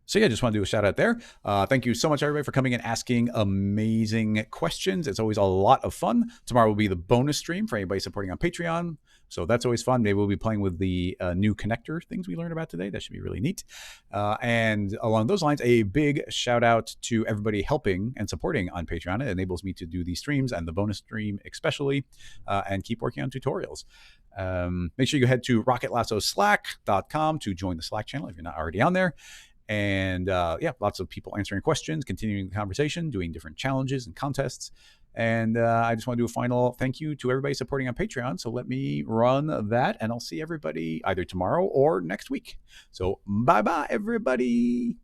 So yeah, just want to do a shout out there. Thank you so much, everybody, for coming and asking amazing questions. It's always a lot of fun. Tomorrow will be the bonus stream for anybody supporting on Patreon. So that's always fun. Maybe we'll be playing with the new connector things we learned about today. That should be really neat. And along those lines, a big shout out to everybody helping and supporting on Patreon. It enables me to do these streams and the bonus stream especially, and keep working on tutorials. Make sure you head to rocketlassoslack.com to join the Slack channel if you're not already on there. And yeah, lots of people answering questions, continuing the conversation, doing different challenges and contests. And I just want to do a final thank you to everybody supporting on Patreon. So let me run that, and I'll see everybody either tomorrow or next week. So bye-bye, everybody.